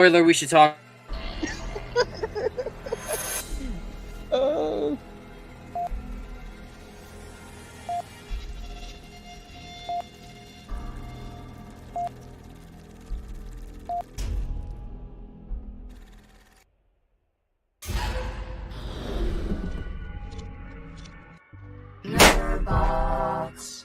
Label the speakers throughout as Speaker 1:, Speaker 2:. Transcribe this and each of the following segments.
Speaker 1: Spoiler, we should talk.
Speaker 2: Letterbox.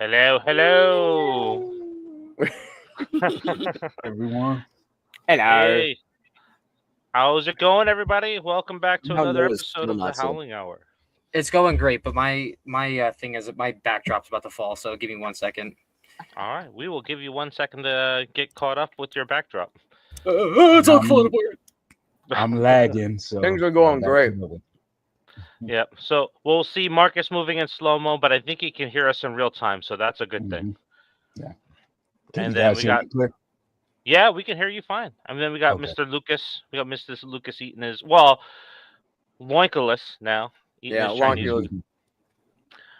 Speaker 3: Hello.
Speaker 4: Everyone.
Speaker 1: Hello.
Speaker 3: Hey, how's it going, everybody? Welcome back to
Speaker 2: How
Speaker 3: another
Speaker 2: low is
Speaker 3: episode of the
Speaker 2: not so?
Speaker 3: Howling Hour.
Speaker 1: It's going great, but my thing is that my backdrop's about to fall. So give me 1 second.
Speaker 3: All right, we will give you 1 second to get caught up with your backdrop.
Speaker 1: It's all falling apart.
Speaker 4: I'm lagging, so
Speaker 2: Things are going
Speaker 4: back
Speaker 2: great.
Speaker 4: to it.
Speaker 3: Yep. So we'll see Marcus moving in slow mo, but I think he can hear us in real time, so that's a good thing.
Speaker 4: Yeah. Can
Speaker 3: And
Speaker 4: you
Speaker 3: then
Speaker 4: guys
Speaker 3: we
Speaker 4: hear
Speaker 3: got
Speaker 4: me clear?
Speaker 3: yeah, we can hear you fine. And then we got
Speaker 4: Okay.
Speaker 3: Mr. Lucas. We got Mr. Lucas eating his Loinkulus now. Eating
Speaker 2: Yeah,
Speaker 3: his Chinese.
Speaker 2: Wonkulus.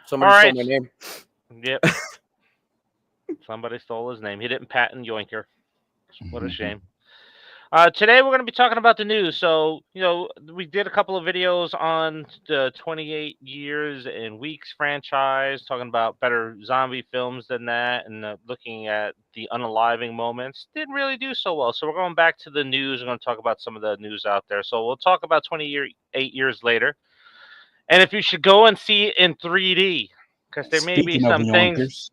Speaker 2: Somebody
Speaker 3: All
Speaker 2: stole
Speaker 3: right.
Speaker 2: my name.
Speaker 3: Yep. Somebody stole his name. He didn't patent Yoinker. What a shame. Today we're going to be talking about the news. So, we did a couple of videos on the 28 years and weeks franchise, talking about better zombie films than that, and looking at the unaliving moments. Didn't really do so well. So we're going back to the news. We're going to talk about some of the news out there. So we'll talk about 28 years later, and if you should go and see it in 3D, because there may be some things.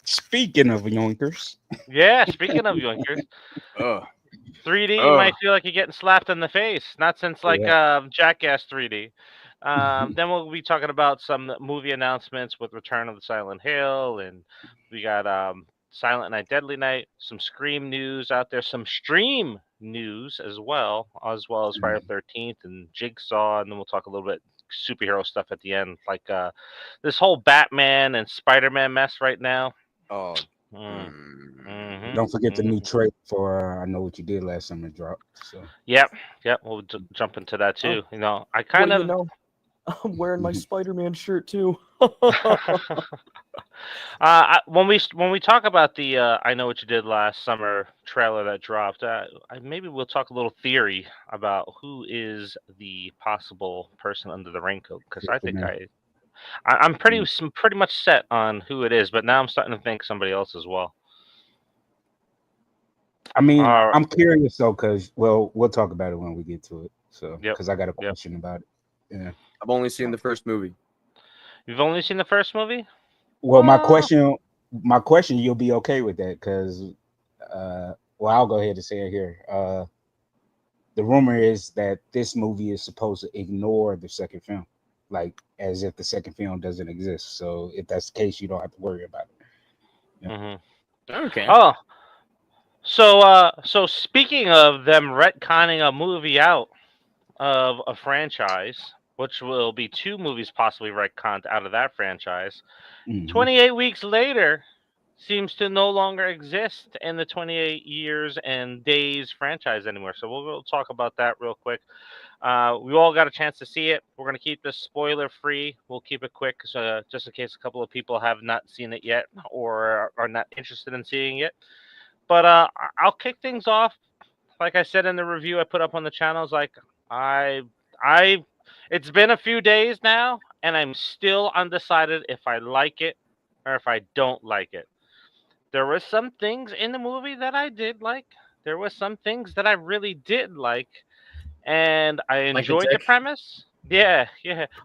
Speaker 4: Speaking of yoinkers.
Speaker 3: Yeah, speaking of yoinkers. 3D, you might feel like you're getting slapped in the face. Not since Jackass 3D. Then we'll be talking about some movie announcements with Return of the Silent Hill, and we got Silent Night, Deadly Night, some Scream news out there, some Stream news as well as Friday the 13th and Jigsaw, and then we'll talk a little bit superhero stuff at the end, like this whole Batman and Spider-Man mess right now.
Speaker 2: Oh.
Speaker 4: Don't forget the new trailer for I Know What You Did Last Summer drop. So.
Speaker 3: Yep, we'll jump into that too. I kind of
Speaker 2: I'm wearing my Spider-Man shirt too.
Speaker 3: When we talk about the I Know What You Did Last Summer trailer that dropped, maybe we'll talk a little theory about who is the possible person under the raincoat, because I think I'm pretty much set on who it is, but now I'm starting to think somebody else as well.
Speaker 4: I mean, I'm curious though, because we'll talk about it when we get to it. So, because I got a question about it. Yeah,
Speaker 2: I've only seen the first movie.
Speaker 3: You've only seen the first movie?
Speaker 4: Well, my question, you'll be okay with that, because, I'll go ahead and say it here. The rumor is that this movie is supposed to ignore the second film, like as if the second film doesn't exist. So if that's the case, you don't have to worry about it.
Speaker 3: Yeah.
Speaker 1: Okay.
Speaker 3: Oh, so speaking of them retconning a movie out of a franchise, which will be 2 movies possibly retconned out of that franchise, 28 weeks later seems to no longer exist in the 28 years and days franchise anymore. So we'll talk about that real quick. We all got a chance to see it. We're going to keep this spoiler free. We'll keep it quick, so just in case a couple of people have not seen it yet or are not interested in seeing it. But I'll kick things off. Like I said in the review I put up on the channels, like it's been a few days now, and I'm still undecided if I like it or if I don't like it. There were some things in the movie that I did like. There were some things that I really did like, and I enjoyed the premise. Yeah.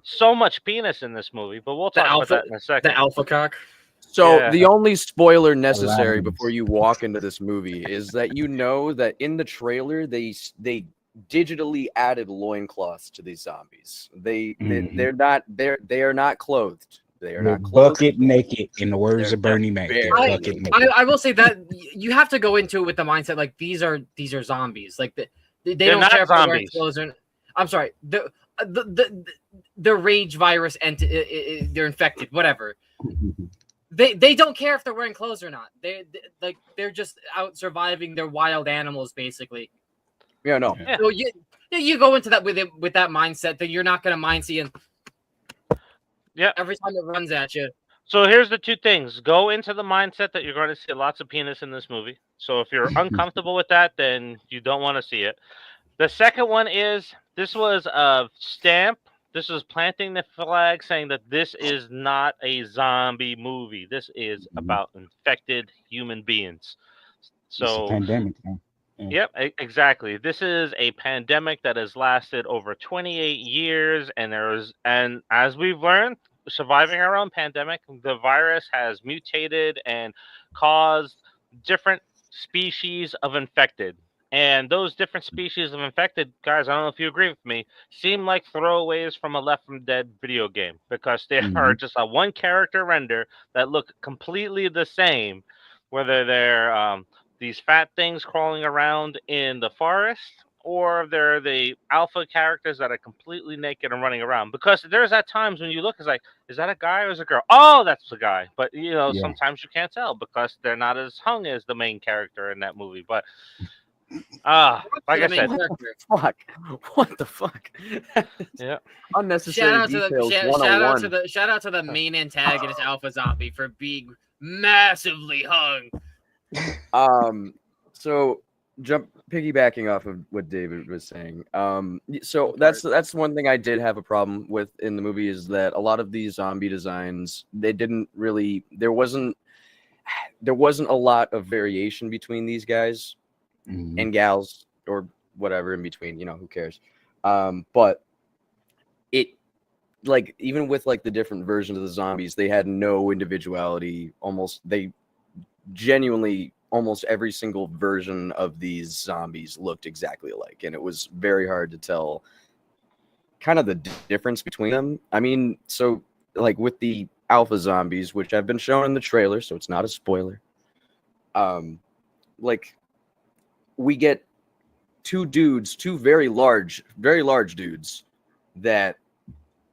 Speaker 3: So much penis in this movie, but we'll talk about that in a second.
Speaker 1: The alpha cock.
Speaker 2: So the only spoiler necessary before you walk into this movie is that you know that in the trailer they digitally added loincloths to these zombies. They are not clothed. They are not clothed.
Speaker 4: Bucket naked, in the words of Bernie Mac.
Speaker 1: I will say that you have to go into it with the mindset like these are zombies. Like they don't care if they're wearing clothes. I'm sorry. The rage virus and they're infected. Whatever. They don't care if they're wearing clothes or not. They're just out surviving their wild animals, basically.
Speaker 2: Yeah, no.
Speaker 3: Yeah.
Speaker 1: So you go into that with that mindset that you're not gonna mind seeing.
Speaker 3: Yeah.
Speaker 1: Every time it runs at you.
Speaker 3: So here's the two things. Go into the mindset that you're going to see lots of penis in this movie. So if you're uncomfortable with that, then you don't want to see it. The second one is this was a stamp. This was planting the flag saying that this is not a zombie movie. This is about infected human beings. So
Speaker 4: it's a pandemic, man.
Speaker 3: Yep, exactly. This is a pandemic that has lasted over 28 years, and as we've learned, surviving our own pandemic, the virus has mutated and caused different species of infected. And those different species of infected, guys, I don't know if you agree with me, seem like throwaways from a Left 4 Dead video game because they are just a one character render that look completely the same, whether they're these fat things crawling around in the forest, or they're the alpha characters that are completely naked and running around. Because there's at times when you look, it's like, is that a guy or is it a girl? Oh, that's a guy. But sometimes you can't tell because they're not as hung as the main character in that movie. But like I said,
Speaker 2: what the fuck?
Speaker 3: Yeah,
Speaker 2: unnecessary details.
Speaker 1: Shout out to the main antagonist, Alpha Zombie, for being massively hung.
Speaker 2: So piggybacking off of what David was saying. So that's one thing I did have a problem with in the movie is that a lot of these zombie designs, there wasn't a lot of variation between these guys and gals or whatever in between, who cares? But it, like, even with like the different versions of the zombies, they had no individuality. Almost every single version of these zombies looked exactly alike, and it was very hard to tell kind of the difference between them. I mean, so like with the alpha zombies, which have been shown in the trailer, so it's not a spoiler. Like we get two very large dudes that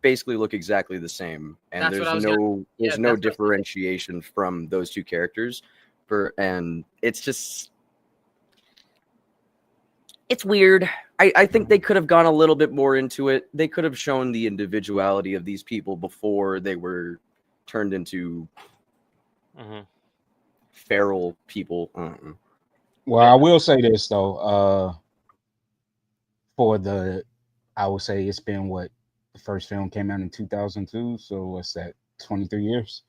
Speaker 2: basically look exactly the same, and there's no differentiation from those two characters. And it's weird. I think they could have gone a little bit more into it. They could have shown the individuality of these people before they were turned into feral people.
Speaker 4: Well, I will say this though. I would say it's been the first film came out in 2002. So what's that? 23 years.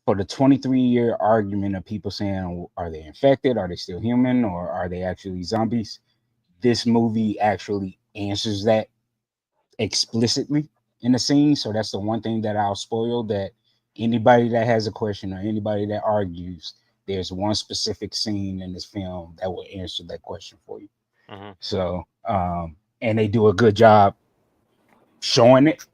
Speaker 4: For the 23-year argument of people saying, are they infected? Are they still human? Or are they actually zombies? This movie actually answers that explicitly in the scene. So that's the one thing that I'll spoil, that anybody that has a question or anybody that argues, there's one specific scene in this film that will answer that question for you. So, and they do a good job showing it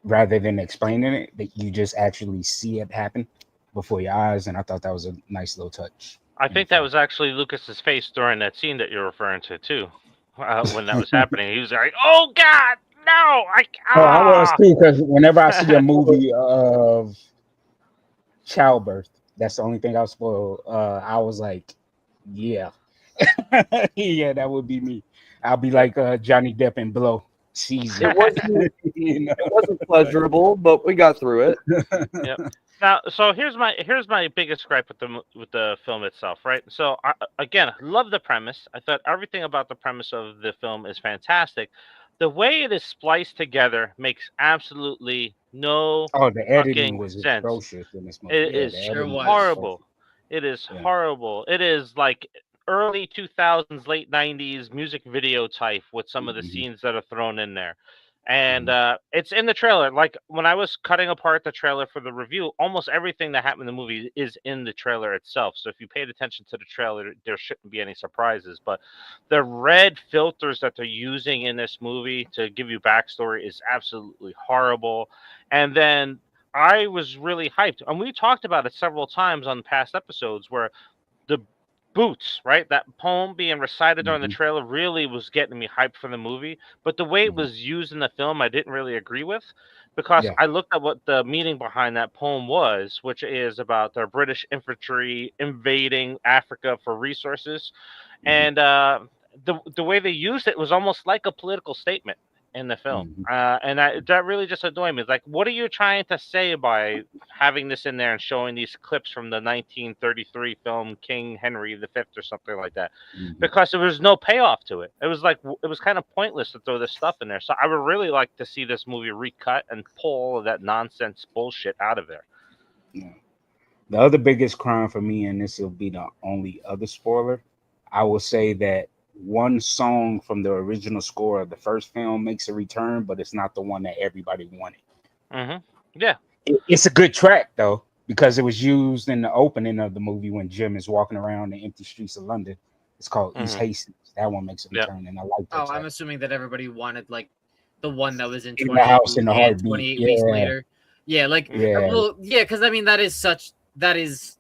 Speaker 4: rather than explaining it, that you just actually see it happen before your eyes. And I thought that was a nice little touch.
Speaker 3: I think that was actually Lucas's face during that scene that you're referring to too. When that was happening, he was like, "Oh God, no!"
Speaker 4: I was too, because whenever I see a movie of childbirth, that's the only thing I'll spoil. I was like, yeah, yeah, that would be me. I'll be like Johnny Depp in Blow. Season.
Speaker 2: It wasn't pleasurable, but we got through it.
Speaker 3: Yep. Now, so here's my biggest gripe with the film itself, right? So again, love the premise. I thought everything about the premise of the film is fantastic. The way it is spliced together makes absolutely no
Speaker 4: the editing was
Speaker 3: sense.
Speaker 4: atrocious in this movie.
Speaker 3: It is horrible. It is horrible. It is like early 2000s, late 90s music video type with some of the scenes that are thrown in there. And it's in the trailer. Like when I was cutting apart the trailer for the review, almost everything that happened in the movie is in the trailer itself. So if you paid attention to the trailer, there shouldn't be any surprises. But the red filters that they're using in this movie to give you backstory is absolutely horrible. And then I was really hyped. And we talked about it several times on past episodes where Boots, right? That poem being recited during the trailer really was getting me hyped for the movie. But the way it was used in the film, I didn't really agree with, because I looked at what the meaning behind that poem was, which is about the British infantry invading Africa for resources, and the way they used it was almost like a political statement in the film, and that really just annoyed me. Like, what are you trying to say by having this in there and showing these clips from the 1933 film King Henry V or something like that? Because there was no payoff to it. It was like, it was kind of pointless to throw this stuff in there. So I would really like to see this movie recut and pull all of that nonsense bullshit out of there.
Speaker 4: Yeah. The other biggest crime for me, and this will be the only other spoiler, I will say that one song from the original score of the first film makes a return, but it's not the one that everybody wanted.
Speaker 3: Yeah.
Speaker 4: It's a good track, though, because it was used in the opening of the movie when Jim is walking around the empty streets of London. It's called East Hastings. That one makes a return, and I like that.
Speaker 1: Oh, track. I'm assuming that everybody wanted like the one that was in
Speaker 4: 28
Speaker 1: weeks later. Yeah, like well, yeah, because I mean that is the 28.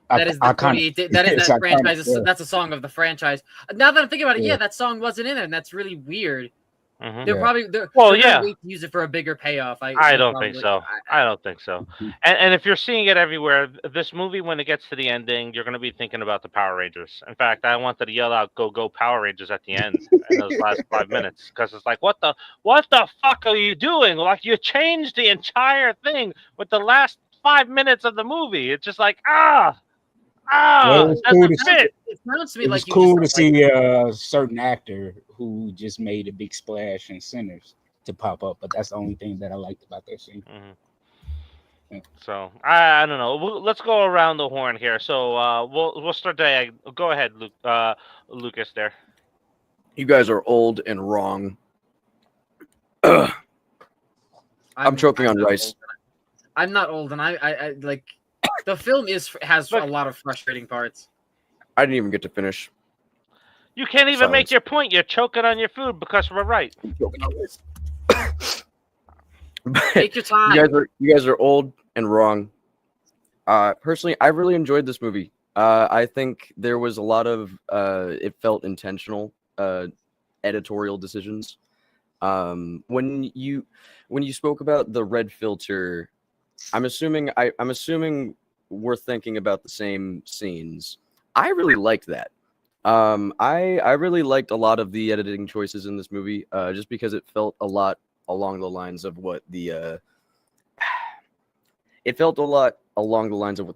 Speaker 1: That is that franchise. That's a song of the franchise. Now that I'm thinking about it, that song wasn't in there, and that's really weird. They're probably they're gonna wait to use it for a bigger payoff.
Speaker 3: I don't think so. I don't think so. And if you're seeing it everywhere, this movie, when it gets to the ending, you're going to be thinking about the Power Rangers. In fact, I wanted to yell out "Go Power Rangers" at the end in those last 5 minutes, because it's like, what the fuck are you doing? Like, you changed the entire thing with the last 5 minutes of the movie. It's just like
Speaker 4: well, it
Speaker 1: sounds to me like
Speaker 4: cool to see a certain actor who just made a big splash in Sinners to pop up, but that's the only thing that I liked about that scene.
Speaker 3: So I don't know. Let's go around the horn here. So we'll start. Go ahead, Lukas. There.
Speaker 2: You guys are old and wrong. I'm choking on rice.
Speaker 1: I'm not old, and I like. The film has a lot of frustrating parts.
Speaker 2: I didn't even get to finish.
Speaker 3: You can't even make your point. You're choking on your food because we're right.
Speaker 1: Take your time.
Speaker 2: You guys are old and wrong. Personally, I really enjoyed this movie. I think there was a lot of it felt intentional editorial decisions. When you spoke about the red filter, I'm assuming we're thinking about the same scenes. I really liked that. I really liked a lot of the editing choices in this movie, just because it felt a lot along the lines of what the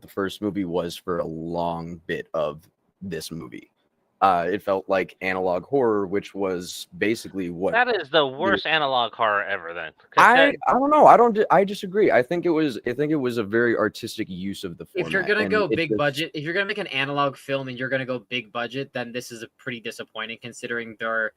Speaker 2: first movie was for a long bit of this movie. It felt like analog horror, which was basically what.
Speaker 3: That is the worst analog horror ever. Then
Speaker 2: I don't know. I disagree. I think it was a very artistic use of the format.
Speaker 1: If you're gonna go big budget, if you're gonna make an analog film and you're gonna go big budget, then this is a pretty disappointing, considering there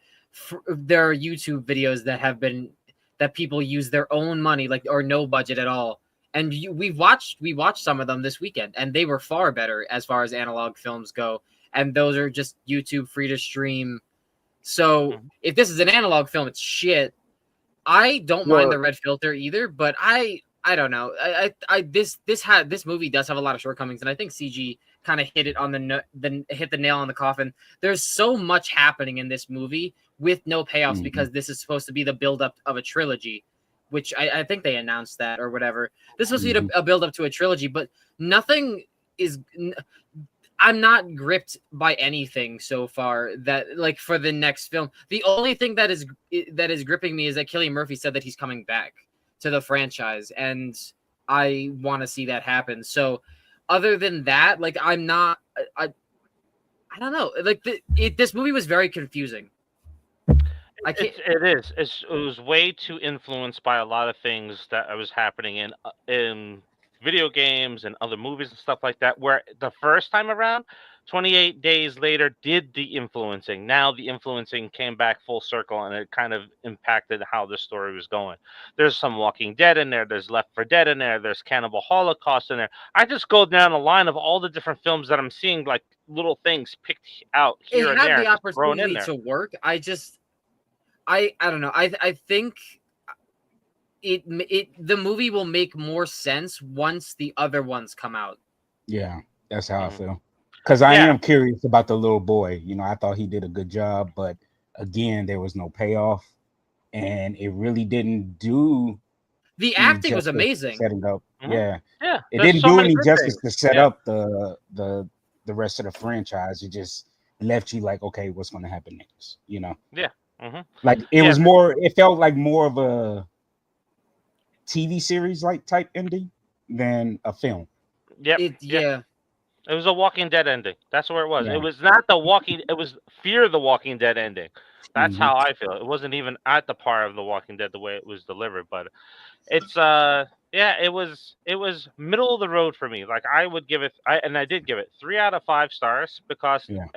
Speaker 1: are YouTube videos that people use their own money, like, or no budget at all. And we watched some of them this weekend, and they were far better as far as analog films go. And those are just YouTube free to stream. So if this is an analog film, it's shit. I don't mind the red filter either, but I don't know. This movie does have a lot of shortcomings, and I think CG kind of hit it on hit the nail on the coffin. There's so much happening in this movie with no payoffs, because this is supposed to be the buildup of a trilogy, which I think they announced that or whatever. This is supposed to be a buildup to a trilogy, but nothing is. I'm not gripped by anything so far that, like, for the next film. The only thing that is gripping me is that Cillian Murphy said that he's coming back to the franchise, and I want to see that happen. So other than that, like, I'm not, I don't know. Like, this movie was very confusing.
Speaker 3: It was way too influenced by a lot of things that was happening in video games and other movies and stuff like that, where the first time around, 28 days later, did the influencing. Now the influencing came back full circle, and it kind of impacted how the story was going. There's some Walking Dead in there, there's Left 4 Dead in there, there's Cannibal Holocaust in there. I just go down the line of all the different films that I'm seeing, like little things picked out here and there.
Speaker 1: It had the opportunity to work. I don't know. I think the movie will make more sense once the other ones come out.
Speaker 4: Yeah, that's how I feel. Because I
Speaker 3: Yeah.
Speaker 4: am curious about the little boy. You know, I thought he did a good job, but again, there was no payoff, and it really didn't do
Speaker 1: The
Speaker 4: any
Speaker 1: acting was
Speaker 4: justice
Speaker 1: amazing.
Speaker 4: setting up. Yeah,
Speaker 3: Yeah.
Speaker 4: it
Speaker 3: There's
Speaker 4: didn't
Speaker 3: so
Speaker 4: do
Speaker 3: many
Speaker 4: any
Speaker 3: good
Speaker 4: justice
Speaker 3: things.
Speaker 4: to set
Speaker 3: Yeah.
Speaker 4: up the rest of the franchise. It just left you like, okay, what's going to happen next? You know,
Speaker 3: Yeah. Mm-hmm.
Speaker 4: like it
Speaker 3: Yeah.
Speaker 4: was more. It felt like more of a TV series like type ending than a film.
Speaker 3: Yep. Yeah.
Speaker 1: Yeah.
Speaker 3: It was a Walking Dead ending. That's where it was.
Speaker 4: Yeah.
Speaker 3: It was not the Walking. It was Fear the Walking Dead ending. That's
Speaker 4: Mm-hmm.
Speaker 3: how I feel. It wasn't even at the par of the Walking Dead the way it was delivered, but it's yeah, it was middle of the road for me. Like I would give it, I did give it 3 out of 5 stars because
Speaker 4: Yeah.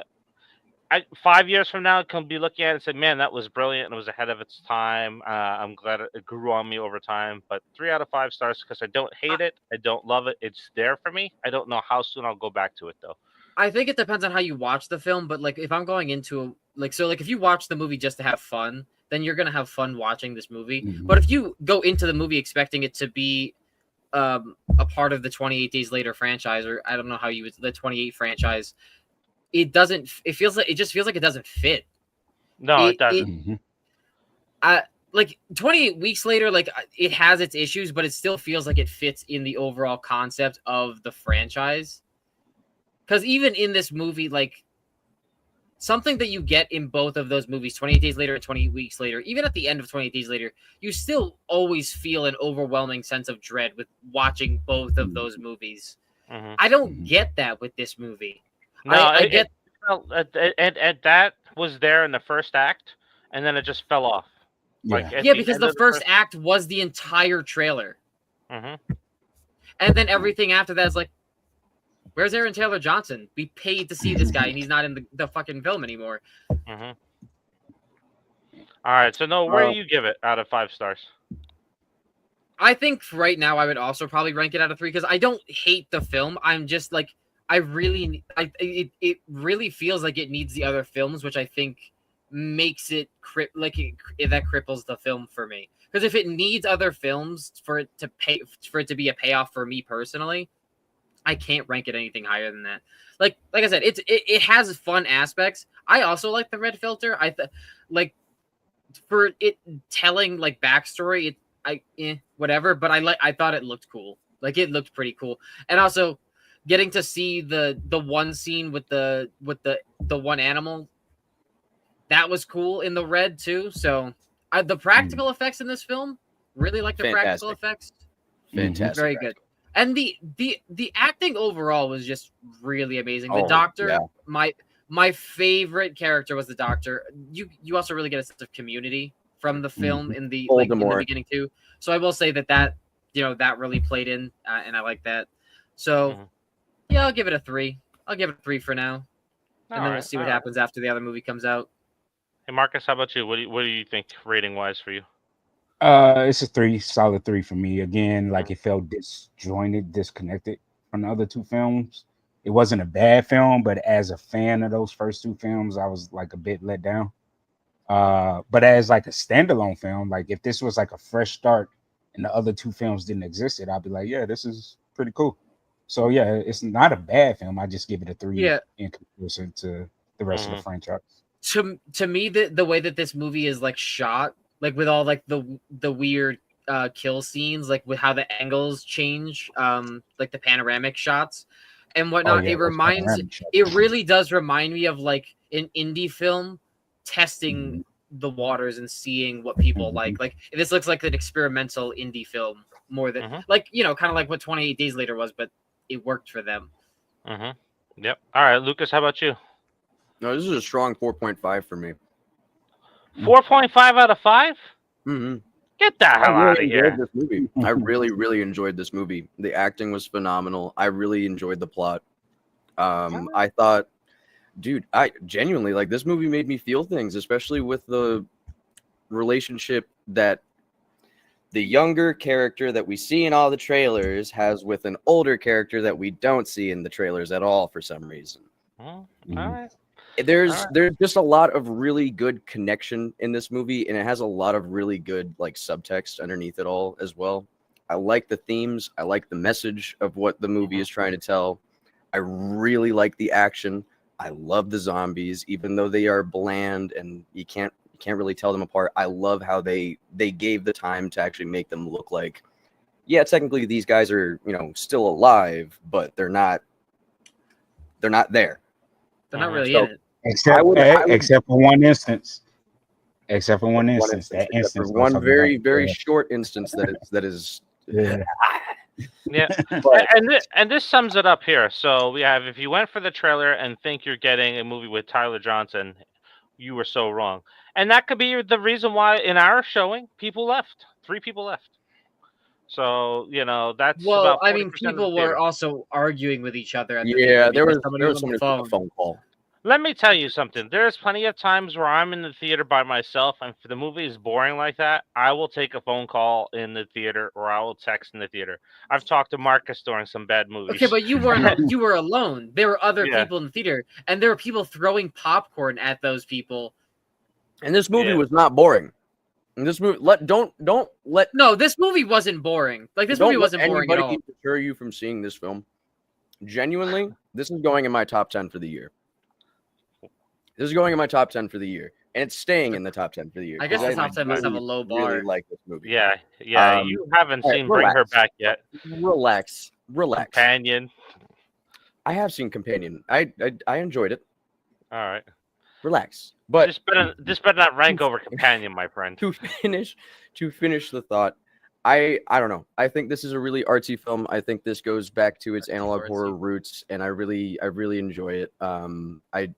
Speaker 3: 5 years from now, I can be looking at it and say, man, that was brilliant and it was ahead of its time. I'm glad it grew on me over time. But 3 out of 5 stars because I don't hate it. I don't love it. It's there for me. I don't know how soon I'll go back to it, though.
Speaker 1: I think it depends on how you watch the film, but like if I'm going into if you watch the movie just to have fun, then you're gonna have fun watching this movie.
Speaker 4: Mhm.
Speaker 1: But if you go into the movie expecting it to be a part of the 28 Days Later franchise, or I don't know how you would the 28 franchise, it doesn't. It just feels like it doesn't fit.
Speaker 3: No, it doesn't.
Speaker 4: Mhm.
Speaker 1: Like 28 weeks later, like it has its issues, but it still feels like it fits in the overall concept of the franchise. Because even in this movie, like something that you get in both of those movies, 28 Days Later and 28 Weeks Later, even at the end of 28 Days Later, you still always feel an overwhelming sense of dread with watching both of those movies.
Speaker 3: Mm-hmm.
Speaker 1: I don't get that with this movie.
Speaker 3: No,
Speaker 1: I get
Speaker 3: and that was there in the first act, and then it just fell off. Like
Speaker 4: Yeah.
Speaker 3: at
Speaker 1: yeah,
Speaker 3: the
Speaker 1: because
Speaker 3: end
Speaker 1: the
Speaker 3: of
Speaker 1: first act was the entire trailer,
Speaker 3: Mm-hmm.
Speaker 1: and then everything after that is like, where's Aaron Taylor Johnson? We paid to see this guy, and he's not in the fucking film anymore.
Speaker 3: Mm-hmm. All right, so no, where do you give it out of 5 stars?
Speaker 1: I think right now I would also probably rank it out of 3 because I don't hate the film. I'm just like it really feels like it needs the other films, which I think makes it that cripples the film for me. Because if it needs other films for it to be a payoff for me personally, I can't rank it anything higher than that. Like I said, it has fun aspects. I also like the red filter. Like for it telling like backstory. Whatever, but I thought it looked cool. Like it looked pretty cool, and also getting to see the one scene with the one animal that was cool in the red too. So the practical effects in this film, really like the practical effects.
Speaker 2: Fantastic.
Speaker 1: Very good. And the acting overall was just really amazing. The doctor,
Speaker 2: yeah.
Speaker 1: my favorite character was the doctor. You also really get a sense of community from the film in the beginning too. So I will say that really played in, and I like that. So yeah, I'll give it a 3. I'll give it a 3 for now, and then we'll see what happens after the other movie comes out.
Speaker 3: Hey Marcus, how about you? What do you think rating wise for you?
Speaker 4: It's a 3, solid 3 for me. Again, like it felt disjointed, disconnected from the other two films. It wasn't a bad film, but as a fan of those first two films, I was like a bit let down. But as like a standalone film, like if this was like a fresh start and the other two films didn't exist, I'd be like, yeah, this is pretty cool. So yeah, it's not a bad film. I just give it a 3 in comparison to the rest of the franchise.
Speaker 1: To me, the way that this movie is like shot, like with all like the weird kill scenes, like with how the angles change, like the panoramic shots and whatnot, it really does remind me of like an indie film testing the waters and seeing what people like this looks like an experimental indie film more than like kind of like what 28 Days Later was, but it worked for them.
Speaker 3: Yep. All right, Lucas, how about you?
Speaker 2: No, this is a strong 4.5 for me.
Speaker 3: 4.5 out of 5. Get the hell out of here!
Speaker 2: This movie. I really, really enjoyed this movie. The acting was phenomenal. I really enjoyed the plot. I thought, dude, I genuinely like this movie made me feel things, especially with the relationship that the younger character that we see in all the trailers has with an older character that we don't see in the trailers at all for some reason.
Speaker 3: All right.
Speaker 2: There's just a lot of really good connection in this movie, and it has a lot of really good like subtext underneath it all as well. I like the themes. I like the message of what the movie is trying to tell. I really like the action. I love the zombies, even though they are bland and you can't really tell them apart. I love how they gave the time to actually make them look like, yeah, technically these guys are, still alive, but they're not there.
Speaker 1: They're not really in it.
Speaker 4: Except for one instance. Except for one instance. That instance.
Speaker 2: For one very, very short instance that is.
Speaker 4: Yeah.
Speaker 3: Yeah, and this sums it up here. So we have, if you went for the trailer and think you're getting a movie with Tyler Johnson, you were so wrong. And that could be the reason why in our showing people left. 3 people left. So that's about 40%
Speaker 1: people
Speaker 3: of the
Speaker 1: were also arguing with each other at the
Speaker 2: theater.
Speaker 1: there was
Speaker 2: somebody on the phone call.
Speaker 3: Let me tell you something. There's plenty of times where I'm in the theater by myself, and if the movie is boring like that, I will take a phone call in the theater, or I will text in the theater. I've talked to Marcus during some bad movies.
Speaker 1: Okay, but you weren't. You were alone. There were other people in the theater, and there were people throwing popcorn at those people.
Speaker 2: And this movie was not boring. And this movie, don't let.
Speaker 1: No, this movie wasn't boring. Like, this movie wasn't boring at all.
Speaker 2: Anybody deter you from seeing this film? Genuinely, this is going in my top 10 for the year. This is going in my top 10 for the year, and it's staying in the top 10 for the year.
Speaker 1: I guess the top 10 must have a low bar.
Speaker 2: Really like this movie.
Speaker 3: Yeah. You haven't seen Bring Her Back yet.
Speaker 2: Relax.
Speaker 3: Companion.
Speaker 2: I have seen Companion. I enjoyed it.
Speaker 3: All right.
Speaker 2: Relax. But
Speaker 3: this better not rank over Companion, my friend.
Speaker 2: To finish the thought, I don't know. I think this is a really artsy film. I think this goes back to its analog horror roots, and I really enjoy it. I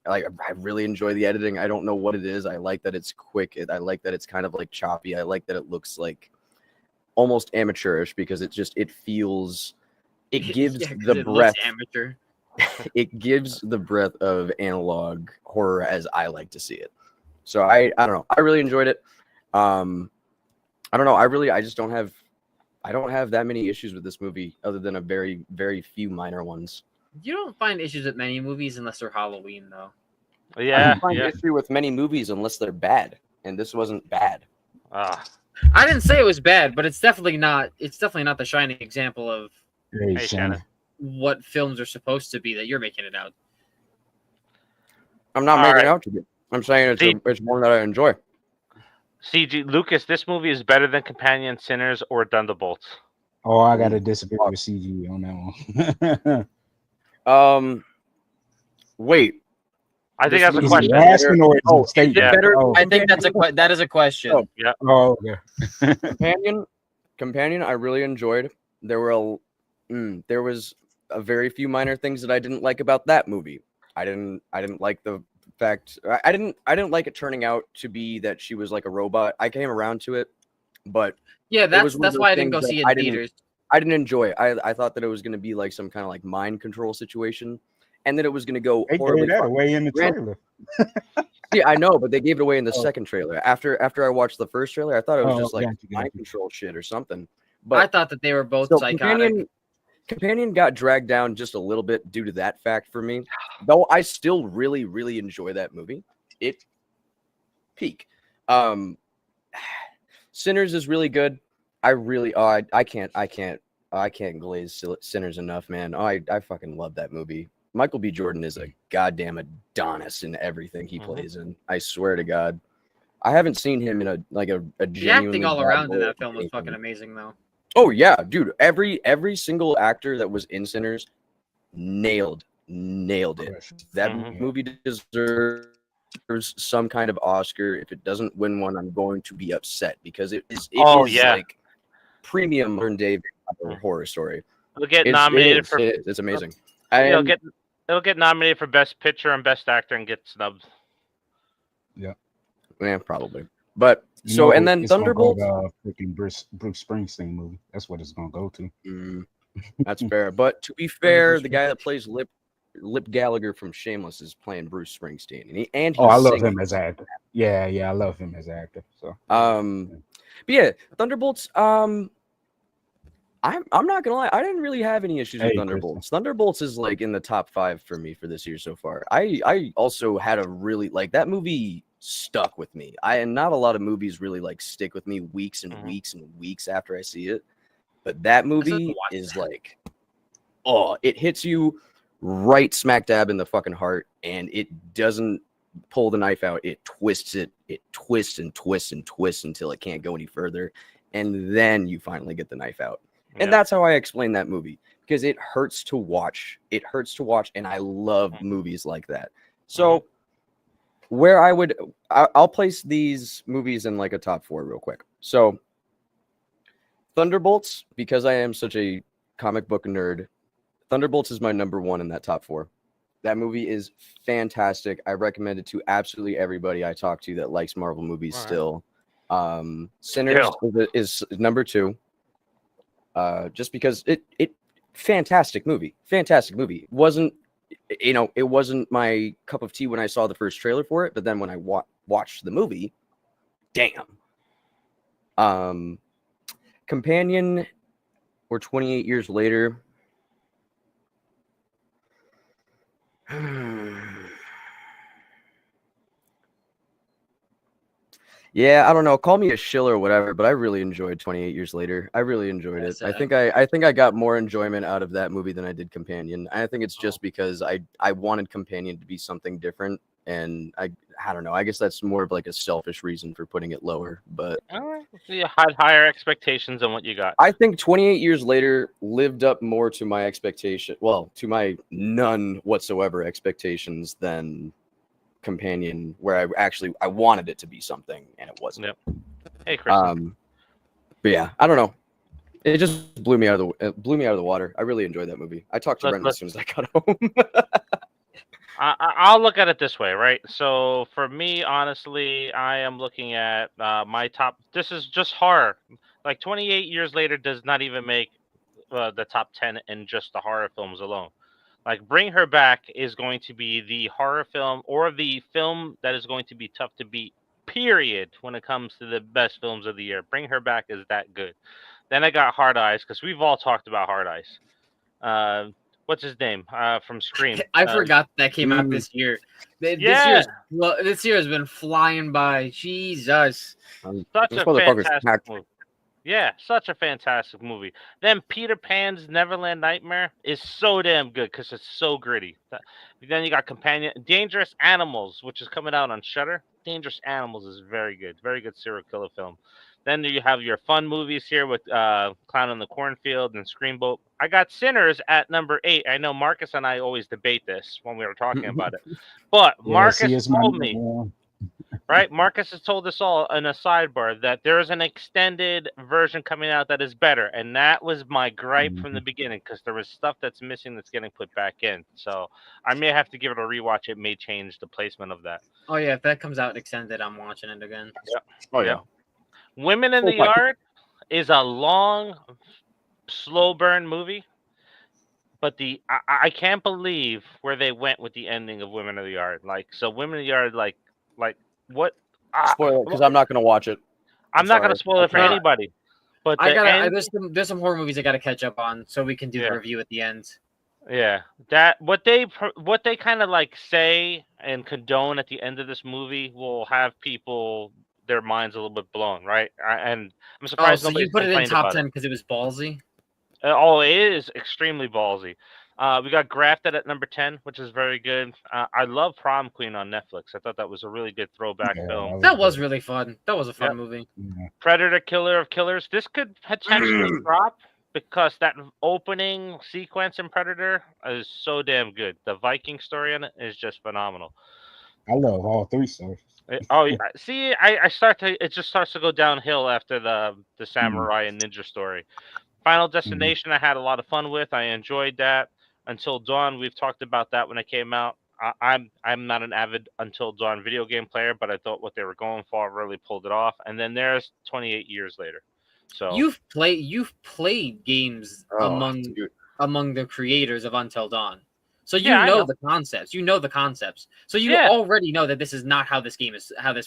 Speaker 2: really enjoy the editing. I don't know what it is. I like that it's quick. I like that it's kind of like choppy. I like that it looks like almost amateurish because it gives the breath.
Speaker 1: Amateur.
Speaker 2: It gives the breath of analog horror as I like to see it. So I don't know. I really enjoyed it. I don't know. I just don't have that many issues with this movie other than a very, very few minor ones.
Speaker 1: You don't find issues with many movies unless they're Halloween, though.
Speaker 3: Yeah.
Speaker 2: I don't find issue with many movies unless they're bad, and this wasn't bad.
Speaker 1: I didn't say it was bad, but it's definitely not. It's definitely not the shining example of what films are supposed to be that you're making it out.
Speaker 2: I'm not making it out to be. I'm saying it's one that I enjoy.
Speaker 3: CG Lucas, this movie is better than Companion, Sinners, or Thunderbolts.
Speaker 4: Oh, I gotta disagree with CG on that one.
Speaker 2: Wait.
Speaker 3: I think that's a question.
Speaker 1: I think that is a question.
Speaker 2: Oh,
Speaker 3: yeah.
Speaker 4: Oh, yeah.
Speaker 2: Companion, I really enjoyed. There was a very few minor things that I didn't like about that movie. I didn't like the fact I didn't like it turning out to be that she was like a robot. I came around to it, but
Speaker 1: yeah, that's why I didn't go see it in theaters.
Speaker 2: I didn't enjoy it. I thought that it was going to be like some kind of like mind control situation, and that it was going to go horribly.
Speaker 4: They gave that away in the trailer.
Speaker 2: Yeah, I know, but they gave it away in the second trailer. After I watched the first trailer, I thought it was just like mind control shit or something. But
Speaker 1: I thought that they were both psychotic.
Speaker 2: Companion got dragged down just a little bit due to that fact for me. Though I still really, really enjoy that movie. It peak. Sinners is really good. I can't glaze Sinners enough, man. I fucking love that movie. Michael B. Jordan is a goddamn Adonis in everything he plays in. I swear to God. I haven't seen him in a genuinely
Speaker 1: the acting all around in that film was fucking amazing, though.
Speaker 2: Oh yeah, dude! Every single actor that was in Sinners nailed it. That movie deserves some kind of Oscar. If it doesn't win one, I'm going to be upset because it is like premium modern day horror story.
Speaker 3: It'll get nominated for.
Speaker 2: It's amazing.
Speaker 3: It'll get nominated for Best Picture and Best Actor and get snubbed.
Speaker 4: Yeah,
Speaker 2: probably. But and then Thunderbolts.
Speaker 4: Freaking Bruce Springsteen movie. That's what it's gonna go to.
Speaker 2: That's fair. But to be fair, the guy that plays Lip Gallagher from Shameless is playing Bruce Springsteen, and he's
Speaker 4: I love him as an actor. Yeah, I love him as an actor. So
Speaker 2: but yeah, Thunderbolts. I'm not gonna lie, I didn't really have any issues with Thunderbolts. Kristen. Thunderbolts is like in the top 5 for me for this year so far. I also had a really that movie stuck with me. And not a lot of movies really stick with me weeks and weeks and weeks after I see it. But that movie is it hits you right smack dab in the fucking heart, and it doesn't pull the knife out. It twists it. It twists and twists and twists until it can't go any further, and then you finally get the knife out. And that's how I explain that movie, because it hurts to watch. It hurts to watch, and I love movies like that. So where I'll place these movies in like a top 4 real quick. So Thunderbolts, because I am such a comic book nerd, Thunderbolts is my number 1 in that top 4. That movie is fantastic. I recommend it to absolutely everybody I talk to that likes Marvel movies still. Sinners is number 2. Just because it fantastic movie. It wasn't my cup of tea when I saw the first trailer for it, but then when I watched the movie, damn. Companion, or 28 Years Later. Yeah, I don't know. Call me a shill or whatever, but I really enjoyed 28 Years Later. I really enjoyed it. I think I got more enjoyment out of that movie than I did Companion. I think it's just because I wanted Companion to be something different, and I don't know. I guess that's more of like a selfish reason for putting it lower. But
Speaker 3: you had higher expectations than what you got.
Speaker 2: I think 28 Years Later lived up more to my expectation. Well, to my none whatsoever expectations than Companion, where I wanted it to be something and it wasn't.
Speaker 3: Yep. Hey, Chris.
Speaker 2: But yeah, I don't know. It just blew me out of the water. I really enjoyed that movie. I talked to Brent as soon as I got home.
Speaker 3: I'll look at it this way, right? So for me, honestly, I am looking at my top. This is just horror. Like 28 Years Later does not even make the top 10 in just the horror films alone. Like Bring Her Back is going to be the horror film, or the film that is going to be tough to beat, period, when it comes to the best films of the year. Bring Her Back is that good. Then I got Hard Eyes, because we've all talked about Hard Eyes. What's his name from Scream?
Speaker 1: I forgot that came out this year. This year has been flying by. Jesus.
Speaker 3: Such a fantastic movie. Yeah, such a fantastic movie. Then Peter Pan's Neverland Nightmare is so damn good because it's so gritty. Then you got Dangerous Animals, which is coming out on Shudder. Dangerous Animals is very good serial killer film. Then you have your fun movies here with Clown in the Cornfield and Screamboat. I got Sinners at number 8. I know Marcus and I always debate this when we were talking about it, but Marcus told me. Right, Marcus has told us all in a sidebar that there is an extended version coming out that is better, and that was my gripe from the beginning, because there was stuff that's missing that's getting put back in. So I may have to give it a rewatch. It may change the placement of that.
Speaker 1: Oh yeah, if that comes out extended, I'm watching it again.
Speaker 3: Yeah. Oh yeah. Women in the Yard is a long, slow burn movie, but I can't believe where they went with the ending of Women in the Yard. Like, so Women in the Yard, like what?
Speaker 2: Spoil it, because I'm not going to watch it.
Speaker 3: I'm not going to spoil it for anybody. But
Speaker 1: there's some horror movies I got to catch up on, so we can do the review at the end.
Speaker 3: Yeah, that what they kind of like say and condone at the end of this movie will have people their minds a little bit blown, right? And I'm surprised.
Speaker 1: So you put it in top 10 because it was ballsy.
Speaker 3: It is extremely ballsy. We got Grafted at number 10, which is very good. I love Prom Queen on Netflix. I thought that was a really good throwback film.
Speaker 1: That was really fun. That was a fun movie.
Speaker 3: Predator, Killer of Killers. This could potentially drop because that opening sequence in Predator is so damn good. The Viking story in it is just phenomenal.
Speaker 4: I love all 3 stories.
Speaker 3: See, it just starts to go downhill after the samurai and ninja story. Final Destination, I had a lot of fun with. I enjoyed that. Until Dawn, we've talked about that when it came out. I'm not an avid Until Dawn video game player, but I thought what they were going for really pulled it off. And then there's 28 Years Later. So
Speaker 1: you've played games among the creators of Until Dawn, so you know the concepts. You know the concepts, so you already know that this is not how this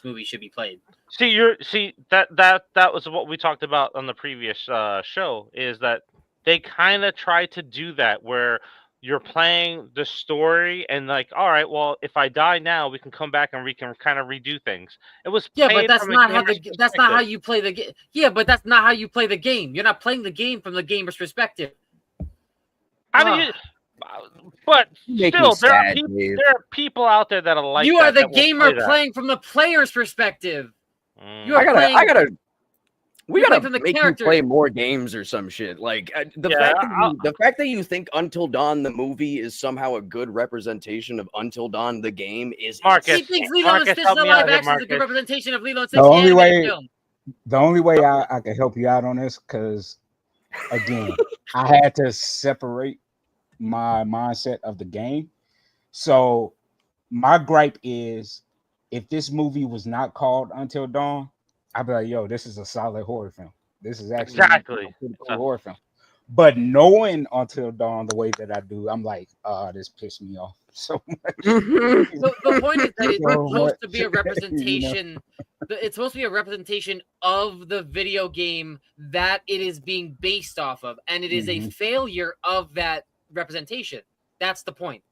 Speaker 1: movie should be played.
Speaker 3: That was what we talked about on the previous show. Is that they kind of try to do that where you're playing the story and like, all right, well, if I die now, we can come back and we can kind of redo things. It was
Speaker 1: but that's not how you play the game. Yeah, but that's not how you play the game. You're not playing the game from the gamer's perspective.
Speaker 3: How do you? But
Speaker 2: Make me
Speaker 3: still,
Speaker 2: sad, Dave.
Speaker 3: there are people out there that are like
Speaker 1: You
Speaker 3: that.
Speaker 1: are the
Speaker 3: that will
Speaker 1: gamer
Speaker 3: play that.
Speaker 1: playing from the player's perspective. You
Speaker 2: I
Speaker 1: are
Speaker 2: gotta,
Speaker 1: playing.
Speaker 2: we
Speaker 1: you're
Speaker 2: gotta
Speaker 1: playing from the
Speaker 2: make
Speaker 1: character.
Speaker 2: you play more games or some shit. Like the fact that you think Until Dawn the movie is somehow a good representation of Until Dawn the game is
Speaker 3: Marcus.
Speaker 1: He thinks Lilo and Stitch
Speaker 3: help
Speaker 1: the
Speaker 3: me out
Speaker 1: live
Speaker 3: here,
Speaker 1: action is a good
Speaker 3: Marcus.
Speaker 1: representation of Lilo and
Speaker 4: The
Speaker 1: Stitch
Speaker 4: only
Speaker 1: animated
Speaker 4: way-
Speaker 1: film.
Speaker 4: The only way I can help you out on this, because again, I had to separate my mindset of the game. So my gripe is, if this movie was not called Until Dawn, I'd be like, yo, this is a solid horror film. This is actually
Speaker 3: Exactly.
Speaker 4: a pretty cool horror film. But knowing Until Dawn the way that I do, I'm like, this pissed me off so much.
Speaker 1: The point is that it's
Speaker 4: So
Speaker 1: supposed to
Speaker 4: much,
Speaker 1: be a representation. It's supposed to be a representation of the video game that it is being based off of, and it is a failure of that representation. That's the point.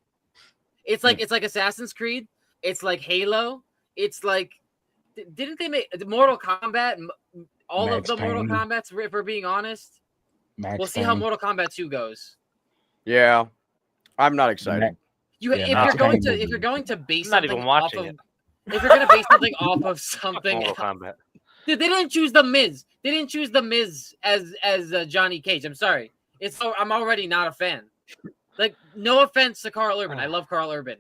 Speaker 1: It's like Assassin's Creed. It's like Halo. It's like, didn't they make Mortal Kombat? All
Speaker 4: Max
Speaker 1: of the Mortal
Speaker 4: Payne.
Speaker 1: Kombats, if we're being honest.
Speaker 4: Max
Speaker 1: We'll see how
Speaker 4: Payne.
Speaker 1: Mortal Kombat 2 goes.
Speaker 2: Yeah, I'm not excited.
Speaker 1: If you're going to base
Speaker 3: I'm not
Speaker 1: something
Speaker 3: even watching
Speaker 1: off of,
Speaker 3: it.
Speaker 1: if you're going to base something off of something
Speaker 3: Mortal
Speaker 1: else,
Speaker 3: Kombat.
Speaker 1: dude, they didn't choose the Miz. They didn't choose the Miz as Johnny Cage. I'm sorry. I'm already not a fan. Like, no offense to Carl Urban. I love Carl Urban.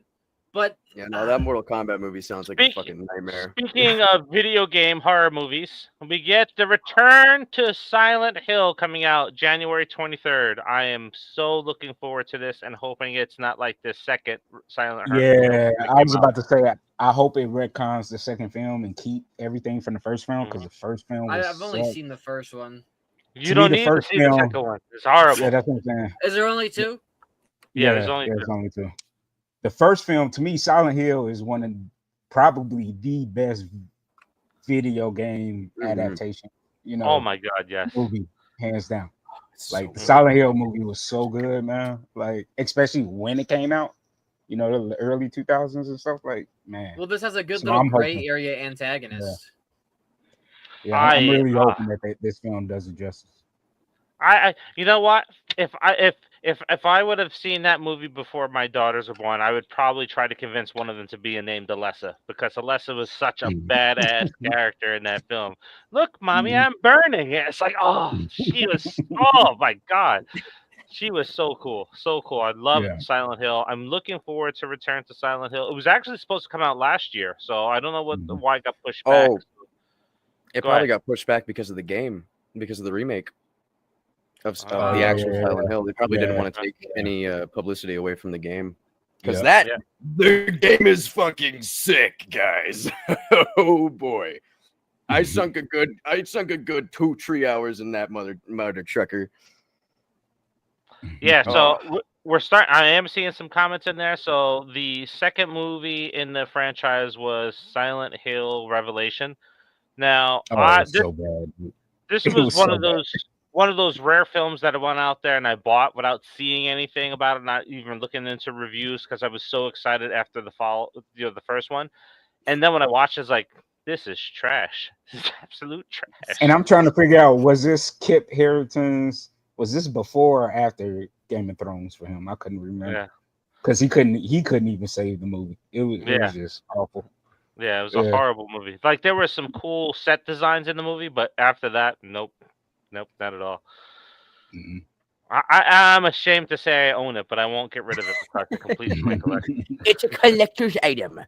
Speaker 1: But
Speaker 2: Yeah, no, that Mortal Kombat movie sounds like a fucking nightmare.
Speaker 3: Speaking of video game horror movies, we get the Return to Silent Hill coming out January 23rd. I am so looking forward to this and hoping it's not like the second Silent Hill.
Speaker 4: Yeah, I was about to say, I hope it retcons the second film and keep everything from the first film, because the first film was
Speaker 1: I've only seen the first one.
Speaker 3: You don't need to see the second one. It's horrible.
Speaker 4: Yeah, that's what I'm saying.
Speaker 1: Is there only two?
Speaker 3: Yeah, there's only
Speaker 4: two. The first film, to me, Silent Hill is one of probably the best video game adaptation. You know,
Speaker 3: oh my god, yes,
Speaker 4: movie, hands down. Like the
Speaker 2: So
Speaker 4: Silent Hill movie was so good, man. Like, especially when it came out, you know, the early 2000s and stuff. Like, man.
Speaker 1: Well, this has a good
Speaker 4: So
Speaker 1: little
Speaker 4: I'm
Speaker 1: gray
Speaker 4: hoping.
Speaker 1: area antagonist.
Speaker 4: Yeah, I'm really hoping that this film does it justice.
Speaker 3: I you know what? If I would have seen that movie before my daughters were born, I would probably try to convince one of them to be named Alessa, because Alessa was such a badass character in that film. Look, mommy, I'm burning. It's like, oh, she was, oh my god, she was so cool, so cool. I love Silent Hill. I'm looking forward to Return to Silent Hill. It was actually supposed to come out last year, so I don't know why it got pushed back.
Speaker 2: It probably got pushed back because of the game, because of the remake of the actual Silent Hill. They probably didn't want to take any publicity away from the game, because the game is fucking sick, guys. Oh boy, I sunk a good 2-3 hours in that mother trucker.
Speaker 3: Yeah, so we're starting. I am seeing some comments in there. So the second movie in the franchise was Silent Hill Revelation. Now,
Speaker 4: So bad.
Speaker 3: This was one of those rare films that I went out there and I bought without seeing anything about it, not even looking into reviews, because I was so excited after the first one. And then when I watched it, I was like, this is trash. This is absolute trash.
Speaker 4: And I'm trying to figure out, was this Kip Harington's? Was this before or after Game of Thrones for him? I couldn't remember. Because he couldn't even save the movie. It was just awful.
Speaker 3: Yeah, it was a horrible movie. Like, there were some cool set designs in the movie, but after that, nope, not at all. I'm ashamed to say I own it, but I won't get rid of it because it completes my collection.
Speaker 2: It's a collector's item.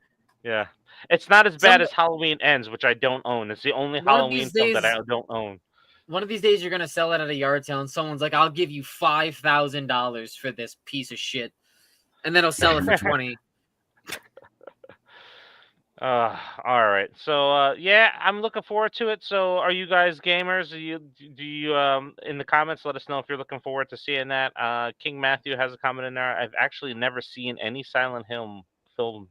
Speaker 3: Yeah, it's not as bad as Halloween Ends, which I don't own. It's the only Halloween film that I don't own.
Speaker 1: One of these days, you're gonna sell it at a yard sale, and someone's like, "I'll give you $5,000 for this piece of shit," and then I'll sell it for 20.
Speaker 3: All right. So yeah, I'm looking forward to it. So are you guys gamers? Do you in the comments let us know if you're looking forward to seeing that? King Matthew has a comment in there. I've actually never seen any Silent Hill film.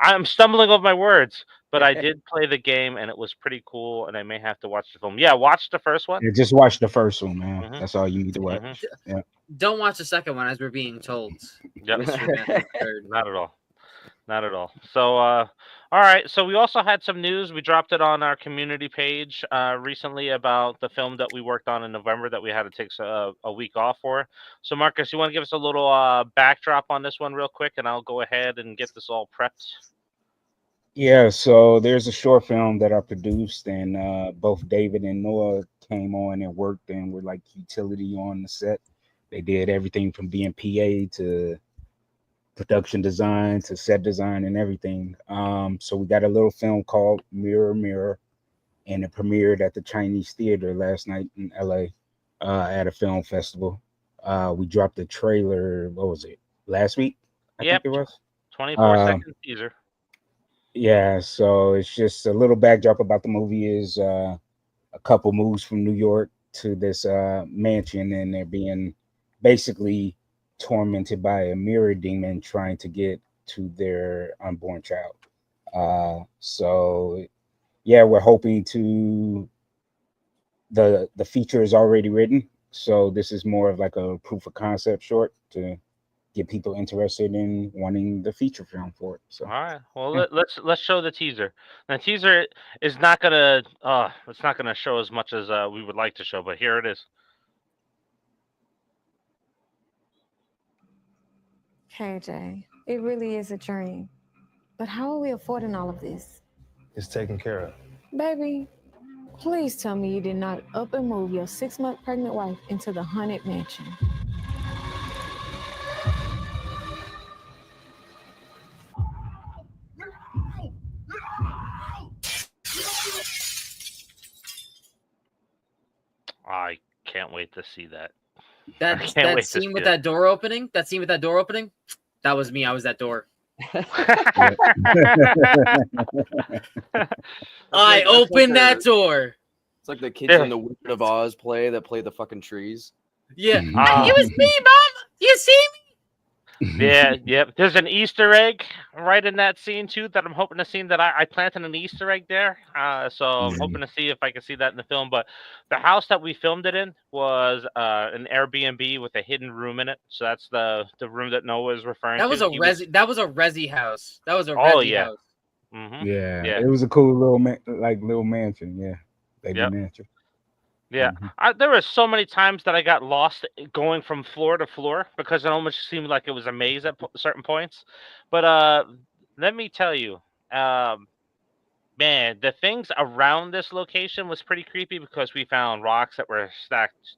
Speaker 3: I'm stumbling over my words, but I did play the game and it was pretty cool, and I may have to watch the film. Yeah, watch the first one.
Speaker 4: Yeah, just watch the first one, man. That's all you need to watch. Yeah.
Speaker 1: Don't watch the second one, as we're being told.
Speaker 3: Yep. Not at all. So, all All right, so we also had some news. We dropped it on our community page recently about the film that we worked on in November that we had to take a week off for. So, Marcus, you want to give us a little backdrop on this one real quick, and I'll go ahead and get this all prepped.
Speaker 4: Yeah, so there's a short film that I produced, and both David and Noah came on and worked and were like utility on the set. They did everything from being PA to production design to set design and everything. So we got a little film called Mirror Mirror, and it premiered at the Chinese Theater last night in LA at a film festival. We dropped a trailer. What was it? Last week, I think it was.
Speaker 3: 24-second teaser.
Speaker 4: Yeah, so it's just a little backdrop about the movie is a couple moves from New York to this mansion, and they're being basically tormented by a mirror demon trying to get to their unborn child. So yeah, we're hoping to the feature is already written, so this is more of like a proof of concept short to get people interested in wanting the feature film for it. So
Speaker 3: All right. Well, let's show the teaser. The teaser is not gonna it's not gonna show as much as we would like to show, but here it is.
Speaker 5: KJ, it really is a dream. But how are we affording all of this?
Speaker 6: It's taken care of.
Speaker 5: Baby, please tell me you did not up and move your 6-month pregnant wife into the haunted mansion.
Speaker 3: I can't wait to see that.
Speaker 1: That
Speaker 3: can't wait to
Speaker 1: scene
Speaker 3: see
Speaker 1: with
Speaker 3: it.
Speaker 1: that door opening. That scene with that door opening. That was me. I was that door. I opened that door.
Speaker 2: It's like the kids in the Wizard of Oz play that play the fucking trees.
Speaker 1: Yeah, it was me, Mom. You see me?
Speaker 3: Yeah, yep. There's an Easter egg right in that scene too that I'm hoping to see. That I planted an Easter egg there, so I'm hoping to see if I can see that in the film. But the house that we filmed it in was an Airbnb with a hidden room in it. So that's the room that Noah is referring
Speaker 1: That
Speaker 3: to.
Speaker 1: was a That was a resi house. That was a resi house.
Speaker 3: Mm-hmm.
Speaker 4: yeah,
Speaker 3: Yeah.
Speaker 4: it was a cool little little mansion. Yeah, baby mansion.
Speaker 3: Yeah, there were so many times that I got lost going from floor to floor because it almost seemed like it was a maze at certain points. But let me tell you, man, the things around this location was pretty creepy because we found rocks that were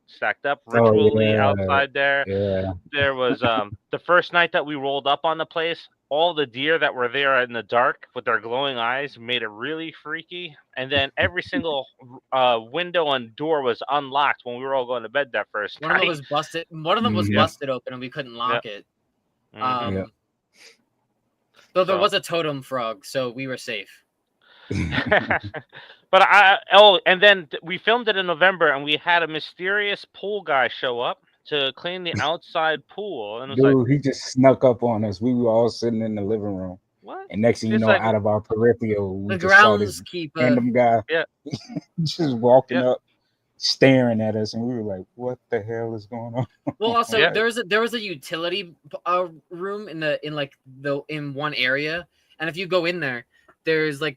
Speaker 3: stacked up ritually outside there.
Speaker 4: Yeah.
Speaker 3: There was the first night that we rolled up on the place. All the deer that were there in the dark with their glowing eyes made it really freaky. And then every single window and door was unlocked when we were all going to bed that first night.
Speaker 1: One of them was busted. One of them was busted open, and we couldn't lock it. Though there was a totem frog, so we were safe.
Speaker 3: But and then we filmed it in November, and we had a mysterious pool guy show up to clean the outside pool, and it was
Speaker 4: Dude, he just snuck up on us. We were all sitting in the living room.
Speaker 3: What?
Speaker 4: And next thing you know, out of our peripheral, we just saw this random guy just walking up, staring at us, and we were like, "What the hell is going on?"
Speaker 1: Well, also there was a utility room in one area, and if you go in there, there's like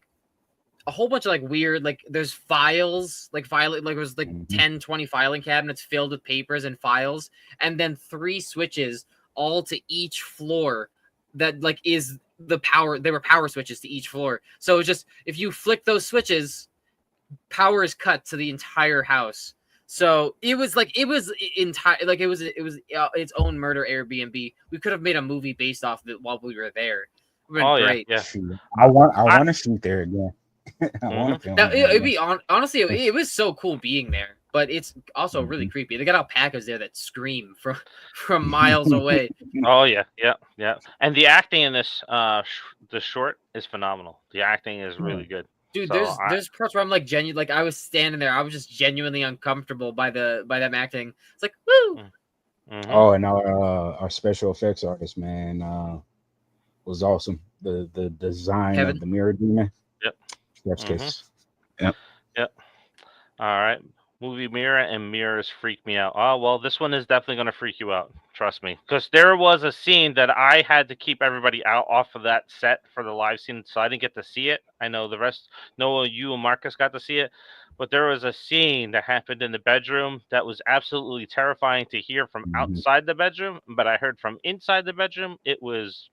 Speaker 1: a whole bunch of like weird, like there's files, like there's like 10, 20 filing cabinets filled with papers and files, and then 3 switches all to each floor that like is the power. They were power switches to each floor. So it's just if you flick those switches, power is cut to the entire house. So it was its own murder Airbnb. We could have made a movie based off of it while we were there. Great.
Speaker 4: Yeah. I want to shoot there again. I want to film.
Speaker 1: It'd be honestly, it was so cool being there, but it's also really creepy. They got alpacas there that scream from miles away.
Speaker 3: Oh yeah. And the acting in this the short is phenomenal. The acting is really good.
Speaker 1: Dude, there's parts where I'm like genuine, like I was standing there, I was just genuinely uncomfortable by them acting. It's like woo.
Speaker 4: Oh, and our special effects artist, man, was awesome. The design of the mirror demon.
Speaker 3: Yep.
Speaker 4: Chef's kiss.
Speaker 3: Yep. All right. movie Mirror, and Mirrors freak me out. Oh, well, this one is definitely going to freak you out. Trust me. Because there was a scene that I had to keep everybody out off of that set for the live scene, so I didn't get to see it. I know the rest, Noah, you, and Marcus got to see it. But there was a scene that happened in the bedroom that was absolutely terrifying to hear from outside the bedroom. But I heard from inside the bedroom, it was,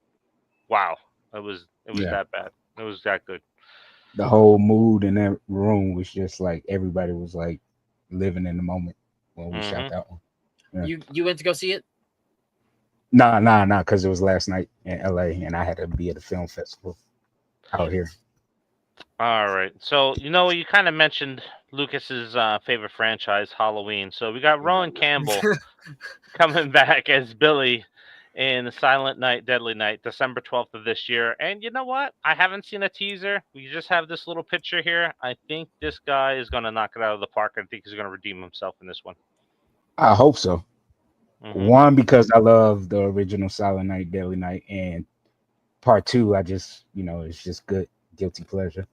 Speaker 3: wow. It was
Speaker 4: Yeah.
Speaker 3: that bad. It was that good.
Speaker 4: The whole mood in that room was just like everybody was like living in the moment when we shot that one. Yeah.
Speaker 1: You went to go see it?
Speaker 4: Nah, because it was last night in LA and I had to be at a film festival out here.
Speaker 3: All right. So, you kind of mentioned Lucas's favorite franchise, Halloween. So we got Rowan Campbell coming back as Billy in Silent Night, Deadly Night, December 12th of this year. And you know what? I haven't seen a teaser. We just have this little picture here. I think this guy is going to knock it out of the park. I think he's going to redeem himself in this one.
Speaker 4: I hope so. One, because I love the original Silent Night, Deadly Night, and part two, I just, it's just good guilty pleasure.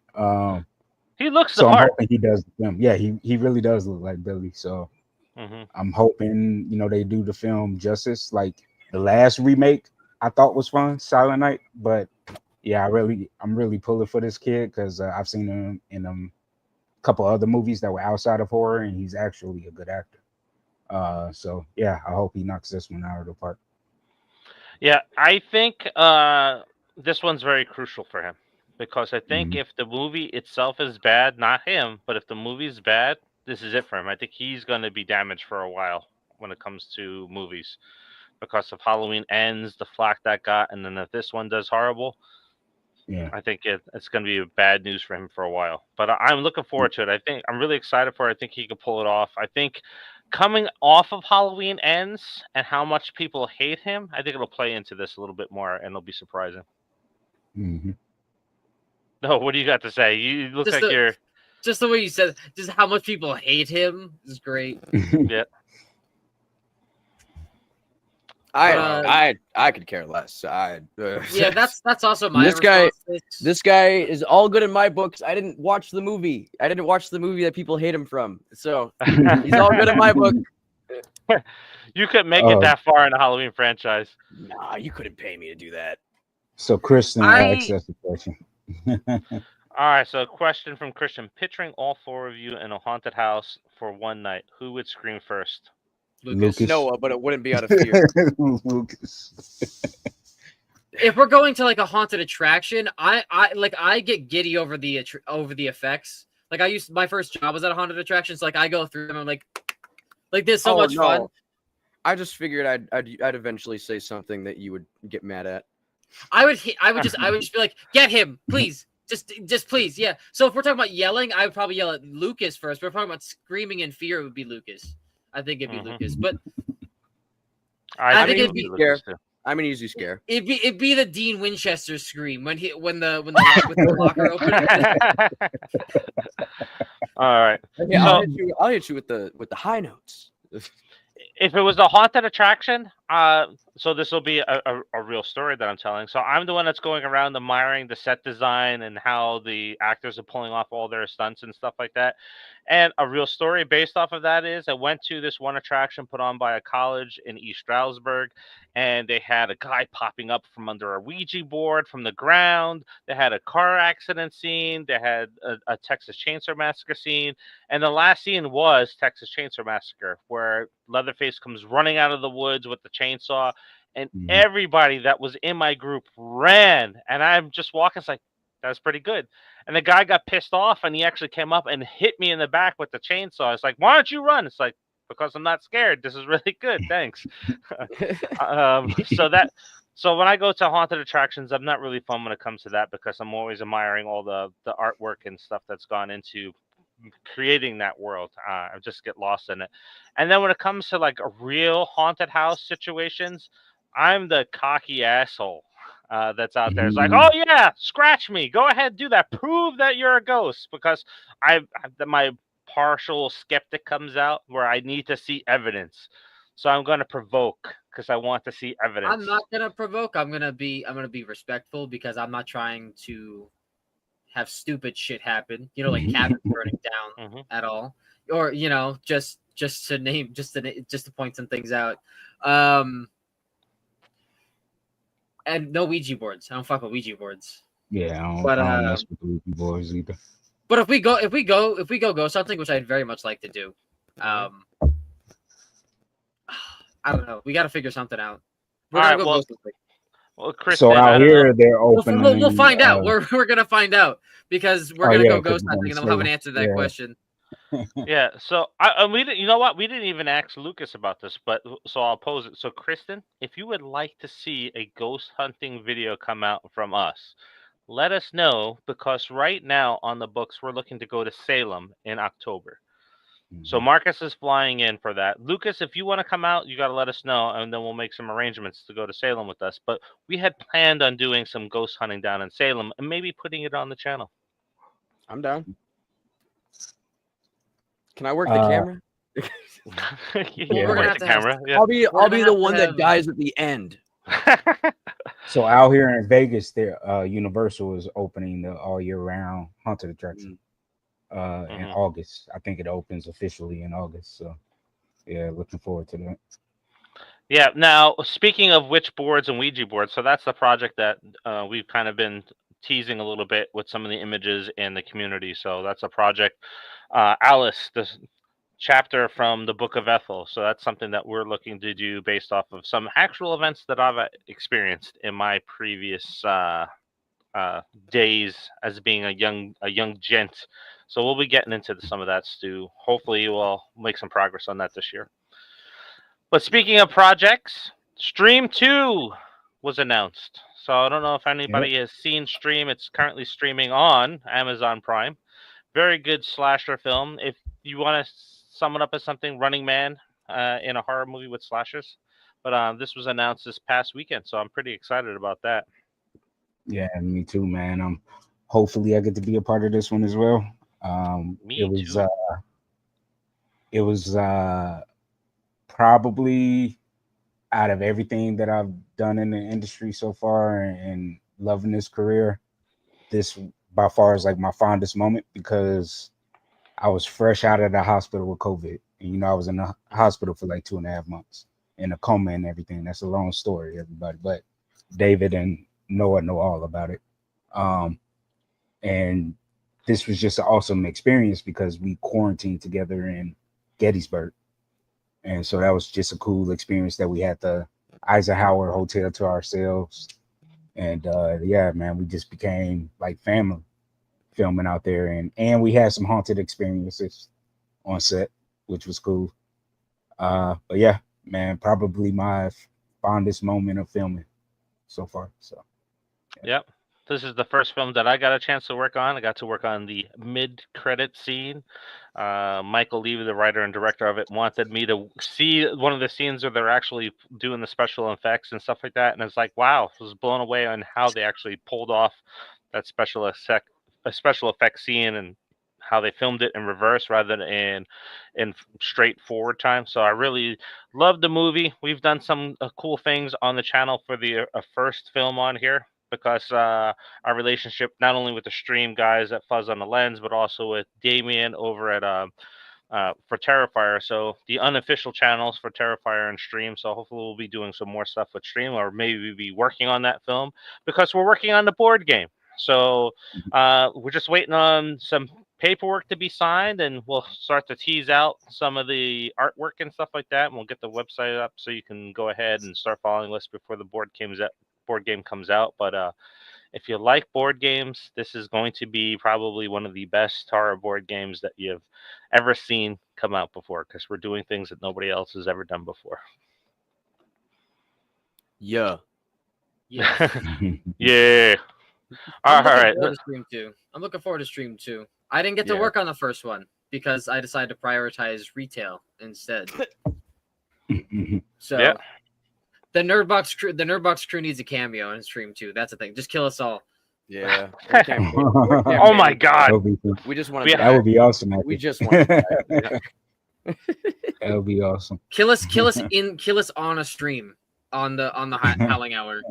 Speaker 3: He looks
Speaker 4: so
Speaker 3: the
Speaker 4: I'm
Speaker 3: part.
Speaker 4: hoping he does the film. Yeah, he really does look like Billy. So I'm hoping they do the film justice. Like the last remake, I thought was fun, Silent Night, but yeah, I'm really pulling for this kid because I've seen him in a couple other movies that were outside of horror, and he's actually a good actor. So yeah, I hope he knocks this one out of the park.
Speaker 3: Yeah, I think this one's very crucial for him because I think if the movie itself is bad, not him, but if the movie's bad, this is it for him. I think he's going to be damaged for a while when it comes to movies because if Halloween Ends, the flack that got, and then if this one does horrible, I think it's going to be bad news for him for a while. But I'm looking forward to it. I think I'm really excited for it. I think he can pull it off. I think coming off of Halloween Ends and how much people hate him, I think it'll play into this a little bit more, and it'll be surprising. No, what do you got to say? You look
Speaker 1: Just
Speaker 3: like you're
Speaker 1: just the way you said, just how much people hate him is great.
Speaker 3: yeah.
Speaker 2: I could care less.
Speaker 1: Yeah, that's also my response.
Speaker 2: This guy is all good in my books. I didn't watch the movie. I didn't watch the movie that people hate him from. So he's all good in my book.
Speaker 3: You couldn't make it that far in the Halloween franchise.
Speaker 2: Nah, you couldn't pay me to do that.
Speaker 4: So Kristen asks us a question.
Speaker 3: All right, so a question from Christian. Picturing all four of you in a haunted house for one night, who would scream first?
Speaker 1: Lucas.
Speaker 2: Noah, but it wouldn't be out of fear.
Speaker 4: Lucas.
Speaker 1: If we're going to like a haunted attraction, I get giddy over the effects. Like my first job was at a haunted attraction, so like I go through them. I'm like there's so much fun.
Speaker 2: I just figured I'd eventually say something that you would get mad at.
Speaker 1: I would just be like, get him, please. Just please, yeah. So if we're talking about yelling, I would probably yell at Lucas first. But if we're talking about screaming in fear, it would be Lucas. I think it'd be Lucas, but I think it'd be
Speaker 2: Lucas too. I'm an easy scare.
Speaker 1: It'd be the Dean Winchester scream when the locker opened.
Speaker 3: All right.
Speaker 2: Yeah, I'll hit you with the high notes.
Speaker 3: If it was a haunted attraction, so this will be a real story that I'm telling. So I'm the one that's going around admiring the set design and how the actors are pulling off all their stunts and stuff like that. And a real story based off of that is I went to this one attraction put on by a college in East Stroudsburg, and they had a guy popping up from under a Ouija board from the ground. They had a car accident scene. They had a Texas Chainsaw Massacre scene. And the last scene was Texas Chainsaw Massacre, where Leatherface comes running out of the woods with the chainsaw, and everybody that was in my group ran. And I'm just walking, it's like, that's pretty good. And the guy got pissed off, and he actually came up and hit me in the back with the chainsaw. It's like, why don't you run? It's like, because I'm not scared. This is really good. Thanks. So when I go to haunted attractions, I'm not really fun when it comes to that because I'm always admiring all the artwork and stuff that's gone into creating that world. I just get lost in it. And then when it comes to like a real haunted house situations, I'm the cocky asshole that's out there. It's like, oh yeah, scratch me. Go ahead, do that. Prove that you're a ghost, because my partial skeptic comes out where I need to see evidence. So I'm going to provoke because I want to see evidence.
Speaker 1: I'm not going to provoke. I'm going to be respectful because I'm not trying to have stupid shit happen. Like cabins burning down at all. or just to point some things out. And no Ouija boards. I don't fuck with Ouija boards.
Speaker 4: Yeah, I
Speaker 1: But
Speaker 4: don't mess with the Ouija boards either.
Speaker 1: But if we go ghost hunting, which I'd very much like to do, I don't know. We got to figure something out. We're gonna go ghost hunting.
Speaker 3: Well, Kristen,
Speaker 4: so out here they're opening.
Speaker 1: We'll find out. We're gonna find out because we're gonna go ghost hunting, and then we'll have an answer to that question.
Speaker 3: Yeah. So we didn't. You know what? We didn't even ask Lucas about this, but so I'll pose it. So Kristen, if you would like to see a ghost hunting video come out from us, let us know, because right now on the books we're looking to go to Salem in October. So Marcus is flying in for that. Lucas, if you want to come out, you got to let us know, and then we'll make some arrangements to go to Salem with us. But we had planned on doing some ghost hunting down in Salem and maybe putting it on the channel.
Speaker 2: I'm down. Can I work the camera?
Speaker 3: We're gonna have the camera. Yeah.
Speaker 2: I'll be the one that dies at the end.
Speaker 4: So out here in Vegas, there Universal is opening the all year round haunted attraction. In August. I think it opens officially in August. So yeah, looking forward to that.
Speaker 3: Yeah. Now, speaking of witch boards and Ouija boards, so that's the project that we've kind of been teasing a little bit with some of the images in the community. So that's a project. Alice, the chapter from the Book of Ethel. So that's something that we're looking to do based off of some actual events that I've experienced in my previous days as being a young gent. So we'll be getting into some of that, Stu. Hopefully we'll make some progress on that this year. But speaking of projects, Stream 2 was announced. So I don't know if anybody has seen Stream. It's currently streaming on Amazon Prime. Very good slasher film. If you want to sum it up as something, Running Man in a horror movie with slashers. But this was announced this past weekend, so I'm pretty excited about that.
Speaker 4: Yeah, me too, man. Hopefully I get to be a part of this one as well. It was probably, out of everything that I've done in the industry so far and loving this career, this by far is like my fondest moment, because I was fresh out of the hospital with COVID, and I was in the hospital for like 2.5 months in a coma and everything. That's a long story, everybody, but David and Noah know all about it. And this was just an awesome experience because we quarantined together in Gettysburg. And so that was just a cool experience that we had the Eisenhower Hotel to ourselves. And yeah, man, we just became like family filming out there. And we had some haunted experiences on set, which was cool. But yeah, man, probably my fondest moment of filming so far. So
Speaker 3: Yep. This is the first film that I got a chance to work on. I got to work on the mid-credit scene. Michael Levy, the writer and director of it, wanted me to see one of the scenes where they're actually doing the special effects and stuff like that. And it's like, wow, I was blown away on how they actually pulled off that special effect scene and how they filmed it in reverse rather than in straightforward time. So I really loved the movie. We've done some cool things on the channel for the first film on here, because our relationship, not only with the Stream guys at Fuzz on the Lens, but also with Damien over at for Terrifier. So the unofficial channels for Terrifier and Stream. So hopefully we'll be doing some more stuff with Stream, or maybe we'll be working on that film, because we're working on the board game. So we're just waiting on some paperwork to be signed, and we'll start to tease out some of the artwork and stuff like that. And we'll get the website up so you can go ahead and start following us before the board game comes out. But if you like board games, this is going to be probably one of the best horror board games that you've ever seen come out before, because we're doing things that nobody else has ever done before.
Speaker 2: Yeah.
Speaker 3: Yeah. All right.
Speaker 1: I'm looking forward to Stream 2. I didn't get to work on the first one because I decided to prioritize retail instead. So
Speaker 3: yeah.
Speaker 1: The Nerdbox crew needs a cameo in Stream 2. That's the thing. Just kill us all.
Speaker 2: Yeah.
Speaker 3: Oh my God.
Speaker 2: We just want to.
Speaker 4: That would be awesome.
Speaker 2: We just want.
Speaker 4: That would be awesome.
Speaker 1: Kill us on a stream on the Howling Hour.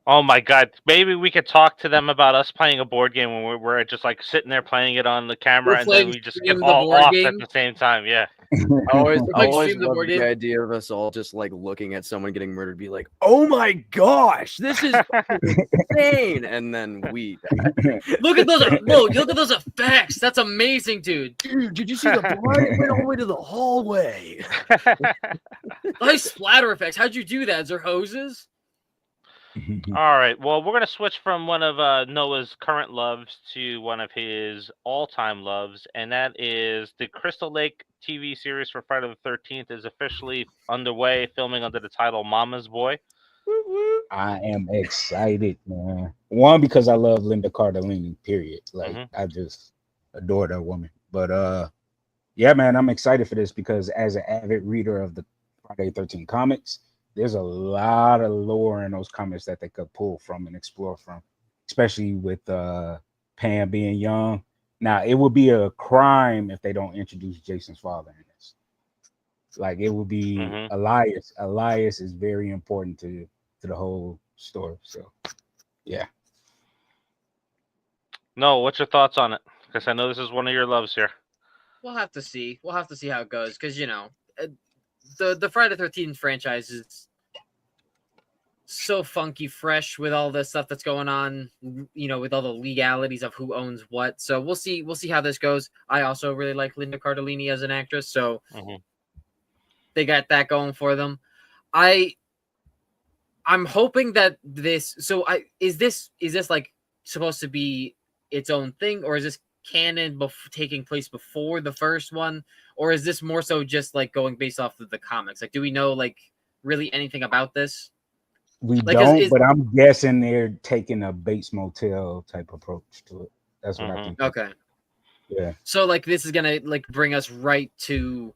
Speaker 3: Oh my god! Maybe we could talk to them about us playing a board game when we're just like sitting there playing it on the camera,
Speaker 1: We're
Speaker 3: and then
Speaker 1: playing
Speaker 3: we just get
Speaker 1: stream the
Speaker 3: all
Speaker 1: board
Speaker 3: off at
Speaker 1: game.
Speaker 3: the same time. Yeah.
Speaker 2: I always,
Speaker 1: We're
Speaker 2: I
Speaker 1: playing
Speaker 2: always
Speaker 1: stream the
Speaker 2: love
Speaker 1: board
Speaker 2: the
Speaker 1: game.
Speaker 2: idea of us all just like looking at someone getting murdered, be like, "Oh my gosh, this is fucking insane!" And then we die.
Speaker 1: Look at those! Whoa! Look at those effects. That's amazing, dude.
Speaker 2: Dude, did you see the blood? It went all the way to the hallway.
Speaker 1: Nice splatter effects. How'd you do that? Is there hoses?
Speaker 3: All right. Well, we're gonna switch from one of Noah's current loves to one of his all-time loves, and that is the Crystal Lake TV series for Friday the 13th is officially underway, filming under the title Mama's Boy.
Speaker 4: I am excited, man. One, because I love Linda Cardellini, period. Like, I just adore that woman. But yeah, man, I'm excited for this because as an avid reader of the Friday the 13th comics, there's a lot of lore in those comics that they could pull from and explore from, especially with Pam being young. Now, it would be a crime if they don't introduce Jason's father in this. Like, it would be Elias. Elias is very important to the whole story. So, yeah.
Speaker 3: No, what's your thoughts on it? Because I know this is one of your loves here.
Speaker 1: We'll have to see. We'll have to see how it goes because the Friday the 13th franchise is so funky fresh with all the stuff that's going on, with all the legalities of who owns what. So we'll see how this goes. I also really like Linda Cardellini as an actress, so they got that going for them. I'm hoping that this is this like supposed to be its own thing, or is this canon taking place before the first one, or is this more so just like going based off of the comics? Like, do we know like really anything about this?
Speaker 4: We don't, but I'm guessing they're taking a Bates Motel type approach to it. That's what I think.
Speaker 1: Okay.
Speaker 4: Yeah.
Speaker 1: So like this is gonna like bring us right to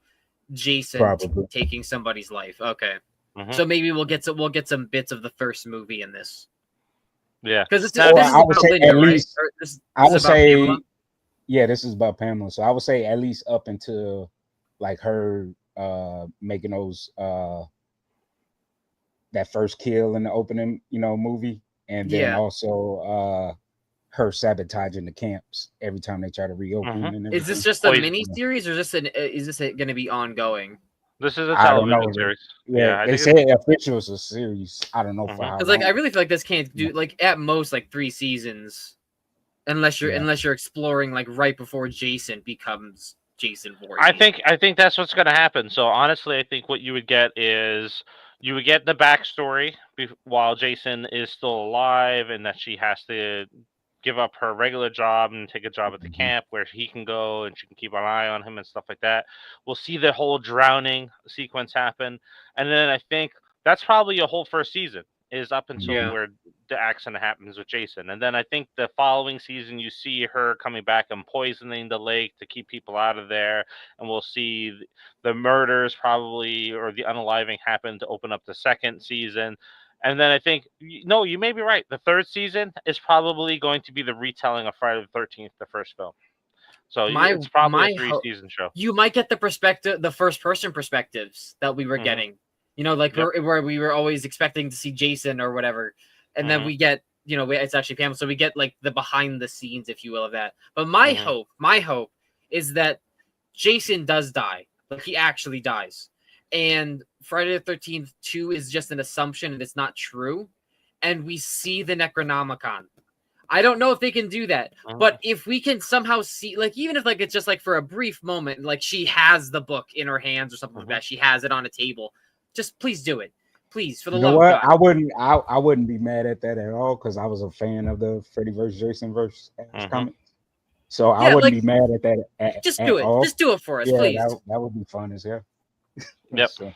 Speaker 1: Jason taking somebody's life. Okay. So maybe we'll get some bits of the first movie in this.
Speaker 3: Yeah.
Speaker 1: Because this is about Linda,
Speaker 4: at least,
Speaker 1: right?
Speaker 4: I would say, yeah, this is about Pamela. So I would say at least up until like her making those that first kill in the opening, movie, and then also her sabotaging the camps every time they try to reopen. And
Speaker 1: is this just a mini series, or is this going to be ongoing?
Speaker 3: This is a television series.
Speaker 4: Yeah, they say official is a series. I don't know for how long.
Speaker 1: Because I really feel like this can't do like at most like 3 seasons, unless you're exploring like right before Jason becomes Jason Voorhees.
Speaker 3: I think that's what's going to happen. So honestly, I think what you would get is you would get the backstory while Jason is still alive, and that she has to give up her regular job and take a job at the camp where he can go and she can keep an eye on him and stuff like that. We'll see the whole drowning sequence happen. And then I think that's probably a whole first season is up until where the accident happens with Jason. And then I think the following season, you see her coming back and poisoning the lake to keep people out of there. And we'll see the murders probably, or the unaliving happen to open up the second season. And then I think, no, you may be right. The third season is probably going to be the retelling of Friday the 13th, the first film. So it's probably a 3-season show.
Speaker 1: You might get the first person perspectives that we were getting. Where we were always expecting to see Jason or whatever. And then we get, it's actually Pamela. So we get like the behind the scenes, if you will, of that. But my hope is that Jason does die. Like he actually dies. And Friday the 13th 2 is just an assumption and it's not true. And we see the Necronomicon. I don't know if they can do that, but if we can somehow see, like, even if like it's just like for a brief moment, like she has the book in her hands or something like that, she has it on a table. Just please do it, please, for the love of God.
Speaker 4: I wouldn't be mad at that at all because I was a fan of the Freddy vs. Jason comic, so I wouldn't be mad at that.
Speaker 1: Just do it.
Speaker 4: All.
Speaker 1: Just do it for us, please.
Speaker 4: That would be fun as hell.
Speaker 3: Yep.
Speaker 4: So,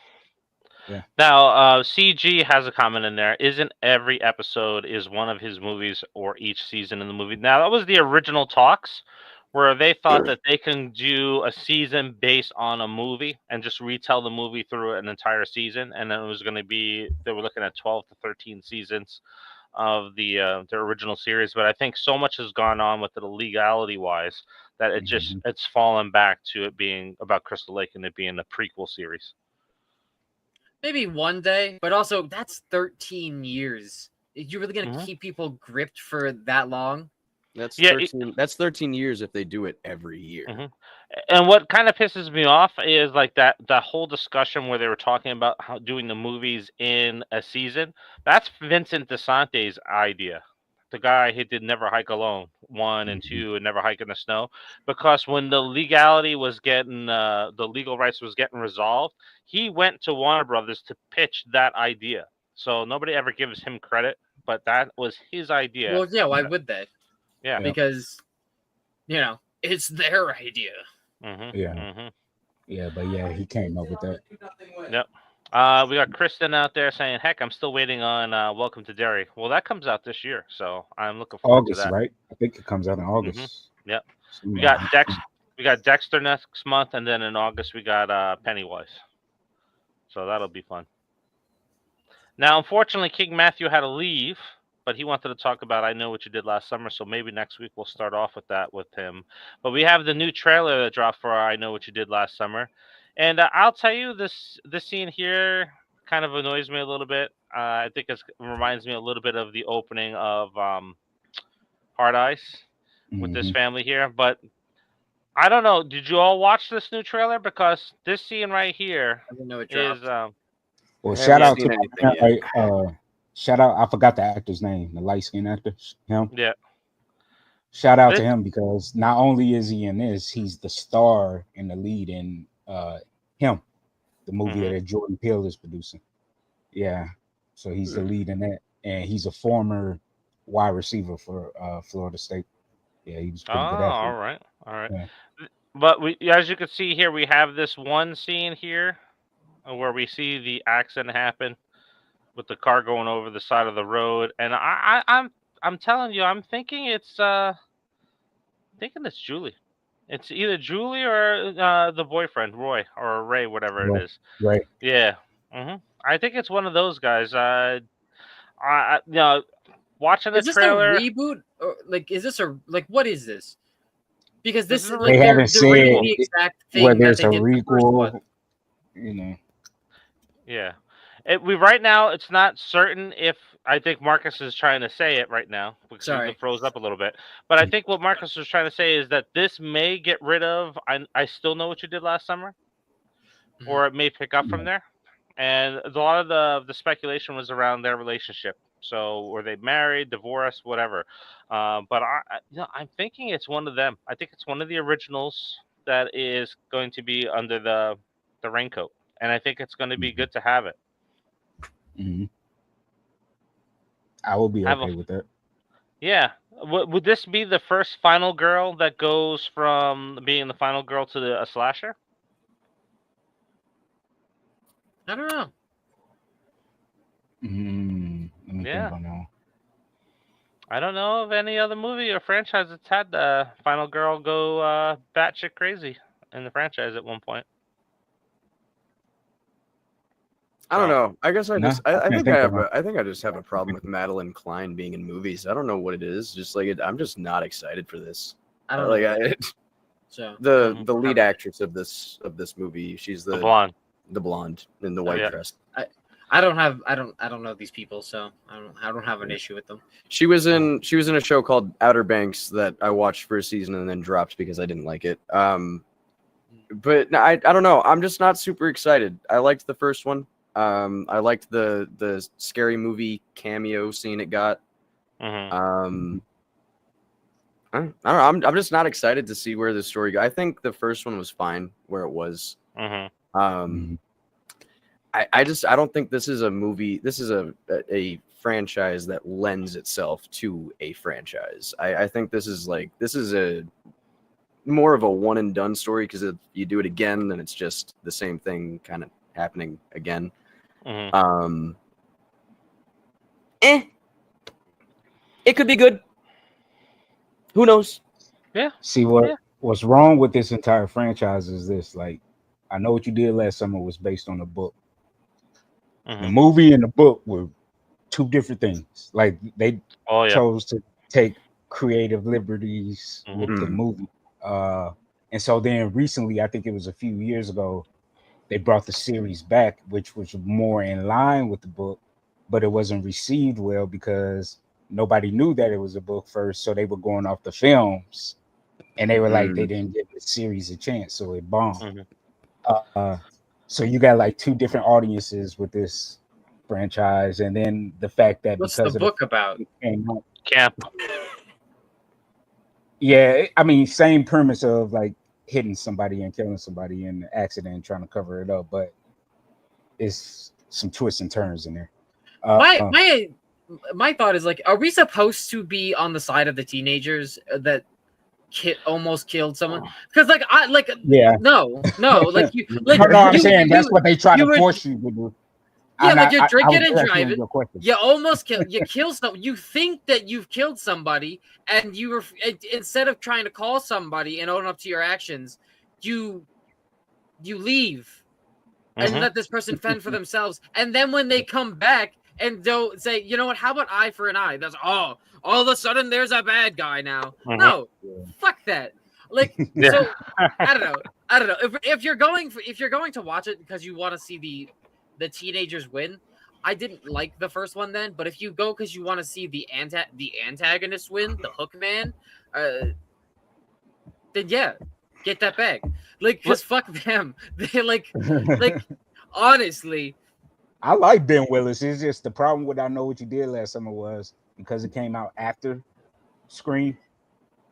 Speaker 4: yeah.
Speaker 3: Now, CG has a comment in there. Isn't every episode is one of his movies or each season in the movie? Now, that was the original talks where they thought that they can do a season based on a movie and just retell the movie through an entire season. And then it was going to be, they were looking at 12 to 13 seasons of the original series. But I think so much has gone on with it legality wise that it's fallen back to it being about Crystal Lake and it being a prequel series.
Speaker 1: Maybe one day, but also that's 13 years You're really gonna
Speaker 3: Mhm.
Speaker 1: keep people gripped for that long?
Speaker 2: That's
Speaker 3: Yeah,
Speaker 2: 13. That's 13 years if they do it every year.
Speaker 3: Mhm. And what kind of pisses me off is like that whole discussion where they were talking about how doing the movies in a season. That's Vincent DeSante's idea. The guy who did Never Hike Alone 1 and 2 and Never Hike in the Snow. Because when the legality was getting the legal rights was getting resolved, he went to Warner Brothers to pitch that idea. So nobody ever gives him credit, but that was his idea.
Speaker 1: Well, yeah. Why would they?
Speaker 3: Yeah.
Speaker 1: Because it's their idea.
Speaker 3: Mhm.
Speaker 4: Yeah.
Speaker 3: Mhm.
Speaker 4: Yeah, but yeah, he came up with that.
Speaker 3: Yep. We got Kristen out there saying, "Heck, I'm still waiting on Welcome to Derry." Well, that comes out this year, so I'm looking forward to
Speaker 4: August,
Speaker 3: that.
Speaker 4: right? I think it comes out in August.
Speaker 3: Yep. We
Speaker 4: Somewhere.
Speaker 3: got We got Dexter next month, and then in August we got Pennywise. So that'll be fun. Now, unfortunately, King Matthew had to leave, but he wanted to talk about I Know What You Did Last Summer, so maybe next week we'll start off with that with him. But we have the new trailer that dropped for I Know What You Did Last Summer. And I'll tell you, this scene here kind of annoys me a little bit. I think it reminds me a little bit of the opening of Hard Ice with this
Speaker 4: Mhm.
Speaker 3: family here. But I don't know. Did you all watch this new trailer? Because this scene right here
Speaker 1: I didn't know it
Speaker 3: is
Speaker 1: dropped.
Speaker 4: Well,
Speaker 2: I
Speaker 4: shout
Speaker 2: haven't
Speaker 4: out
Speaker 2: seen
Speaker 4: to
Speaker 2: anything
Speaker 4: my
Speaker 2: yet.
Speaker 4: shout out. I forgot the actor's name, the light skinned actor. Him.
Speaker 3: yeah.
Speaker 4: Shout out to
Speaker 3: This,
Speaker 4: him because not only is he in this, he's the star and the lead in him, the movie
Speaker 3: Mhm.
Speaker 4: that Jordan Peele is producing. Yeah, so he's the lead in that, and he's a former wide receiver for Florida State. Yeah, he was a
Speaker 3: oh,
Speaker 4: pretty good
Speaker 3: all
Speaker 4: athlete.
Speaker 3: right, all right.
Speaker 4: Yeah.
Speaker 3: But as you can see here, we have this one scene here where we see the accident happen with the car going over the side of the road, and I'm telling you, I'm thinking it's Julie. It's either Julie or the boyfriend Roy or Ray, whatever it
Speaker 4: Right.
Speaker 3: is.
Speaker 4: Right.
Speaker 3: Yeah. I think it's one of those guys. Watching the
Speaker 1: Is this a
Speaker 3: trailer,
Speaker 1: reboot? Or is this what is this? Because
Speaker 3: this
Speaker 1: this
Speaker 3: is a
Speaker 4: They
Speaker 1: they're
Speaker 4: haven't
Speaker 1: reading
Speaker 4: said
Speaker 1: the exact
Speaker 4: where
Speaker 1: thing that
Speaker 4: there's
Speaker 1: they
Speaker 4: a
Speaker 1: did the first one.
Speaker 4: requel. You know.
Speaker 3: Yeah. We right now it's not certain if I think Marcus is trying to say it right now because he
Speaker 1: Sorry.
Speaker 3: froze up a little bit. But I think what Marcus was trying to say is that this may get rid of I Still Know What You Did Last Summer, or it may pick up from there. And a lot of the speculation was around their relationship. So were they married, divorced, whatever? But I'm thinking it's one of them. I think it's one of the originals that is going to be under the raincoat, and I think it's going to be good to have it.
Speaker 4: Mm-hmm. I will be okay with that.
Speaker 3: Yeah. Would this be the first final girl that goes from being the final girl to a slasher?
Speaker 1: I don't know.
Speaker 4: Let me think on that one.
Speaker 3: I don't know of any other movie or franchise that's had the final girl go batshit crazy in the franchise at one point.
Speaker 2: I don't know. I guess I just I
Speaker 4: can't
Speaker 2: think
Speaker 4: think
Speaker 2: I
Speaker 4: of
Speaker 2: have
Speaker 4: one.
Speaker 2: I think I just have a problem with Madeline Klein being in movies. I don't know what it is. Just I'm just not excited for this.
Speaker 1: I don't know. So
Speaker 2: the lead actress of this movie, she's
Speaker 3: the blonde
Speaker 2: in the white dress.
Speaker 1: I don't know these people, so I don't have an issue with them.
Speaker 2: She was in a show called Outer Banks that I watched for a season and then dropped because I didn't like it. But I don't know. I'm just not super excited. I liked the first one. I liked the scary movie cameo scene it got. I don't know. I'm just not excited to see where the story goes. I think the first one was fine where it was. I don't think this is a movie. This is a franchise that lends itself to a franchise. I think this is a more of a one and done story because if you do it again, then it's just the same thing kind of happening again. It could be good. Who knows?
Speaker 3: Yeah.
Speaker 4: See what's wrong with this entire franchise is this. Like, I Know What You Did Last Summer was based on a book. The movie and the book were two different things. Like they chose to take creative liberties with the movie. And so then recently, I think it was a few years ago, they brought the series back, which was more in line with the book, but it wasn't received well because nobody knew that it was a book first, so they were going off the films, and they were like they didn't give the series a chance, so it bombed. So you got like two different audiences with this franchise, and then the fact that
Speaker 1: What's
Speaker 4: because
Speaker 1: the
Speaker 4: of
Speaker 1: book about?
Speaker 3: Camp.
Speaker 4: Yeah, I mean, same premise of like hitting somebody and killing somebody in the accident and trying to cover it up, but it's some twists and turns in there.
Speaker 1: My thought is like, are we supposed to be on the side of the teenagers that almost killed someone? Because no, like you like
Speaker 4: no, I'm saying that's what they try to force you to do.
Speaker 1: Yeah, like you're drinking and driving. You almost kill someone. You think that you've killed somebody, and you were instead of trying to call somebody and own up to your actions, you leave and let this person fend for themselves. And then when they come back and don't say, you know what? How about eye for an eye? That's all of a sudden there's a bad guy now. No, fuck that. Like so, I don't know. If you're going to watch it because you want to see the teenagers win, I didn't like the first one then, but if you go because you want to see the antagonist win, the hook man, then yeah, get that bag. Like, because fuck them. They like honestly.
Speaker 4: I like Ben Willis. It's just the problem with I Know What You Did Last Summer was because it came out after Scream.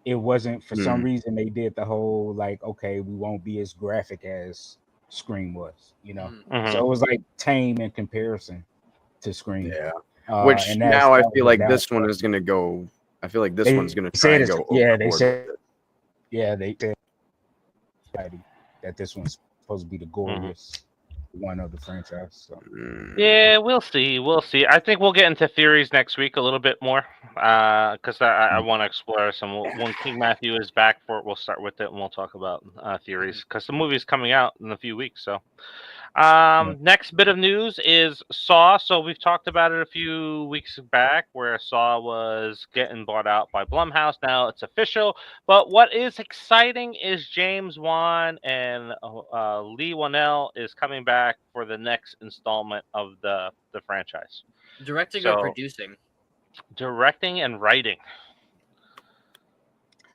Speaker 4: It wasn't for some reason they did the whole like, okay, we won't be as graphic as Scream was, you know. So it was like tame in comparison to Scream.
Speaker 2: Yeah. Which now I feel like this one is gonna go. I feel like this one's gonna try and go.
Speaker 4: They said that this one's supposed to be the goriest one of the franchise. So.
Speaker 3: Yeah, we'll see. I think we'll get into theories next week a little bit more because I want to explore some. When King Matthew is back for it, we'll start with it and we'll talk about theories because the movie's coming out in a few weeks. So next bit of news is Saw. So we've talked about it a few weeks back where Saw was getting bought out by Blumhouse. Now it's official. But what is exciting is James Wan and Lee Whannell is coming back for the next installment of the franchise.
Speaker 1: Directing or producing?
Speaker 3: Directing and writing.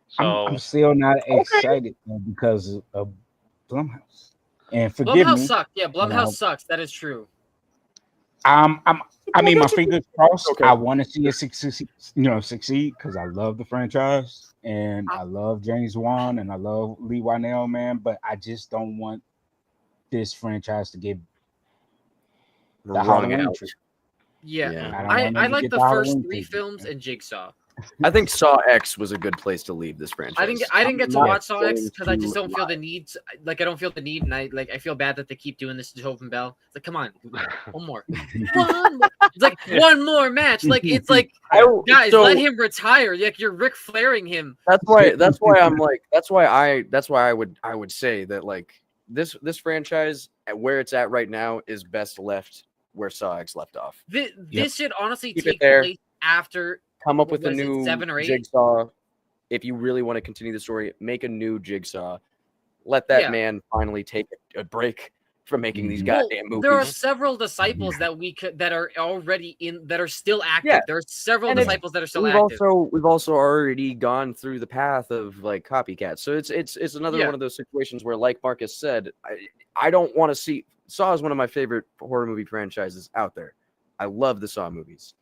Speaker 3: So
Speaker 4: I'm still not excited because of Blumhouse. And forgive
Speaker 1: Blumhouse
Speaker 4: me.
Speaker 1: sucks. Yeah, Blumhouse sucks. That is true.
Speaker 4: I mean, my fingers crossed. Okay. I want to see it succeed because I love the franchise and I love James Wan and I love Lee Whannell, man. But I just don't want this franchise to get the Halloween treatment.
Speaker 1: Yeah. I like the first three films and Jigsaw.
Speaker 2: I think Saw X was a good place to leave this franchise.
Speaker 1: I didn't get to watch Saw X because I just don't feel the need. I don't feel the need, and I feel bad that they keep doing this to Tobin Bell. It's like, come on, one more. It's like one more match. Like it's like, guys, let him retire. Like you're Ric Flairing him.
Speaker 2: That's why I'm like. That's why I would say that like this franchise where it's at right now is best left where Saw X left off.
Speaker 1: This should honestly take place after.
Speaker 2: Come up with a new Jigsaw. If you really want to continue the story, make a new Jigsaw. Let that man finally take a break from making these goddamn movies.
Speaker 1: There are several disciples that are already that are still active. Yeah. There are several disciples that are still active.
Speaker 2: We've also already gone through the path of like copycats. So it's another one of those situations where, like Marcus said, I don't want to see. Saw is one of my favorite horror movie franchises out there. I love the Saw movies.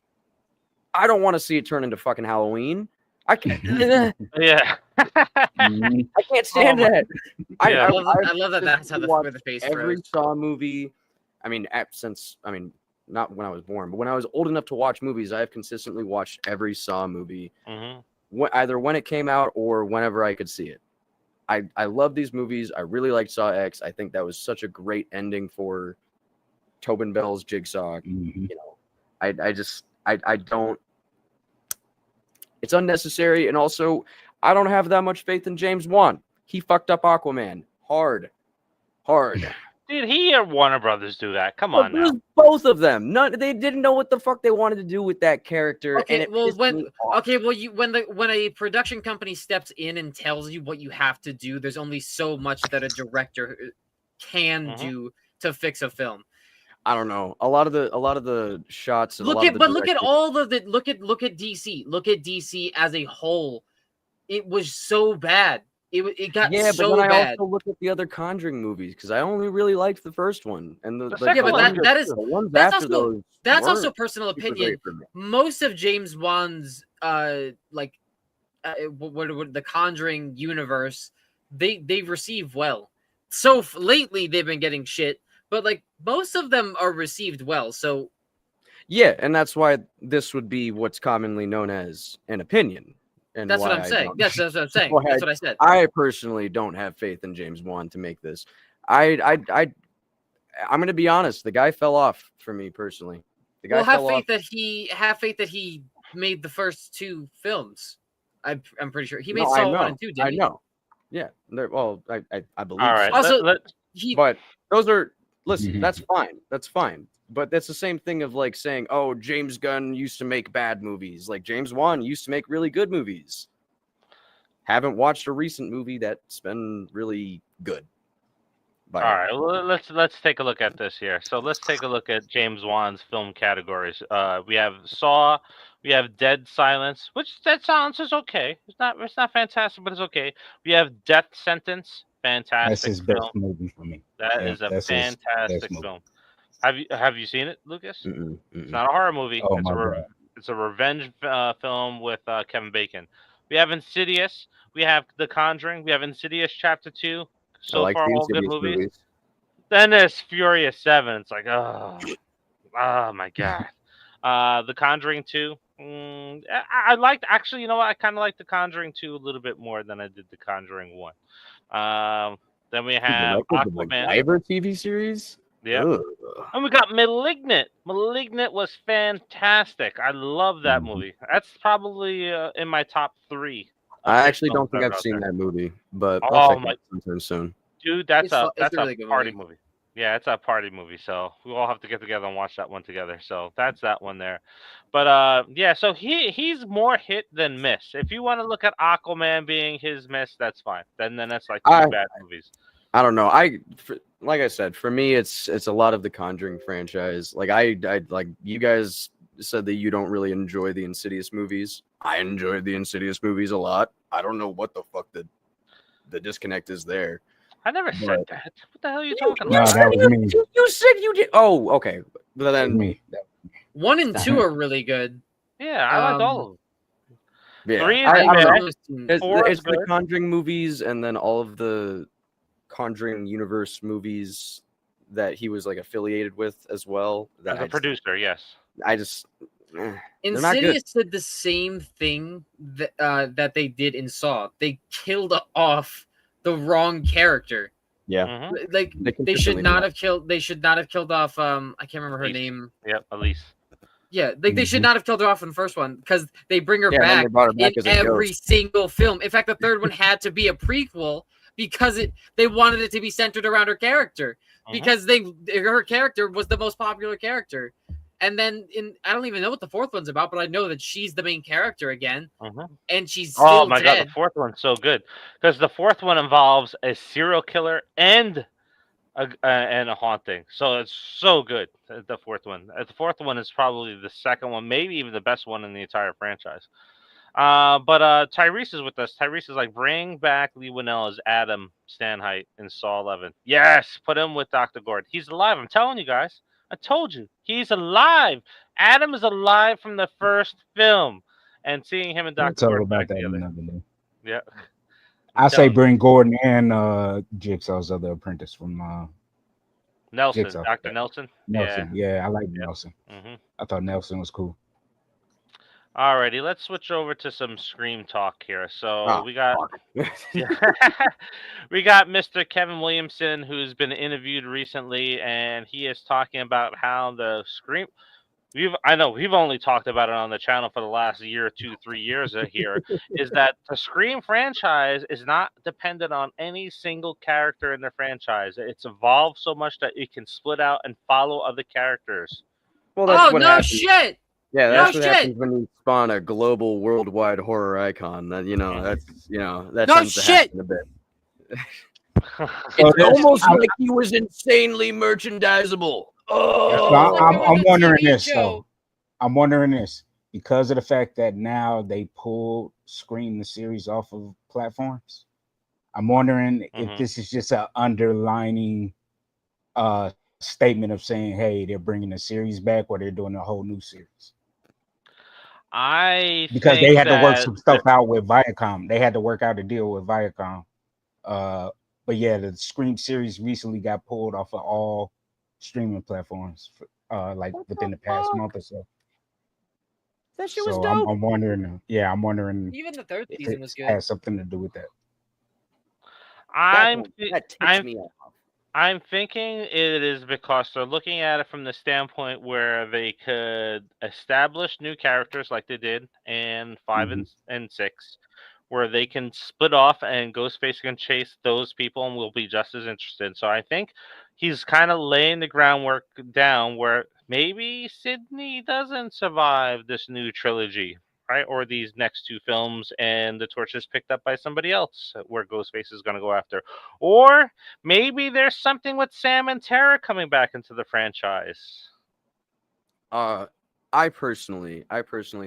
Speaker 2: I don't want to see it turn into fucking Halloween. I can't.
Speaker 3: Yeah.
Speaker 2: I can't stand that.
Speaker 1: I love that. That's how the face.
Speaker 2: Every Saw movie. I mean, not when I was born, but when I was old enough to watch movies, I have consistently watched every Saw movie, either when it came out or whenever I could see it. I love these movies. I really liked Saw X. I think that was such a great ending for Tobin Bell's Jigsaw. You know, I don't. It's unnecessary, and also I don't have that much faith in James Wan. He fucked up Aquaman hard.
Speaker 3: Did he or Warner Brothers do that? Come on, now.
Speaker 2: Both of them. They didn't know what the fuck they wanted to do with that character.
Speaker 1: Okay, when a production company steps in and tells you what you have to do, there's only so much that a director can do to fix a film.
Speaker 2: I don't know. A lot of the shots. And
Speaker 1: Look
Speaker 2: a lot
Speaker 1: at
Speaker 2: of the
Speaker 1: look at
Speaker 2: directing-
Speaker 1: all of the look at DC. Look at DC as a whole. It was so bad. It got
Speaker 2: Yeah,
Speaker 1: so
Speaker 2: but then I
Speaker 1: bad.
Speaker 2: also look at the other Conjuring movies because I only really liked the first one, and
Speaker 3: The
Speaker 2: like,
Speaker 3: second
Speaker 1: Yeah, but
Speaker 3: one
Speaker 1: that is
Speaker 2: the ones
Speaker 1: that's
Speaker 2: after
Speaker 1: also
Speaker 2: those.
Speaker 1: that's also
Speaker 2: weren't
Speaker 1: personal
Speaker 2: super
Speaker 1: opinion.
Speaker 2: great for me.
Speaker 1: Most of James Wan's what the Conjuring universe, they receive well. So lately they've been getting shit, but like most of them are received well. So
Speaker 2: Yeah, and that's why this would be what's commonly known as an opinion. And
Speaker 1: that's what
Speaker 2: why
Speaker 1: I'm
Speaker 2: I
Speaker 1: saying.
Speaker 2: don't-
Speaker 1: That's what I'm saying.
Speaker 2: why
Speaker 1: That's what I said.
Speaker 2: I personally don't have faith in James Wan to make this. I'm going to be honest. The guy fell off for me personally. The guy
Speaker 1: Well, have
Speaker 2: fell
Speaker 1: faith
Speaker 2: off.
Speaker 1: that he made the first two films. I'm pretty sure he made
Speaker 2: No, I
Speaker 1: Saw
Speaker 2: know.
Speaker 1: 1 and 2. Didn't
Speaker 2: I
Speaker 1: he?
Speaker 2: know. Yeah. Well, I believe.
Speaker 3: All right.
Speaker 2: So.
Speaker 1: Also,
Speaker 3: let,
Speaker 2: But those are listen.
Speaker 4: Mhm.
Speaker 2: That's fine. That's fine. But that's the same thing of like saying, "Oh, James Gunn used to make bad movies." Like James Wan used to make really good movies. Haven't watched a recent movie that's been really good.
Speaker 3: all right. Well, let's take a look at this here. So let's take a look at James Wan's film categories. We have Saw, we have Dead Silence, which Dead Silence is okay. It's not fantastic, but it's okay. We have Death Sentence,
Speaker 4: That's
Speaker 3: fantastic
Speaker 4: his
Speaker 3: film.
Speaker 4: best movie for me.
Speaker 3: That
Speaker 4: Yeah,
Speaker 3: is a
Speaker 4: that's his
Speaker 3: fantastic
Speaker 4: best movie.
Speaker 3: film. Have you seen it, Lucas?
Speaker 2: Mm-mm,
Speaker 3: It's
Speaker 2: mm-mm.
Speaker 3: not a horror movie.
Speaker 4: Oh
Speaker 3: It's
Speaker 4: my
Speaker 3: a
Speaker 4: god.
Speaker 3: it's a revenge film with Kevin Bacon. We have Insidious. We have The Conjuring. We have Insidious Chapter 2.
Speaker 2: I
Speaker 3: So
Speaker 2: like
Speaker 3: far,
Speaker 2: the
Speaker 3: all good
Speaker 2: Insidious
Speaker 3: movies.
Speaker 2: movies.
Speaker 3: Then there's Furious 7. It's like, oh my god. The Conjuring 2. I liked, actually, you know what? I kind of like The Conjuring 2 a little bit more than I did The Conjuring 1. Then we have
Speaker 2: The
Speaker 3: Aquaman.
Speaker 2: MacGyver TV series.
Speaker 3: Yeah.
Speaker 2: Ugh.
Speaker 3: And we got Malignant. Malignant was fantastic. I love that movie. That's probably in my top 3.
Speaker 2: I actually don't think I've seen that movie, but
Speaker 3: Oh,
Speaker 2: I'll check
Speaker 3: my-
Speaker 2: it sometime soon.
Speaker 3: Dude, that's
Speaker 1: It's
Speaker 3: a
Speaker 1: fu- it's
Speaker 3: that's
Speaker 1: a
Speaker 3: a
Speaker 1: really good
Speaker 3: party
Speaker 1: movie.
Speaker 3: movie. Yeah, it's a party movie. So we all have to get together and watch that one together. So that's that one there. But yeah, so he's more hit than miss. If you want to look at Aquaman being his miss, that's fine. Then that's like two bad movies.
Speaker 2: I don't know. Like I said, for me, it's a lot of the Conjuring franchise. Like I like you guys said that you don't really enjoy the Insidious movies. I enjoyed the Insidious movies a lot. I don't know what the fuck the disconnect is there.
Speaker 3: I never said
Speaker 2: But-
Speaker 3: that. What the hell are you talking
Speaker 4: No,
Speaker 3: about?
Speaker 4: that was me.
Speaker 2: You said you did. Oh, okay. But
Speaker 4: That was
Speaker 2: then,
Speaker 4: me.
Speaker 1: 1 and 2 are really good.
Speaker 3: Yeah, I liked all of them.
Speaker 2: yeah,
Speaker 3: 3 is
Speaker 2: I don't know.
Speaker 1: almost seen-
Speaker 2: It's,
Speaker 3: 4 is
Speaker 2: it's the
Speaker 3: good.
Speaker 2: Conjuring movies, and then all of the Conjuring universe movies that he was like affiliated with as well. That
Speaker 3: As a producer, yes.
Speaker 2: I just they're not good.
Speaker 1: Insidious did the same thing that they did in Saw. They killed off the wrong character.
Speaker 2: Yeah,
Speaker 3: Mhm.
Speaker 1: Like they
Speaker 2: consistently
Speaker 1: should
Speaker 2: do
Speaker 1: not
Speaker 2: that.
Speaker 1: have killed. They should not have killed off. I can't remember her
Speaker 3: Elise.
Speaker 1: name.
Speaker 3: Yep, Elise.
Speaker 1: Yeah, they should
Speaker 4: Mhm.
Speaker 1: not have killed her off in the first one because they bring her
Speaker 2: Yeah, and then
Speaker 1: back
Speaker 2: they brought her back
Speaker 1: in
Speaker 2: as a
Speaker 1: every
Speaker 2: ghost.
Speaker 1: single film. In fact, the third one had to be a prequel because they wanted it to be centered around her character
Speaker 3: Mhm.
Speaker 1: because her character was the most popular character. And then I don't even know what the fourth one's about, but I know that she's the main character again,
Speaker 3: Mhm.
Speaker 1: and she's still
Speaker 3: Oh my god,
Speaker 1: dead.
Speaker 3: the fourth one's so good because the fourth one involves a serial killer and a haunting. So it's so good. The fourth one. The fourth one is probably the second one, maybe even the best one in the entire franchise. But Tyrese is with us. Tyrese is like, bring back Lee Winnell as Adam Stanheight in Saw 11. Yes, put him with Dr. Gord. He's alive. I'm telling you guys. I told you. He's alive. Adam is alive from the first film. And seeing him and
Speaker 4: We'll
Speaker 3: Dr.
Speaker 4: talk
Speaker 3: Gordon
Speaker 4: about
Speaker 3: back
Speaker 4: that
Speaker 3: together.
Speaker 4: another day.
Speaker 3: Yeah.
Speaker 4: I say bring Gordon and Jigsaw's other apprentice from
Speaker 3: Nelson.
Speaker 4: Jigsaw.
Speaker 3: Dr. Nelson.
Speaker 4: Nelson. Yeah, I like Nelson.
Speaker 3: Mm-hmm.
Speaker 4: I thought Nelson was cool.
Speaker 3: Alrighty, let's switch over to some Scream talk here. So
Speaker 2: Oh,
Speaker 3: we got we got Mr. Kevin Williamson, who's been interviewed recently, and he is talking about how the Scream. I know we've only talked about it on the channel for the last year, 2, 3 years here. Is that the Scream franchise is not dependent on any single character in the franchise. It's evolved so much that it can split out and follow other characters.
Speaker 2: Well, that's
Speaker 1: Oh
Speaker 2: what
Speaker 1: no
Speaker 2: happens.
Speaker 1: shit!
Speaker 2: Yeah,
Speaker 1: No
Speaker 2: that's what
Speaker 1: shit!
Speaker 2: happens when you spawn a global, worldwide horror icon. That that
Speaker 1: No
Speaker 2: tends to
Speaker 1: shit!
Speaker 2: happen a bit.
Speaker 4: So
Speaker 2: It's
Speaker 4: there's-
Speaker 2: almost like he was insanely merchandisable.
Speaker 4: So
Speaker 1: Like it was
Speaker 4: I'm
Speaker 1: a
Speaker 4: wondering
Speaker 1: TV
Speaker 4: this
Speaker 1: show.
Speaker 4: though. I'm wondering this because of the fact that now they pulled Scream the series off of platforms. I'm wondering if this is just an underlining statement of saying, "Hey, they're bringing the series back, or they're doing a whole new series."
Speaker 3: I
Speaker 4: Because
Speaker 3: think
Speaker 4: they had to work
Speaker 3: that
Speaker 4: some stuff out with Viacom. They had to work out a deal with Viacom. But yeah, the Scream series recently got pulled off of all streaming platforms, like within the past month or so.
Speaker 2: That shit was
Speaker 4: So
Speaker 2: dope.
Speaker 4: I'm wondering. Yeah, I'm wondering
Speaker 1: Even the third
Speaker 4: if
Speaker 1: season
Speaker 4: it
Speaker 1: was good.
Speaker 4: has something to do with that.
Speaker 2: That ticks me off.
Speaker 3: I'm thinking it is because they're looking at it from the standpoint where they could establish new characters like they did in 5 and 6, where they can split off and Ghostface can chase those people and will be just as interested. So I think he's kind of laying the groundwork down where maybe Sydney doesn't survive this new trilogy, right? Or these next 2 films, and the torch is picked up by somebody else where Ghostface is going to go after. Or maybe there's something with Sam and Tara coming back into the franchise.
Speaker 2: I personally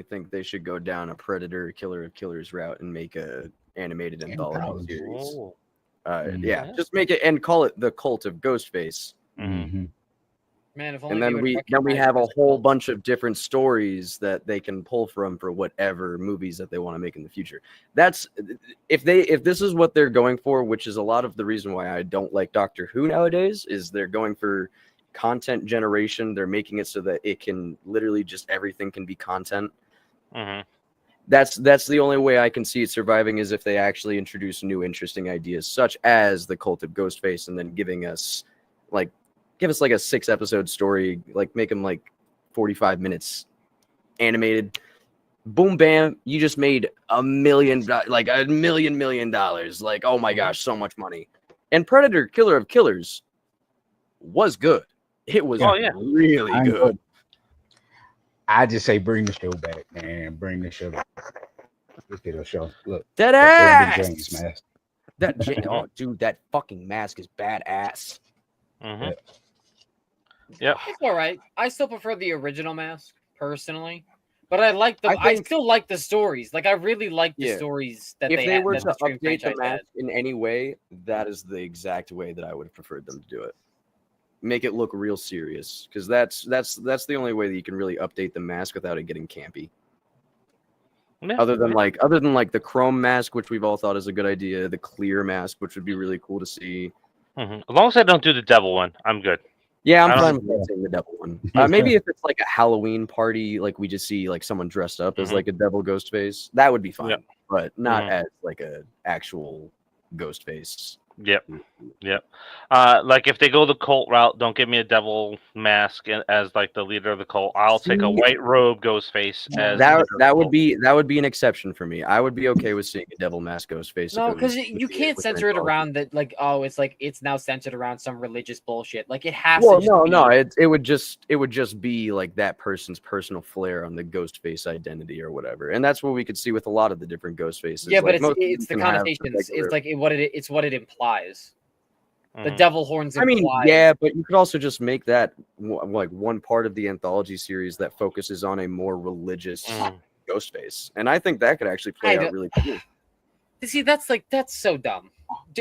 Speaker 2: think they should go down a Predator Killer of Killers route and make a animated anthology series. Yeah, just make it and call it the Cult of Ghostface.
Speaker 1: Man, if only
Speaker 2: And
Speaker 1: they
Speaker 2: then
Speaker 1: would
Speaker 2: we
Speaker 1: recognize
Speaker 2: have a
Speaker 1: this
Speaker 2: whole
Speaker 1: cult.
Speaker 2: bunch of different stories that they can pull from for whatever movies that they want to make in the future. That's if this is what they're going for, which is a lot of the reason why I don't like Doctor Who nowadays, is they're going for content generation. They're making it so that it can literally just everything can be content. That's the only way I can see it surviving, is if they actually introduce new interesting ideas, such as the Cult of Ghostface, and then give us like a 6-episode story, like make them like 45 minutes animated. Boom, bam, you just made $1 million, like $1 million. Like, oh my gosh, so much money. And Predator Killer of Killers was good. It was really good.
Speaker 4: I just say bring the show back, man. Bring the show back. Let's get a show. Look,
Speaker 2: that
Speaker 4: ass. James mask.
Speaker 2: Oh, dude, that fucking mask is badass.
Speaker 3: Yep.
Speaker 1: It's all right. I still prefer the original mask personally, but I still like the stories. Like I really like the stories that
Speaker 2: if they were
Speaker 1: that
Speaker 2: to
Speaker 1: the Scream
Speaker 2: update the
Speaker 1: franchise
Speaker 2: mask
Speaker 1: had.
Speaker 2: in any way, that is the exact way that I would have preferred them to do it. Make it look real serious, because that's the only way that you can really update the mask without it getting campy. Other than the chrome mask, which we've all thought is a good idea, the clear mask, which would be really cool to see.
Speaker 3: As long as I don't do the devil one, I'm good.
Speaker 2: Yeah, I'm fine with saying the devil one. Maybe if it's like a Halloween party, like we just see like someone dressed up as like a devil ghost face, that would be fine. But not as like a actual ghost face.
Speaker 3: Yep. Like if they go the cult route, don't give me a devil mask as like the leader of the cult. I'll take a white robe ghost face as
Speaker 2: that would be an exception for me. I would be okay with seeing a devil mask ghost face.
Speaker 1: No, because you can't censor it around that. Like, oh, it's now centered around some religious bullshit. Like it has to.
Speaker 2: It would just be like that person's personal flair on the ghost face identity or whatever, and that's what we could see with a lot of the different ghost faces.
Speaker 1: Yeah, but
Speaker 2: like,
Speaker 1: it's the connotations. It's like it's what it implies. The devil horns.
Speaker 2: I mean, yeah, but you could also just make that like one part of the anthology series that focuses on a more religious ghost face, and I think that could actually play out really cool.
Speaker 1: See, that's so dumb.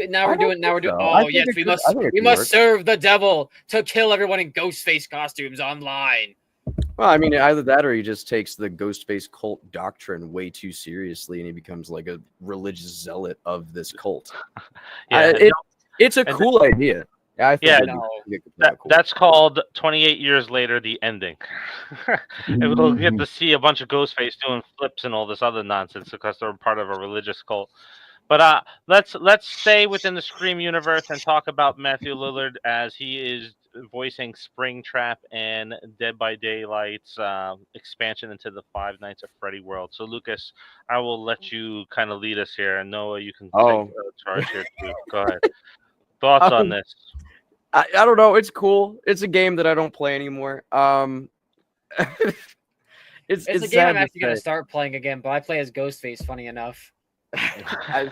Speaker 1: Now we're doing. Oh yes, we must serve the devil to kill everyone in ghost face costumes online.
Speaker 2: Well, I mean, either that or he just takes the Ghostface cult doctrine way too seriously, and he becomes like a religious zealot of this cult. It's a cool idea. I think
Speaker 3: that's called 28 years later, the ending. We'll get to see a bunch of Ghostface doing flips and all this other nonsense because they're part of a religious cult. But let's stay within the Scream universe and talk about Matthew Lillard as he is voicing Springtrap and Dead by Daylight's expansion into the Five Nights at Freddy world. So, Lucas, I will let you kind of lead us here, and Noah, you can take charge here too. Go ahead. Thoughts on this?
Speaker 2: I don't know. It's cool. It's a game that I don't play anymore.
Speaker 1: It's a game I'm actually going to start playing again, but I play as Ghostface. Funny enough.
Speaker 2: I've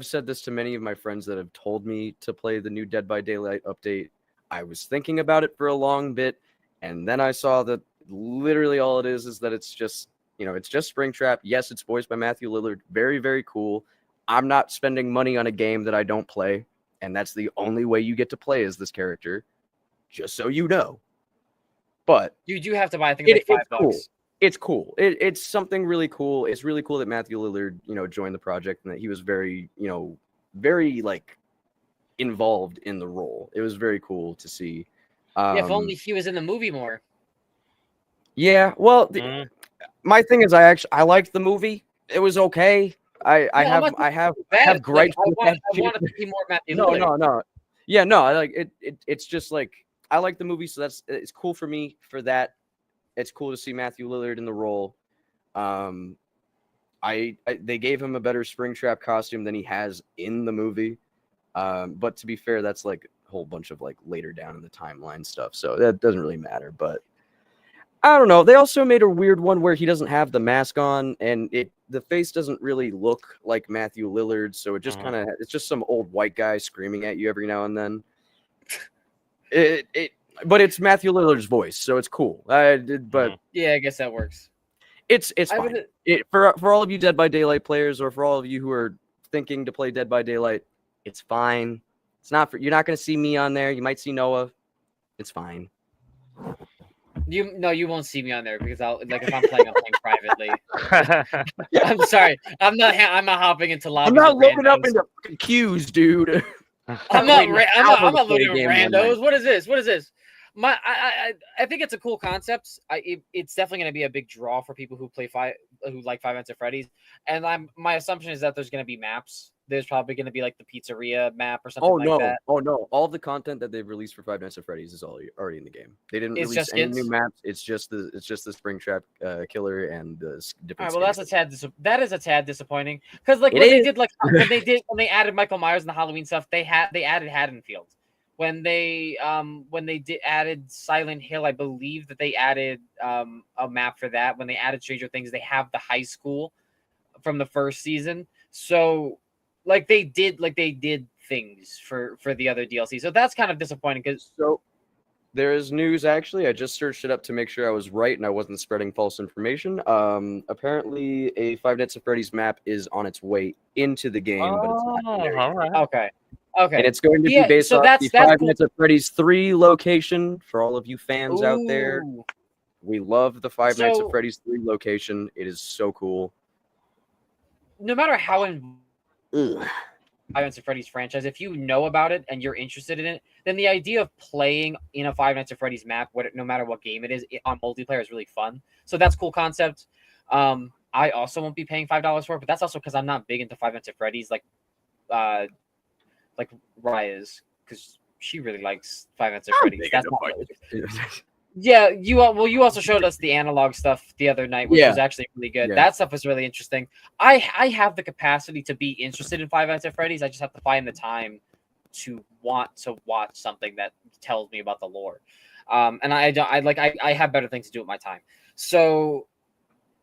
Speaker 2: said this to many of my friends that have told me to play the new Dead by Daylight update. I was thinking about it for a long bit, and then I saw that literally all it is that it's just, it's just Springtrap. Yes, it's voiced by Matthew Lillard. Very, very cool. I'm not spending money on a game that I don't play, and that's the only way you get to play as this character, just so you know. But
Speaker 1: you do have to buy, I think it's like $5.
Speaker 2: Cool. It's cool. It's something really cool. It's really cool that Matthew Lillard, joined the project and that he was very, very like involved in the role. It was very cool to see.
Speaker 1: If only he was in the movie more.
Speaker 2: Yeah, well, my thing is, I liked the movie. It was okay. I have gripes.
Speaker 1: I want to see more Matthew Lillard.
Speaker 2: No. Yeah, no. I like it. It's just like I like the movie, so it's cool for me for that. It's cool to see Matthew Lillard in the role. They gave him a better Springtrap costume than he has in the movie. But to be fair, that's like a whole bunch of like later down in the timeline stuff, so that doesn't really matter. But I don't know. They also made a weird one where he doesn't have the mask on, and the face doesn't really look like Matthew Lillard, so it just it's just some old white guy screaming at you every now and then. But it's Matthew Lillard's voice, so it's cool. But
Speaker 1: yeah, I guess that works.
Speaker 2: It's fine. For all of you Dead by Daylight players, or for all of you who are thinking to play Dead by Daylight, it's fine. It's not you're not going to see me on there. You might see Noah. It's fine.
Speaker 1: You won't see me on there because if I'm playing privately. I'm sorry. I'm not hopping into lobbies.
Speaker 2: I'm not looking up into queues, dude.
Speaker 1: I'm not looking at randos. What is this? I think it's a cool concept. It's definitely going to be a big draw for people who like Five Nights at Freddy's. And my assumption is that there's going to be maps. There's probably going to be like the pizzeria map or something like that.
Speaker 2: Oh no! All the content that they've released for Five Nights at Freddy's is already in the game. They didn't release any new maps. It's just the Springtrap killer and the different.
Speaker 1: All right, well, that is a tad disappointing because when they added Michael Myers and the Halloween stuff, they added Haddonfield. When they added Silent Hill, I believe that they added a map for that. When they added Stranger Things, they have the high school from the first season. So they did things for the other DLC. So that's kind of disappointing because
Speaker 2: there is news actually. I just searched it up to make sure I was right and I wasn't spreading false information. Apparently a Five Nights at Freddy's map is on its way into the game, but it's not there yet.
Speaker 1: All right. Okay.
Speaker 2: And it's going to be based off the Five Nights at Freddy's 3 location for all of you fans out there. We love the Five Nights at Freddy's 3 location. It is so cool.
Speaker 1: No matter how Five Nights at Freddy's franchise, if you know about it and you're interested in it, then the idea of playing in a Five Nights at Freddy's map, no matter what game it is, on multiplayer is really fun. So that's a cool concept. I also won't be paying $5 for it, but that's also because I'm not big into Five Nights at Freddy's like Raya is, because she really likes Five Nights at Freddy's. That's not yeah, you also showed us the analog stuff the other night, which was actually really good. Yeah. That stuff was really interesting. I have the capacity to be interested in Five Nights at Freddy's. I just have to find the time to want to watch something that tells me about the lore. And I have better things to do with my time. So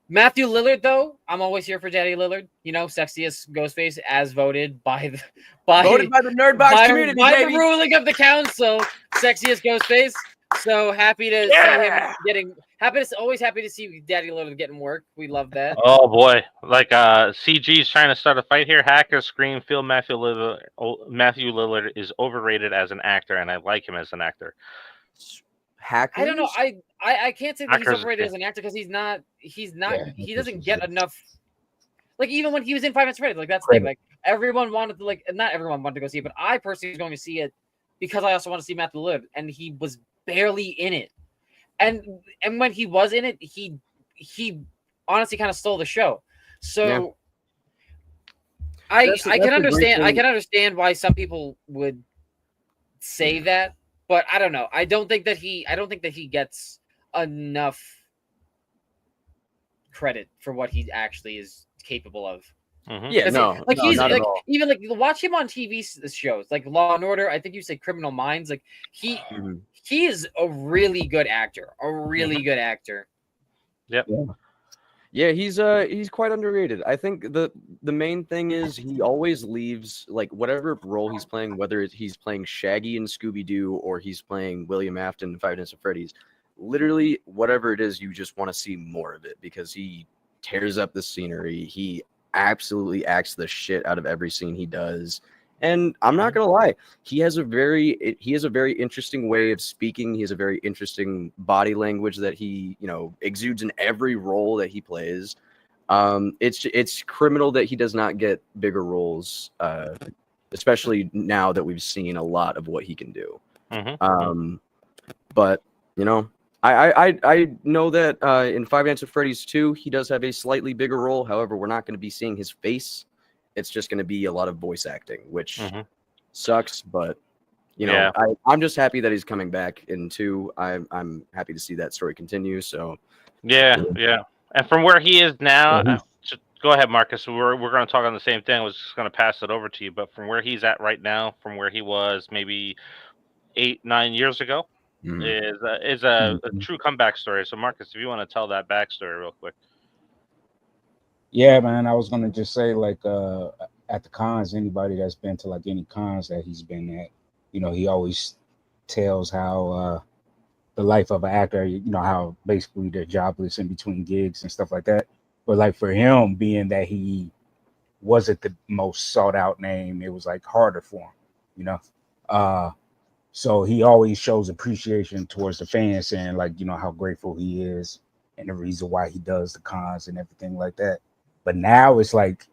Speaker 1: Matthew Lillard, though, I'm always here for Daddy Lillard. Sexiest Ghostface as voted by the
Speaker 2: Nerdbox community,
Speaker 1: by the ruling of the council. Sexiest Ghostface. So happy to see him always happy to see Daddy Lillard getting work. We love that.
Speaker 3: Oh boy, CG's trying to start a fight here. Hackers scream, feel Matthew Lillard is overrated as an actor, and I like him as an actor.
Speaker 2: Hackers?
Speaker 1: I don't know. I can't say that he's overrated as an actor because he's not. He doesn't get enough. Even when he was in Five Nights at Freddy's, that's the thing. Everyone wanted to not everyone wanted to go see it, but I personally was going to see it because I also want to see Matthew Lillard, and he was barely in it. And when he was in it, he honestly kind of stole the show. So I can understand why some people would say that, but I don't know. I don't think that he gets enough credit for what he actually is capable of.
Speaker 2: Mm-hmm. Yeah,
Speaker 1: he's watch him on TV shows like Law and Order. I think you say Criminal Minds. He is a really good actor. Good actor.
Speaker 3: Yep.
Speaker 2: Yeah, he's quite underrated. I think the main thing is he always leaves like whatever role he's playing, whether he's playing Shaggy in Scooby-Doo or he's playing William Afton in Five Nights at Freddy's. Literally, whatever it is, you just want to see more of it because he tears up the scenery. He absolutely acts the shit out of every scene he does. And I'm not gonna lie, he has a very interesting way of speaking. He has a very interesting body language that he, exudes in every role that he plays. It's criminal that he does not get bigger roles, especially now that we've seen a lot of what he can do. But I know that in Five Nights at Freddy's 2, he does have a slightly bigger role. However, we're not going to be seeing his face. It's just going to be a lot of voice acting, which sucks. But I'm just happy that he's coming back in 2. I'm happy to see that story continue. So
Speaker 3: yeah. And from where he is now, go ahead, Marcus. We're going to talk on the same thing. I was just going to pass it over to you. But from where he's at right now, from where he was maybe 8-9 years ago, is a true comeback story. So, Marcus, if you want to tell that backstory real quick.
Speaker 4: Yeah, man. I was gonna just say, like, at the cons, anybody that's been to like any cons that he's been at, he always tells how the life of an actor, how basically they're jobless in between gigs and stuff like that. But like for him, being that he wasn't the most sought out name, it was like harder for him, so he always shows appreciation towards the fans, saying like, how grateful he is and the reason why he does the cons and everything like that. But now it's like,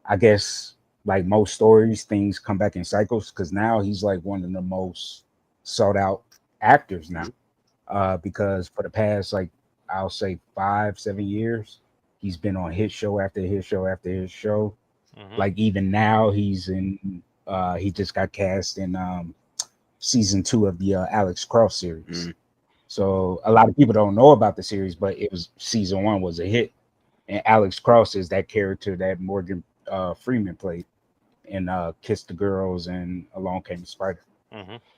Speaker 4: I guess, like most stories, things come back in cycles because now he's like one of the most sought out actors now. Because for the past, like, I'll say 5-7 years, he's been on hit show after hit show after hit show. Like even now he's in, he just got cast in season 2 of the Alex Cross series. So a lot of people don't know about the series, but season 1 was a hit. And Alex Cross is that character that Morgan Freeman played in Kiss the Girls and Along Came the Spider.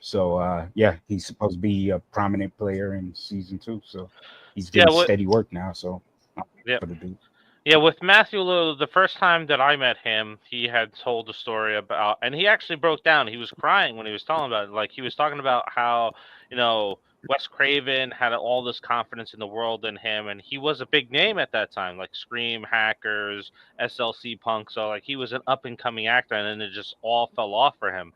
Speaker 4: So he's supposed to be a prominent player in season 2. So he's getting steady work now. So for the dude.
Speaker 3: Yeah, with Matthew Lillard, the first time that I met him, he had told a story about, and he actually broke down. He was crying when he was telling about it. Like he was talking about how, Wes Craven had all this confidence in the world in him, and he was a big name at that time, like Scream, Hackers, SLC Punk. So like he was an up and coming actor, and then it just all fell off for him.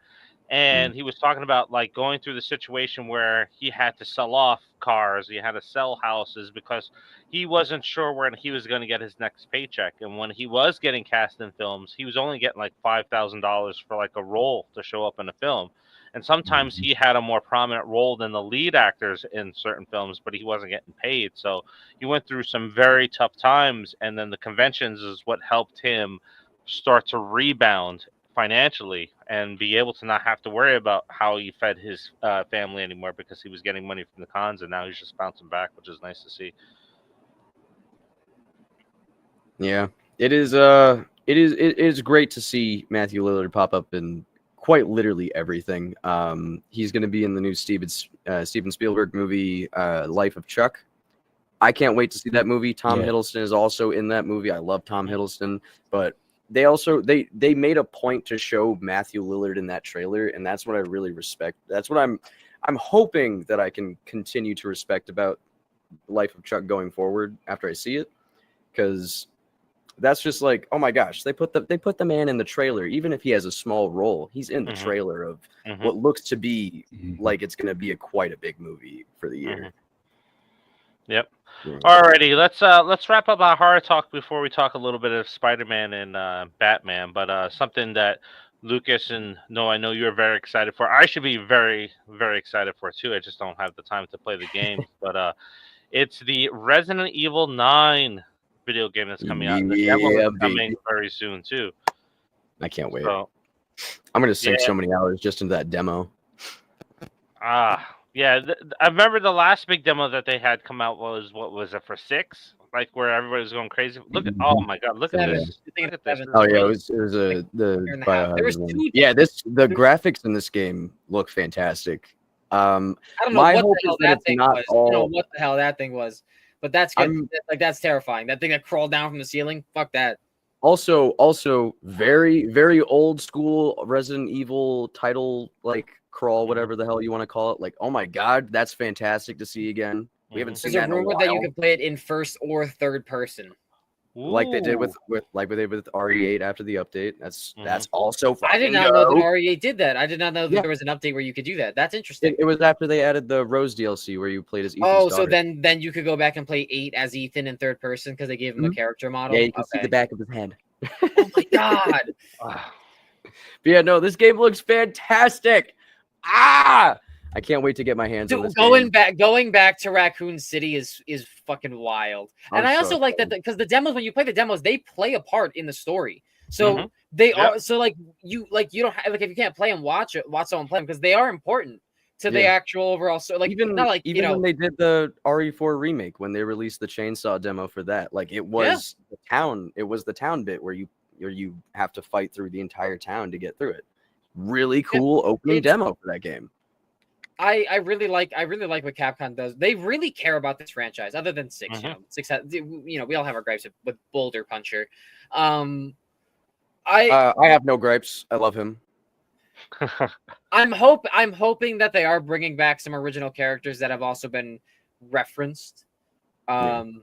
Speaker 3: And he was talking about like going through the situation where he had to sell off cars, he had to sell houses because he wasn't sure when he was going to get his next paycheck. And when he was getting cast in films, he was only getting like $5,000 for like a role to show up in a film. And sometimes he had a more prominent role than the lead actors in certain films, but he wasn't getting paid. So he went through some very tough times. And then the conventions is what helped him start to rebound financially and be able to not have to worry about how he fed his family anymore because he was getting money from the cons, and now he's just bouncing back, which is nice to see.
Speaker 2: Yeah, it is great to see Matthew Lillard pop up in quite literally everything. He's going to be in the new Steven Spielberg movie, Life of Chuck. I can't wait to see that movie. Tom Hiddleston is also in that movie. I love Tom Hiddleston, but they also they made a point to show Matthew Lillard in that trailer, and that's what I really respect. That's what I'm hoping that I can continue to respect about Life of Chuck going forward after I see it, because that's just like, oh my gosh, they put the man in the trailer, even if he has a small role. He's in the trailer of what looks to be like it's going to be quite a big movie for the year.
Speaker 3: Yep. Alrighty, let's wrap up our horror talk before we talk a little bit of Spider-Man and Batman. But something that Lucas and I know you're very excited for. I should be very, very excited for it too. I just don't have the time to play the game. But it's the Resident Evil 9 video game that's coming out. The demo is coming very soon too.
Speaker 2: I can't wait.
Speaker 3: So,
Speaker 2: I'm gonna sink so many hours just into that demo.
Speaker 3: Yeah, I remember the last big demo that they had come out was, what was it, for 6? Like where everybody was going crazy. Look at, oh my god, look at this. Look at this.
Speaker 2: Oh yeah, it was the the graphics in this game look fantastic.
Speaker 1: I don't know what the hell that thing was. I don't know what the hell that thing was. But that's good. Like that's terrifying. That thing that crawled down from the ceiling. Fuck that.
Speaker 2: Also, very, very old school Resident Evil title, like crawl, whatever the hell you want to call it. Like, oh my god, that's fantastic to see again. We haven't seen
Speaker 1: There's
Speaker 2: that
Speaker 1: a
Speaker 2: in a
Speaker 1: rumor
Speaker 2: while.
Speaker 1: that you can play it in first or third person,
Speaker 2: like they did with RE8 after the update. That's also fucking
Speaker 1: I did not know that RE8 did that. I did not know that there was an update where you could do that. That's interesting.
Speaker 2: It was after they added the Rose DLC where you played as Ethan's daughter.
Speaker 1: So then you could go back and play 8 as Ethan in third person because they gave him a character model.
Speaker 2: Yeah, you can see the back of his head.
Speaker 1: Oh my god.
Speaker 2: But yeah, no, this game looks fantastic. I can't wait to get my hands on this
Speaker 1: going
Speaker 2: game.
Speaker 1: back to Raccoon City is fucking wild. And I also like that because the demos, when you play the demos, they play a part in the story. So they are like you don't have, like if you can't play them, watch someone play them because they are important to the actual overall. So like
Speaker 2: even when they did the RE4 remake, when they released the chainsaw demo for that, like it was the town bit where you have to fight through the entire town to get through it. Really cool opening demo for that game.
Speaker 1: I really like what Capcom does. They really care about this franchise, other than 6. Six has, we all have our gripes with Boulder Puncher. I
Speaker 2: have no gripes. I love him.
Speaker 1: I'm hoping that they are bringing back some original characters that have also been referenced. And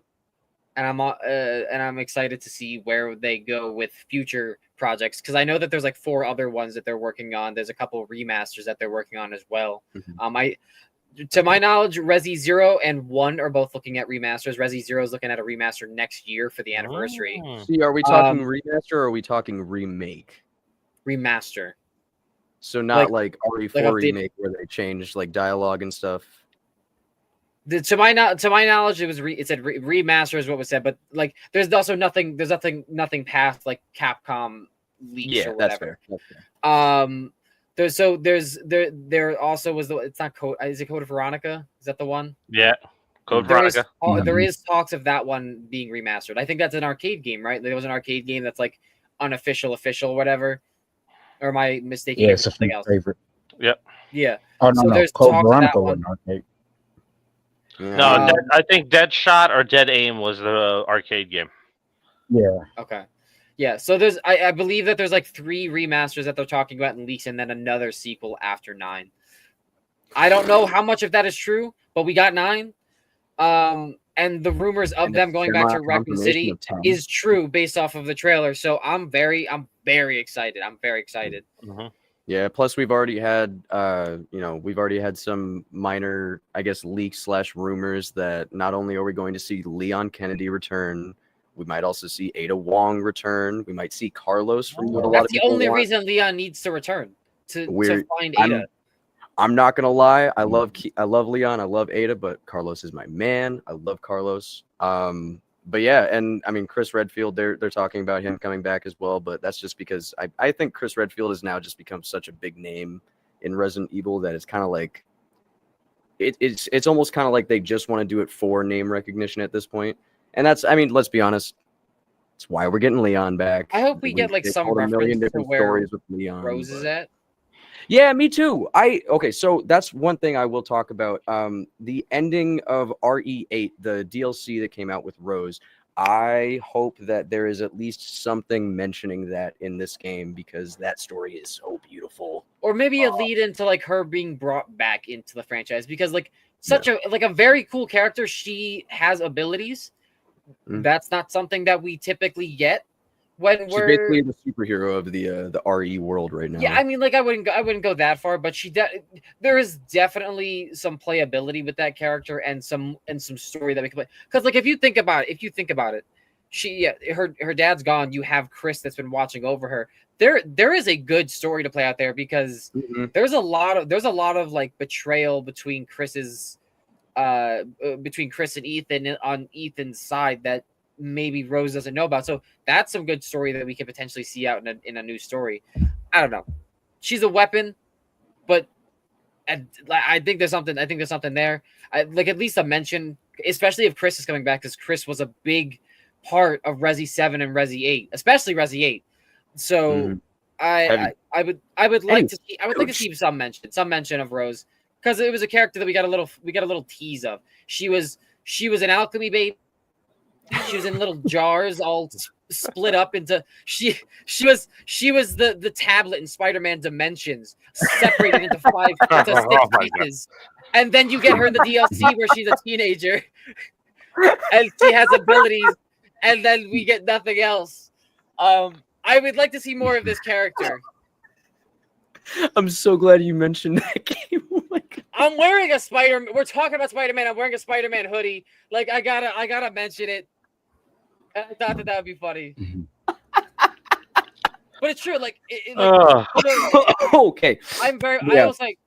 Speaker 1: I'm excited to see where they go with future projects because I know that there's like 4 other ones that they're working on. There's a couple of remasters that they're working on as well. To my knowledge, Resi 0 and 1 are both looking at remasters. Resi 0 is looking at a remaster next year for the anniversary.
Speaker 2: See, are we talking remaster or are we talking remake?
Speaker 1: Remaster.
Speaker 2: So not like RE4 remake where they changed like dialogue and stuff.
Speaker 1: To my knowledge, it said remaster is what was said, but like there's also nothing past like Capcom leaks or whatever.
Speaker 2: That's fair.
Speaker 1: There also was it's not Code. Is it Code of Veronica? Is that the one?
Speaker 3: Yeah, Code Veronica.
Speaker 1: There is talks of that one being remastered. I think that's an arcade game, right? There was an arcade game that's like unofficial, whatever. Or am I mistaken?
Speaker 4: Yeah, it's a favorite.
Speaker 3: Yep.
Speaker 1: Yeah.
Speaker 4: Oh no,
Speaker 1: there's
Speaker 4: Code
Speaker 1: talks
Speaker 4: Veronica
Speaker 1: of that
Speaker 4: wasn't arcade.
Speaker 3: No, I think Dead Shot or Dead Aim was the arcade game.
Speaker 4: Yeah.
Speaker 1: Okay. Yeah. So I believe that there's like 3 remasters that they're talking about in leaks, and then another sequel after 9. I don't know how much of that is true, but we got 9. And the rumors of them going back to Raccoon City is true based off of the trailer. So I'm very excited. I'm very excited.
Speaker 2: Yeah, plus we've already had some minor, I guess, leaks / rumors that not only are we going to see Leon Kennedy return, we might also see Ada Wong return. We might see Carlos from what a lot of people want.
Speaker 1: That's the only reason Leon needs to return to find Ada.
Speaker 2: I'm not gonna lie, I love Leon, I love Ada, but Carlos is my man. I love Carlos. But yeah, and I mean Chris Redfield, they're talking about him coming back as well, but that's just because I think Chris Redfield has now just become such a big name in Resident Evil that it's kind of like it's almost kind of like they just want to do it for name recognition at this point. And that's, I mean, let's be honest, it's why we're getting Leon back.
Speaker 1: I hope we get like some reference to where
Speaker 2: stories with Leon,
Speaker 1: Rose is at.
Speaker 2: Yeah, me too. Okay, so that's one thing I will talk about. The ending of RE8, the DLC that came out with Rose. I hope that there is at least something mentioning that in this game because that story is so beautiful.
Speaker 1: Or maybe a lead into like her being brought back into the franchise because like a very cool character. She has abilities. That's not something that we typically get. She's
Speaker 2: basically the superhero of the RE world right now.
Speaker 1: Yeah, I mean, like I wouldn't go that far, but there is definitely some playability with that character and some story that we can play. Because like if you think about it, her dad's gone. You have Chris that's been watching over her. There is a good story to play out there because there's a lot of like betrayal between Chris and Ethan on Ethan's side that maybe Rose doesn't know about. So that's some good story that we could potentially see out in a new story. I don't know. She's a weapon, but I think there's something there. Like at least a mention, especially if Chris is coming back, because Chris was a big part of Resi 7 and Resi 8, especially Resi 8. So I would like to see some mention of Rose because it was a character that we got a little tease of. She was She was an alchemy baby. She was in little jars, all split up into. She was the tablet in Spider-Man Dimensions, separated into
Speaker 3: Oh my
Speaker 1: 6 pieces, and then you get her in the DLC where she's a teenager, and she has abilities, and then we get nothing else. I would like to see more of this character.
Speaker 2: I'm so glad you mentioned that game. Oh my God.
Speaker 1: I'm wearing a Spider-Man. We're talking about Spider-Man. I'm wearing a Spider-Man hoodie. Like I gotta mention it. I thought that would be funny. But it's true. Like,
Speaker 2: Okay.
Speaker 1: I'm very.
Speaker 2: Yeah.
Speaker 1: I was like,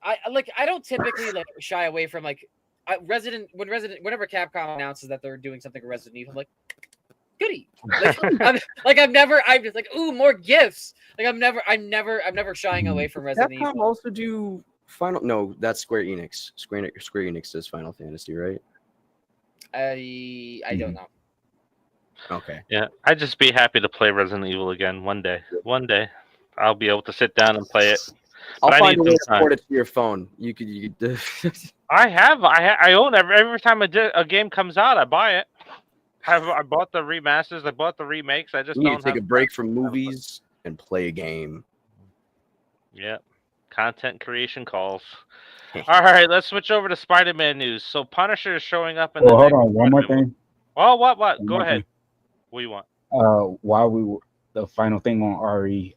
Speaker 1: I don't typically like shy away from like whenever Capcom announces that they're doing something with Resident Evil, I'm like, goody. I'm just like, ooh, more gifts. Like I'm never shying away from Resident
Speaker 2: Capcom
Speaker 1: Evil.
Speaker 2: also do Final. No, that's Square Enix. Square Enix does Final Fantasy, right?
Speaker 1: I don't know.
Speaker 2: Okay.
Speaker 3: Yeah, I'd just be happy to play Resident Evil again one day. One day, I'll be able to sit down and play it.
Speaker 2: I'll
Speaker 3: But I
Speaker 2: find
Speaker 3: need
Speaker 2: a way
Speaker 3: some
Speaker 2: to port
Speaker 3: time.
Speaker 2: it to your phone. You could.
Speaker 3: I own every time a game comes out, I buy it. I bought the remasters. I bought the remakes. I just
Speaker 2: You need
Speaker 3: don't
Speaker 2: to take
Speaker 3: have
Speaker 2: a break
Speaker 3: time.
Speaker 2: from movies and play a game.
Speaker 3: Yeah, content creation calls. All right, let's switch over to Spider-Man news. So Punisher is showing up in the
Speaker 4: Well, hold
Speaker 3: next
Speaker 4: on. One more
Speaker 3: Spider-Man
Speaker 4: thing.
Speaker 3: Oh, what?
Speaker 4: One
Speaker 3: Go
Speaker 4: more
Speaker 3: ahead.
Speaker 4: thing.
Speaker 3: What do you want?
Speaker 4: While we were the final thing on Ari,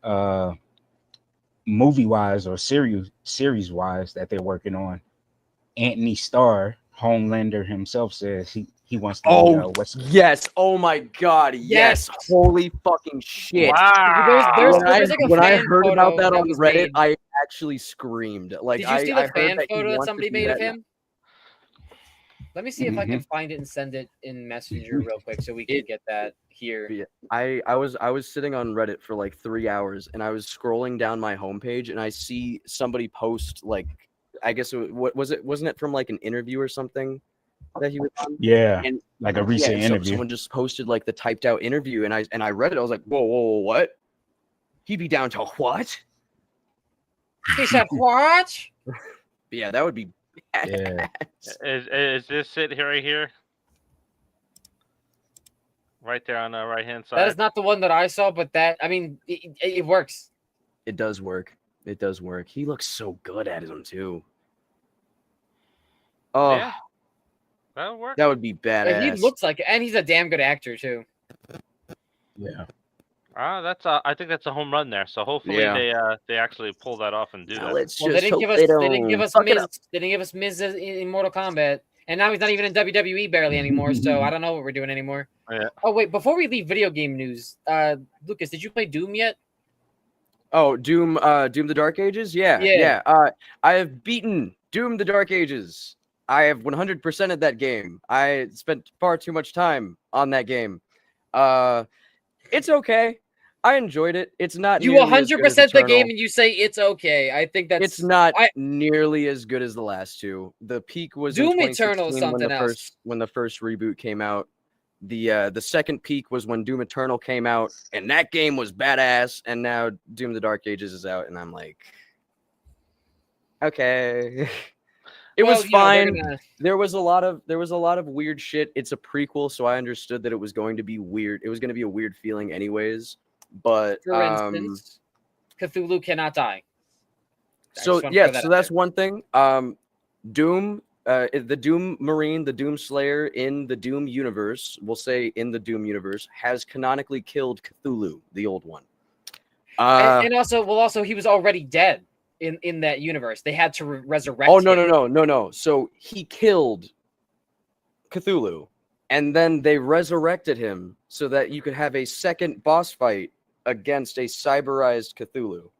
Speaker 4: movie wise or series wise that they're working on, Anthony Starr, Homelander himself, says he wants to be what's
Speaker 2: yes! Oh my God! Yes! Holy fucking shit!
Speaker 3: Wow.
Speaker 1: There's like a
Speaker 2: when I
Speaker 1: fan
Speaker 2: heard about
Speaker 1: photo
Speaker 2: that on
Speaker 1: was
Speaker 2: Reddit,
Speaker 1: made.
Speaker 2: I actually screamed. Like
Speaker 1: Did you see the
Speaker 2: I heard
Speaker 1: fan
Speaker 2: that he
Speaker 1: photo that
Speaker 2: wants to
Speaker 1: somebody
Speaker 2: do
Speaker 1: made of
Speaker 2: that now.
Speaker 1: him? Let me see if I can find it and send it in Messenger real quick so we can get that here.
Speaker 2: Yeah, I was sitting on Reddit for like 3 hours, and I was scrolling down my homepage, and I see somebody post like, I guess wasn't it from like an interview or something that he was on?
Speaker 4: Yeah,
Speaker 2: And
Speaker 4: like a recent interview.
Speaker 2: Someone just posted like the typed out interview, and I read it. I was like, whoa, what? He'd be down to what?
Speaker 1: He said, "What?"
Speaker 2: Yeah, that would be.
Speaker 4: Yeah.
Speaker 3: Is this it here, right here? Right there on the right-hand side.
Speaker 1: That is not the one that I saw, but it works.
Speaker 2: It does work. It does work. He looks so good at him too. Oh,
Speaker 3: Yeah, that'll work.
Speaker 2: that would be badass.
Speaker 1: He looks like it, and he's a damn good actor too.
Speaker 4: Yeah.
Speaker 3: I think that's a home run there. So hopefully they actually pull that off and do
Speaker 2: Now
Speaker 3: that.
Speaker 2: let's
Speaker 1: Well,
Speaker 2: just
Speaker 1: they didn't give us
Speaker 2: fuck it
Speaker 1: Miz.
Speaker 2: up.
Speaker 1: They didn't give us Miz in Mortal Kombat, and now he's not even in WWE barely anymore. So I don't know what we're doing anymore.
Speaker 3: Yeah.
Speaker 1: Oh wait, before we leave video game news, Lucas, did you play Doom yet?
Speaker 2: Oh, Doom the Dark Ages? Yeah. I have beaten Doom the Dark Ages. I have 100%ed that game. I spent far too much time on that game. It's okay. I enjoyed it. It's not
Speaker 1: You
Speaker 2: nearly as good as
Speaker 1: 100% the
Speaker 2: Eternal.
Speaker 1: game, and you say it's okay. I think that's
Speaker 2: It's not nearly as good as the last two. The peak was
Speaker 1: Doom
Speaker 2: in
Speaker 1: Eternal is
Speaker 2: 2016
Speaker 1: something else.
Speaker 2: when the first reboot came out. The second peak was when Doom Eternal came out, and that game was badass. And now Doom the Dark Ages is out, and I'm like, okay. It was fine. There was a lot of weird shit. It's a prequel, so I understood that it was going to be weird. It was going to be a weird feeling anyways. But
Speaker 1: For instance, Cthulhu cannot die.
Speaker 2: So that's one thing. Doom, the Doom Marine, the Doom Slayer in the Doom universe, we'll say in the Doom universe, has canonically killed Cthulhu, the old one.
Speaker 1: And also, he was already dead in that universe. They had to resurrect.
Speaker 2: Oh no! So he killed Cthulhu, and then they resurrected him so that you could have a second boss fight against a cyberized Cthulhu,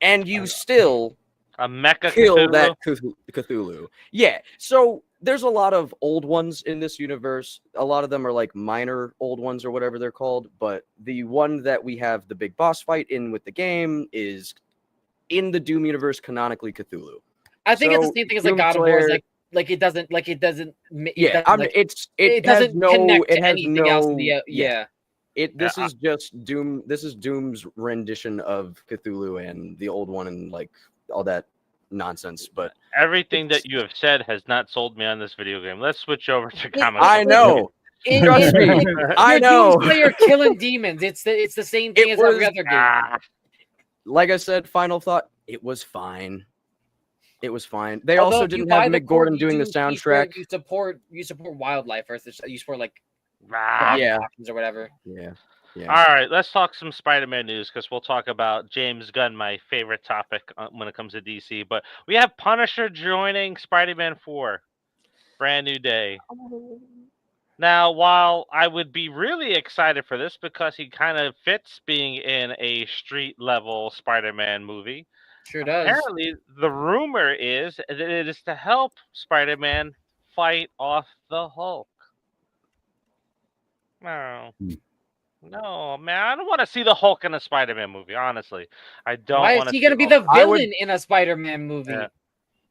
Speaker 2: and you still
Speaker 3: a mecha
Speaker 2: kill
Speaker 3: Cthulhu?
Speaker 2: that Cthulhu. Yeah. So there's a lot of old ones in this universe. A lot of them are like minor old ones or whatever they're called. But the one that we have the big boss fight in with the game is in the Doom universe canonically Cthulhu.
Speaker 1: I think it's the same thing as like God of War. Is like it doesn't. It doesn't connect to anything else.
Speaker 2: This is just Doom. This is Doom's rendition of Cthulhu and the old one and like all that nonsense. But
Speaker 3: Everything that you have said has not sold me on this video game. Let's switch over to comic.
Speaker 2: I know. Trust me, I know.
Speaker 1: You're killing demons. It's the same thing
Speaker 2: It
Speaker 1: as every
Speaker 2: was-
Speaker 1: other game.
Speaker 2: Like I said, final thought. It was fine. It was fine. They
Speaker 1: Although
Speaker 2: also
Speaker 1: if you
Speaker 2: didn't
Speaker 1: buy
Speaker 2: have
Speaker 1: the
Speaker 2: Mick
Speaker 1: core,
Speaker 2: Gordon doing the
Speaker 1: you
Speaker 2: soundtrack.
Speaker 1: support wildlife versus you support like
Speaker 2: Yeah.
Speaker 1: options or whatever.
Speaker 2: Yeah.
Speaker 3: All right, let's talk some Spider-Man news because we'll talk about James Gunn, my favorite topic when it comes to DC. But we have Punisher joining Spider-Man 4. Brand new day. Now, while I would be really excited for this because he kind of fits being in a street-level Spider-Man movie,
Speaker 1: Sure does.
Speaker 3: apparently the rumor is that it is to help Spider-Man fight off the Hulk. No. No, man, I don't want to see the Hulk in a Spider-Man movie, honestly. I don't
Speaker 1: Why
Speaker 3: want
Speaker 1: is
Speaker 3: to
Speaker 1: he gonna be
Speaker 3: Hulk.
Speaker 1: the villain in a Spider-Man movie?
Speaker 3: Yeah.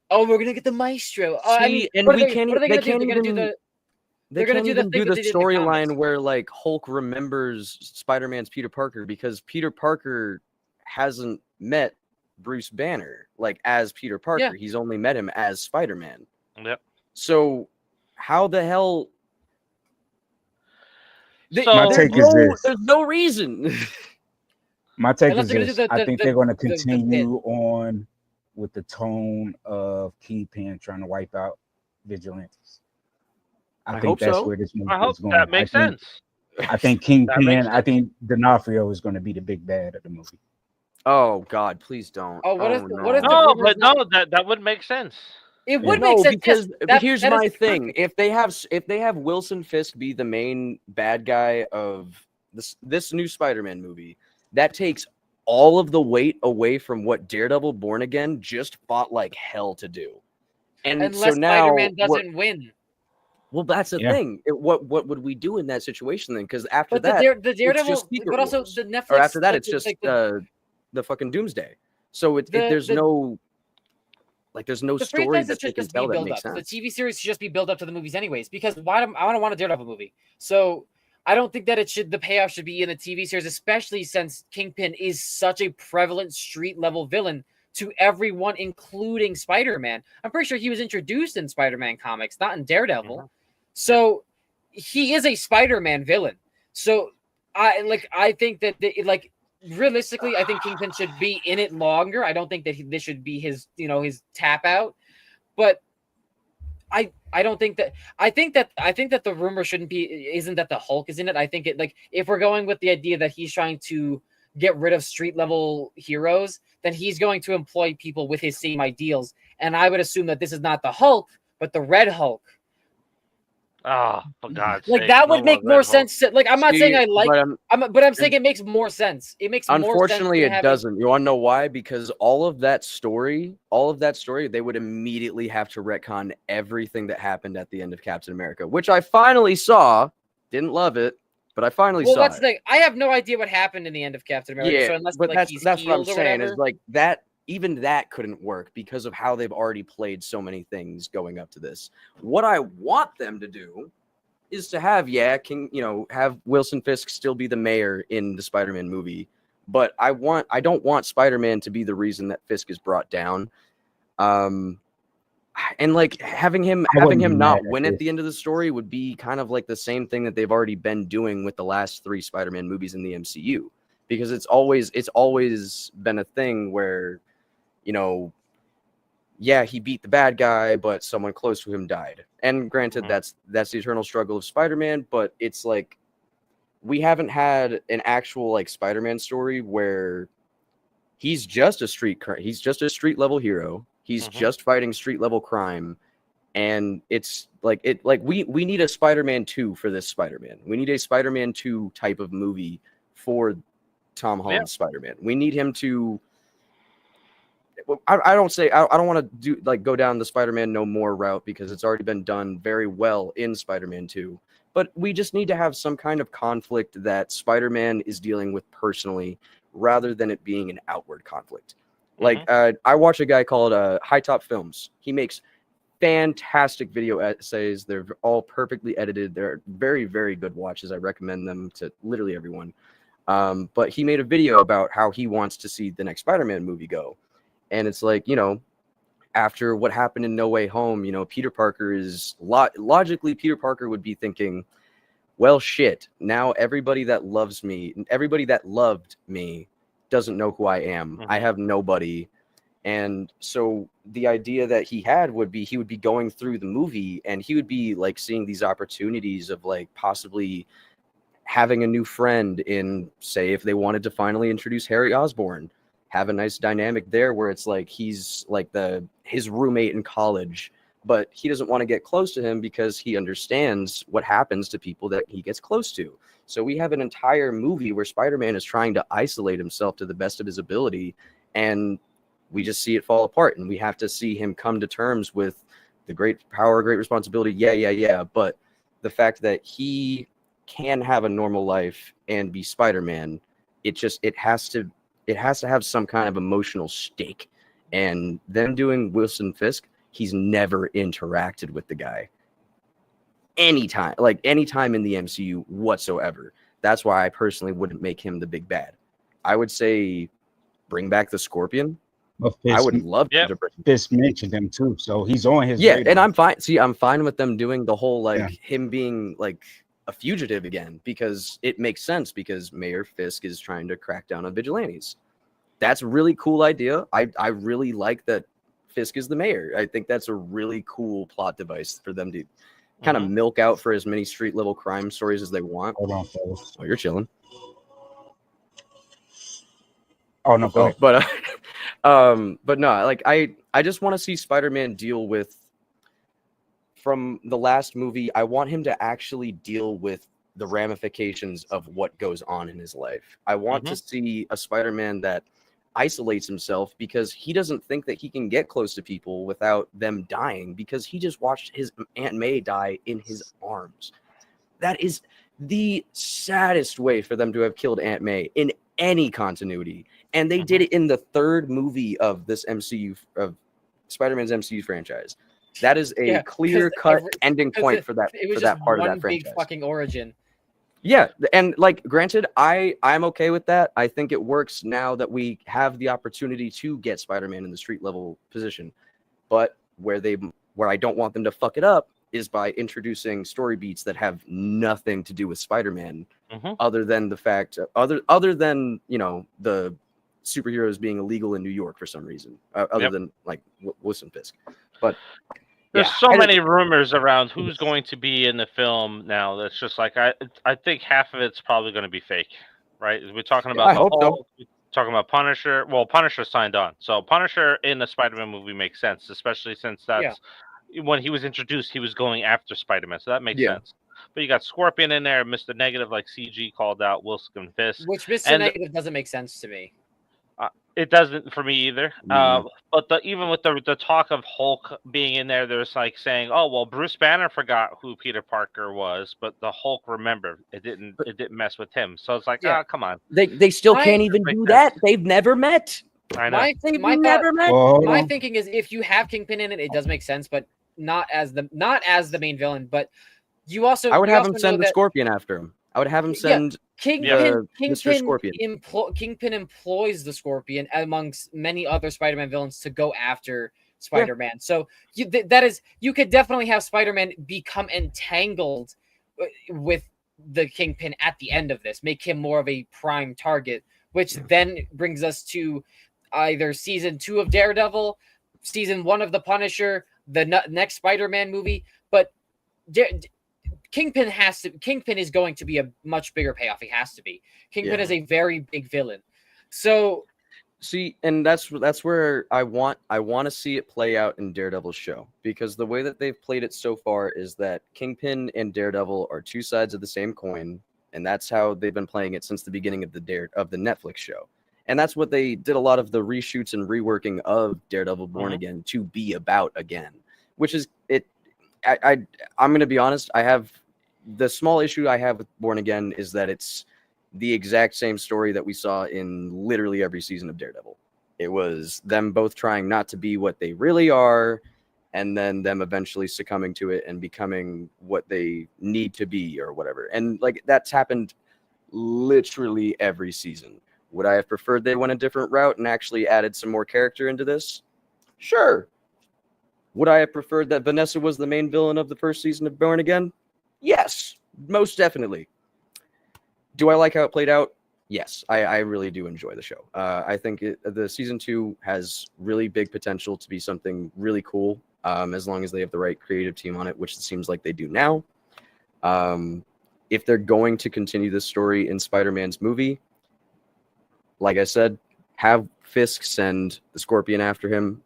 Speaker 1: Oh, we're gonna get the Maestro. I mean,
Speaker 2: See, and
Speaker 1: what are
Speaker 2: we
Speaker 1: they,
Speaker 2: can't.
Speaker 1: what are they
Speaker 2: They
Speaker 1: gonna do?
Speaker 2: can't
Speaker 1: They're gonna do
Speaker 2: even.
Speaker 1: the
Speaker 2: They
Speaker 1: they're gonna
Speaker 2: can't
Speaker 1: do the
Speaker 2: even do
Speaker 1: thing
Speaker 2: the
Speaker 1: that they did in the
Speaker 2: storyline
Speaker 1: comics.
Speaker 2: where like Hulk remembers Spider-Man's Peter Parker because Peter Parker hasn't met Bruce Banner like as Peter Parker.
Speaker 1: Yeah.
Speaker 2: He's only met him as Spider-Man.
Speaker 3: Yep.
Speaker 2: So how the hell?
Speaker 3: So
Speaker 4: My take is this.
Speaker 2: There's no reason.
Speaker 4: My take
Speaker 1: Unless
Speaker 4: is
Speaker 1: they're gonna do
Speaker 4: this. I think they're going to
Speaker 1: the bit.
Speaker 4: continue on with the tone of Kingpin trying to wipe out vigilantes. I think
Speaker 2: hope
Speaker 4: that's
Speaker 2: so.
Speaker 4: where this movie
Speaker 3: I hope
Speaker 4: is going.
Speaker 3: that makes sense.
Speaker 4: I think
Speaker 3: That
Speaker 4: Kingpin.
Speaker 3: makes
Speaker 4: I think D'Onofrio is going to be the big bad of the movie.
Speaker 2: Oh God, please don't.
Speaker 1: Oh, what if
Speaker 2: no.
Speaker 1: the
Speaker 3: No,
Speaker 1: rumor's
Speaker 3: but
Speaker 1: not-
Speaker 3: no, that would make sense.
Speaker 1: It would
Speaker 2: No,
Speaker 1: make sense
Speaker 2: because
Speaker 1: yes,
Speaker 2: here's
Speaker 1: that
Speaker 2: my
Speaker 1: is
Speaker 2: thing.
Speaker 1: perfect.
Speaker 2: If they have Wilson Fisk be the main bad guy of this new Spider-Man movie, that takes all of the weight away from what Daredevil Born Again just fought like hell to do. And
Speaker 1: Unless
Speaker 2: so now
Speaker 1: Spider-Man doesn't win.
Speaker 2: well, that's the thing. What would we do in that situation then? Because after
Speaker 1: But
Speaker 2: that,
Speaker 1: the Daredevil,
Speaker 2: just Secret
Speaker 1: but also
Speaker 2: Wars.
Speaker 1: the Netflix.
Speaker 2: or after that,
Speaker 1: like,
Speaker 2: it's just
Speaker 1: like
Speaker 2: the fucking Doomsday. So there's no
Speaker 1: the
Speaker 2: story
Speaker 1: franchise
Speaker 2: that they
Speaker 1: should
Speaker 2: can
Speaker 1: just be
Speaker 2: tell that
Speaker 1: built
Speaker 2: makes
Speaker 1: up. The
Speaker 2: sense.
Speaker 1: TV series should just be built up to the movies anyways. Because I don't want a Daredevil movie. So I don't think that the payoff should be in the TV series, especially since Kingpin is such a prevalent street level villain to everyone, including Spider-Man. I'm pretty sure he was introduced in Spider-Man comics, not in Daredevil.
Speaker 3: Mhm.
Speaker 1: So he is a Spider-Man villain. So I think that realistically, I think Kingpin should be in it longer. I don't think that this should be his his tap out, but I don't think that I think that the rumor isn't that the Hulk is in it. I think if we're going with the idea that he's trying to get rid of street level heroes, then he's going to employ people with his same ideals. And I would assume that this is not the Hulk, but the Red Hulk.
Speaker 3: Oh, for God's
Speaker 1: Like
Speaker 3: sake,
Speaker 1: that would
Speaker 3: no
Speaker 1: make
Speaker 3: more
Speaker 1: more
Speaker 3: Red Hulk.
Speaker 1: sense. Like I'm not saying I like,
Speaker 2: but
Speaker 1: I'm saying it makes more sense. It makes more sense.
Speaker 2: unfortunately,
Speaker 1: than
Speaker 2: it
Speaker 1: having-
Speaker 2: doesn't. You want to know why? Because all of that story, they would immediately have to retcon everything that happened at the end of Captain America, which I finally saw. Didn't love it, but I finally saw
Speaker 1: that's
Speaker 2: it.
Speaker 1: the thing. I have no idea what happened in the end of Captain America.
Speaker 2: Yeah,
Speaker 1: So unless
Speaker 2: but
Speaker 1: like he's
Speaker 2: that's what I'm
Speaker 1: healed or
Speaker 2: saying
Speaker 1: whatever.
Speaker 2: is like that. Even that couldn't work because of how they've already played so many things going up to this. What I want them to do is to have have Wilson Fisk still be the mayor in the Spider-Man movie, but I don't want Spider-Man to be the reason that Fisk is brought down. And like having him not win at the end of the story would be kind of like the same thing that they've already been doing with the last 3 Spider-Man movies in the MCU, because it's always been a thing where, he beat the bad guy, but someone close to him died. And granted, that's the eternal struggle of Spider-Man, but it's like we haven't had an actual like Spider-Man story where he's just a street level hero. He's just fighting street level crime. And it's we need a Spider-Man 2 for this Spider-Man. We need a Spider-Man 2 type of movie for Tom Holland's Spider-Man. We need him to I don't want to do go down the Spider-Man No More route because it's already been done very well in Spider-Man 2. But we just need to have some kind of conflict that Spider-Man is dealing with personally rather than it being an outward conflict. I watch a guy called High Top Films. He makes fantastic video essays. They're all perfectly edited. They're very, very good watches. I recommend them to literally everyone. But he made a video about how he wants to see the next Spider-Man movie go. And it's like, after what happened in No Way Home, Peter Parker is logically Peter Parker would be thinking, well, shit, now everybody that loves me, everybody that loved me doesn't know who I am. I have nobody. And so the idea that he had would be he would be going through the movie and he would be like seeing these opportunities of like possibly having a new friend in, say, if they wanted to finally introduce Harry Osborn, have a nice dynamic there where it's like he's like his roommate in college, but he doesn't want to get close to him because he understands what happens to people that he gets close to. So we have an entire movie where Spider-Man is trying to isolate himself to the best of his ability, and we just see it fall apart, and we have to see him come to terms with the great power, great responsibility. Yeah. But the fact that he can have a normal life and be Spider-Man, it has to have some kind of emotional stake. And them doing Wilson Fisk, he's never interacted with the guy anytime in the MCU whatsoever. That's why I personally wouldn't make him the big bad. I would say bring back the Scorpion.
Speaker 4: But
Speaker 2: I would love to bring
Speaker 4: Fisk mentioned him too, so he's on his
Speaker 2: radar.
Speaker 4: radar.
Speaker 2: And I'm fine. See, I'm fine with them doing the whole him being like a fugitive again, because it makes sense, because Mayor Fisk is trying to crack down on vigilantes. That's a really cool idea. I really like that Fisk is the mayor. I think that's a really cool plot device for them to kind of milk out for as many street level crime stories as they want.
Speaker 4: Hold on, fellas.
Speaker 2: Oh, you're chilling.
Speaker 4: Oh no, go ahead.
Speaker 2: But no, like I just want to see Spider-Man deal with, from the last movie, I want him to actually deal with the ramifications of what goes on in his life. I want to see a Spider-Man that isolates himself because he doesn't think that he can get close to people without them dying, because he just watched his Aunt May die in his arms. That is the saddest way for them to have killed Aunt May in any continuity. And they did it in the third movie of this MCU, of Spider-Man's MCU franchise. That is a clear-cut ending point for that part of that franchise.
Speaker 1: Big fucking origin.
Speaker 2: Yeah, and like, granted, I'm okay with that. I think it works now that we have the opportunity to get Spider-Man in the street level position. But where I don't want them to fuck it up is by introducing story beats that have nothing to do with Spider-Man, other than the fact, other than the superheroes being illegal in New York for some reason, other than like Wilson Fisk. But
Speaker 3: there's so many rumors around who's going to be in the film now. That's just like I think half of it's probably going to be fake, right? We're talking about
Speaker 2: I hope so.
Speaker 3: Talking about Punisher. Well, Punisher signed on, so Punisher in the Spider-Man movie makes sense, especially since that's when he was introduced. He was going after Spider-Man, so that makes sense. But you got Scorpion in there, Mr. Negative, like CG called out, Wilson Fisk,
Speaker 1: which Mr. Negative doesn't make sense to me.
Speaker 3: It doesn't for me either. But even with the talk of Hulk being in there, there's like saying, "Oh well, Bruce Banner forgot who Peter Parker was, but the Hulk remembered. It didn't mess with him." So it's like, come on.
Speaker 2: They still can't even do that. They've never met.
Speaker 3: I know.
Speaker 1: My thinking is, if you have Kingpin in it, it does make sense, but not as the main villain. But you also,
Speaker 2: I would have him send the Scorpion after him. I would have him send
Speaker 1: Kingpin.
Speaker 2: Mr. Scorpion.
Speaker 1: Kingpin employs the Scorpion amongst many other Spider-Man villains to go after Spider-Man. So you could definitely have Spider-Man become entangled with the Kingpin at the end of this, make him more of a prime target, which then brings us to either season 2 of Daredevil, season 1 of The Punisher, the next Spider-Man movie. But Kingpin is going to be a much bigger payoff. He has to be. Kingpin is a very big villain. So
Speaker 2: see, and that's where I want to see it play out in Daredevil's show, because the way that they've played it so far is that Kingpin and Daredevil are two sides of the same coin, and that's how they've been playing it since the beginning of the Netflix show. And that's what they did a lot of the reshoots and reworking of Daredevil Born Again to be about again, which is it. I'm going to be honest. The small issue I have with Born Again is that it's the exact same story that we saw in literally every season of Daredevil. It was them both trying not to be what they really are, and then them eventually succumbing to it and becoming what they need to be or whatever. And like, that's happened literally every season. Would I have preferred they went a different route and actually added some more character into this? Sure. Would I have preferred that Vanessa was the main villain of the first season of Born Again? Yes, most definitely. Do I like how it played out? Yes, I really do enjoy the show. I think the season 2 has really big potential to be something really cool, as long as they have the right creative team on it, which it seems like they do now. If they're going to continue this story in Spider-Man's movie, like I said, have Fisk send the Scorpion after him.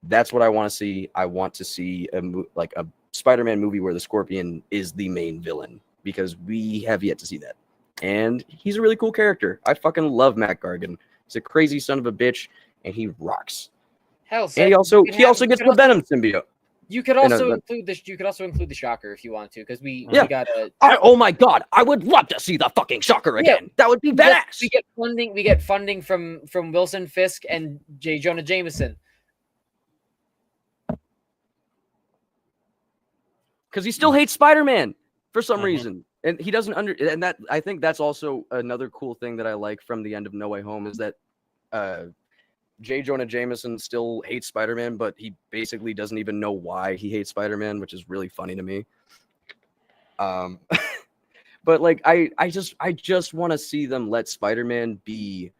Speaker 2: That's what I want to see. I want to see a Spider-Man movie where the Scorpion is the main villain, because we have yet to see that. And he's a really cool character. I fucking love Matt Gargan. He's a crazy son of a bitch, and he rocks.
Speaker 1: Hell,
Speaker 2: And he also gets the Venom symbiote.
Speaker 1: You could also include this. You could also include the Shocker if you want to, because we got a.
Speaker 2: Oh my god! I would love to see the fucking Shocker again. Yeah, that would be badass.
Speaker 1: We get funding. We get funding from Wilson Fisk and J. Jonah Jameson.
Speaker 2: Because he still hates Spider-Man for some reason, and he doesn't And that, I think that's also another cool thing that I like from the end of No Way Home, is that J. Jonah Jameson still hates Spider-Man, but he basically doesn't even know why he hates Spider-Man, which is really funny to me. But like, I just want to see them let Spider-Man be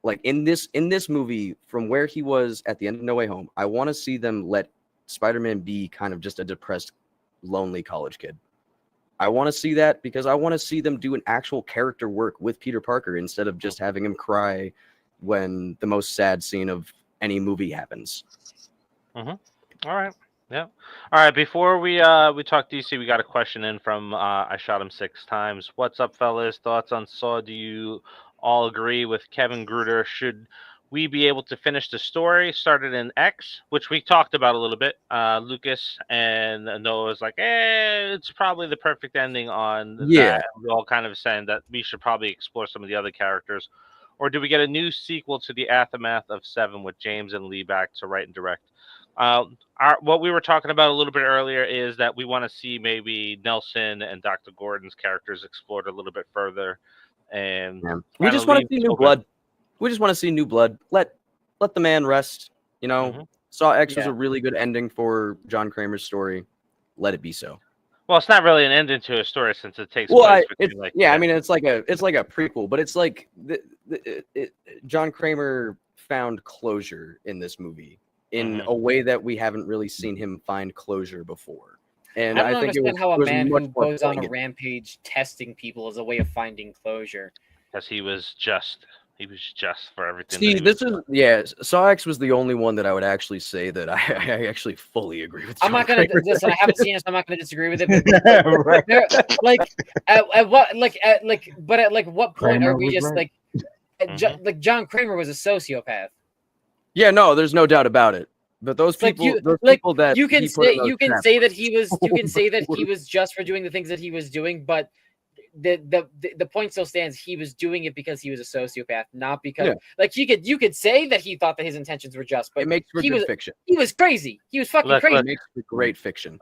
Speaker 2: like in this movie from where he was at the end of No Way Home. I want to see them let Spider-Man be kind of just a depressed, lonely college kid. I want to see that, because I want to see them do an actual character work with Peter Parker instead of just having him cry when the most sad scene of any movie happens.
Speaker 3: All right. Yeah. All right. Before we talk DC, we got a question in from I Shot Him 6 Times. What's up, fellas? Thoughts on Saw? Do you all agree with Kevin Gruder? Should we be able to finish the story started in X, which we talked about a little bit? Lucas and Noah was like, it's probably the perfect ending on that. We all kind of saying that we should probably explore some of the other characters. Or do we get a new sequel to the aftermath of 7 with James and Lee back to write and direct? What we were talking about a little bit earlier is that we want to see maybe Nelson and Dr. Gordon's characters explored a little bit further. And
Speaker 2: we just want to see new blood. We just want to see new blood. Let the man rest. You know, Saw X was a really good ending for John Kramer's story. Let it be so.
Speaker 3: Well, it's not really an ending to a story since it takes place.
Speaker 2: I mean, it's like a prequel, but it's like John Kramer found closure in this movie in a way that we haven't really seen him find closure before. And
Speaker 1: I don't understand how a man who goes on a rampage testing people is a way of finding closure.
Speaker 3: Because he was just for everything.
Speaker 2: See, Saw X was the only one that I would actually say that I actually fully agree with.
Speaker 1: I'm not gonna listen. I haven't seen it, so I'm not gonna disagree with it. But at what point are we just like, like John Kramer was a sociopath?
Speaker 2: Yeah, no, there's no doubt about it. But those people, people that
Speaker 1: you can say that he was just for doing the things that he was doing, but the point still stands. He was doing it because he was a sociopath, not because you could say that he thought that his intentions were just, but
Speaker 2: it makes for good fiction.
Speaker 1: He was crazy. He was fucking crazy.
Speaker 2: It makes for great fiction.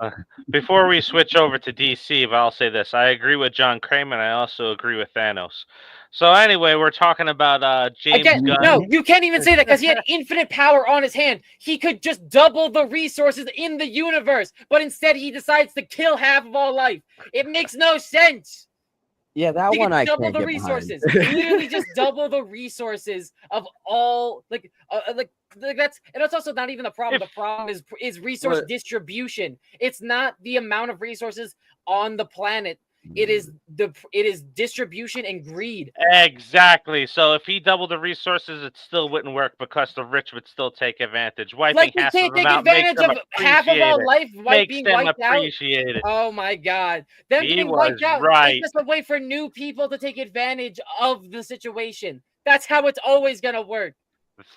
Speaker 3: Before we switch over to DC, I'll say this: I agree with John Kramer, and I also agree with Thanos. So anyway, we're talking about James Gunn.
Speaker 1: No, you can't even say that, because he had infinite power on his hand. He could just double the resources in the universe, but instead he decides to kill half of all life. It makes no sense.
Speaker 2: Yeah, that one I can't
Speaker 1: double the resources. Literally just double the resources of all like that's, and that's also not even the problem. The problem is resource distribution. It's not the amount of resources on the planet. It is distribution and greed.
Speaker 3: Exactly. So if he doubled the resources, it still wouldn't work, because the rich would still take advantage. Wiping half of them out makes them
Speaker 1: half of our life being wiped out. Oh my God! Them being wiped out is just a way for new people to take advantage of the situation. That's how it's always gonna work.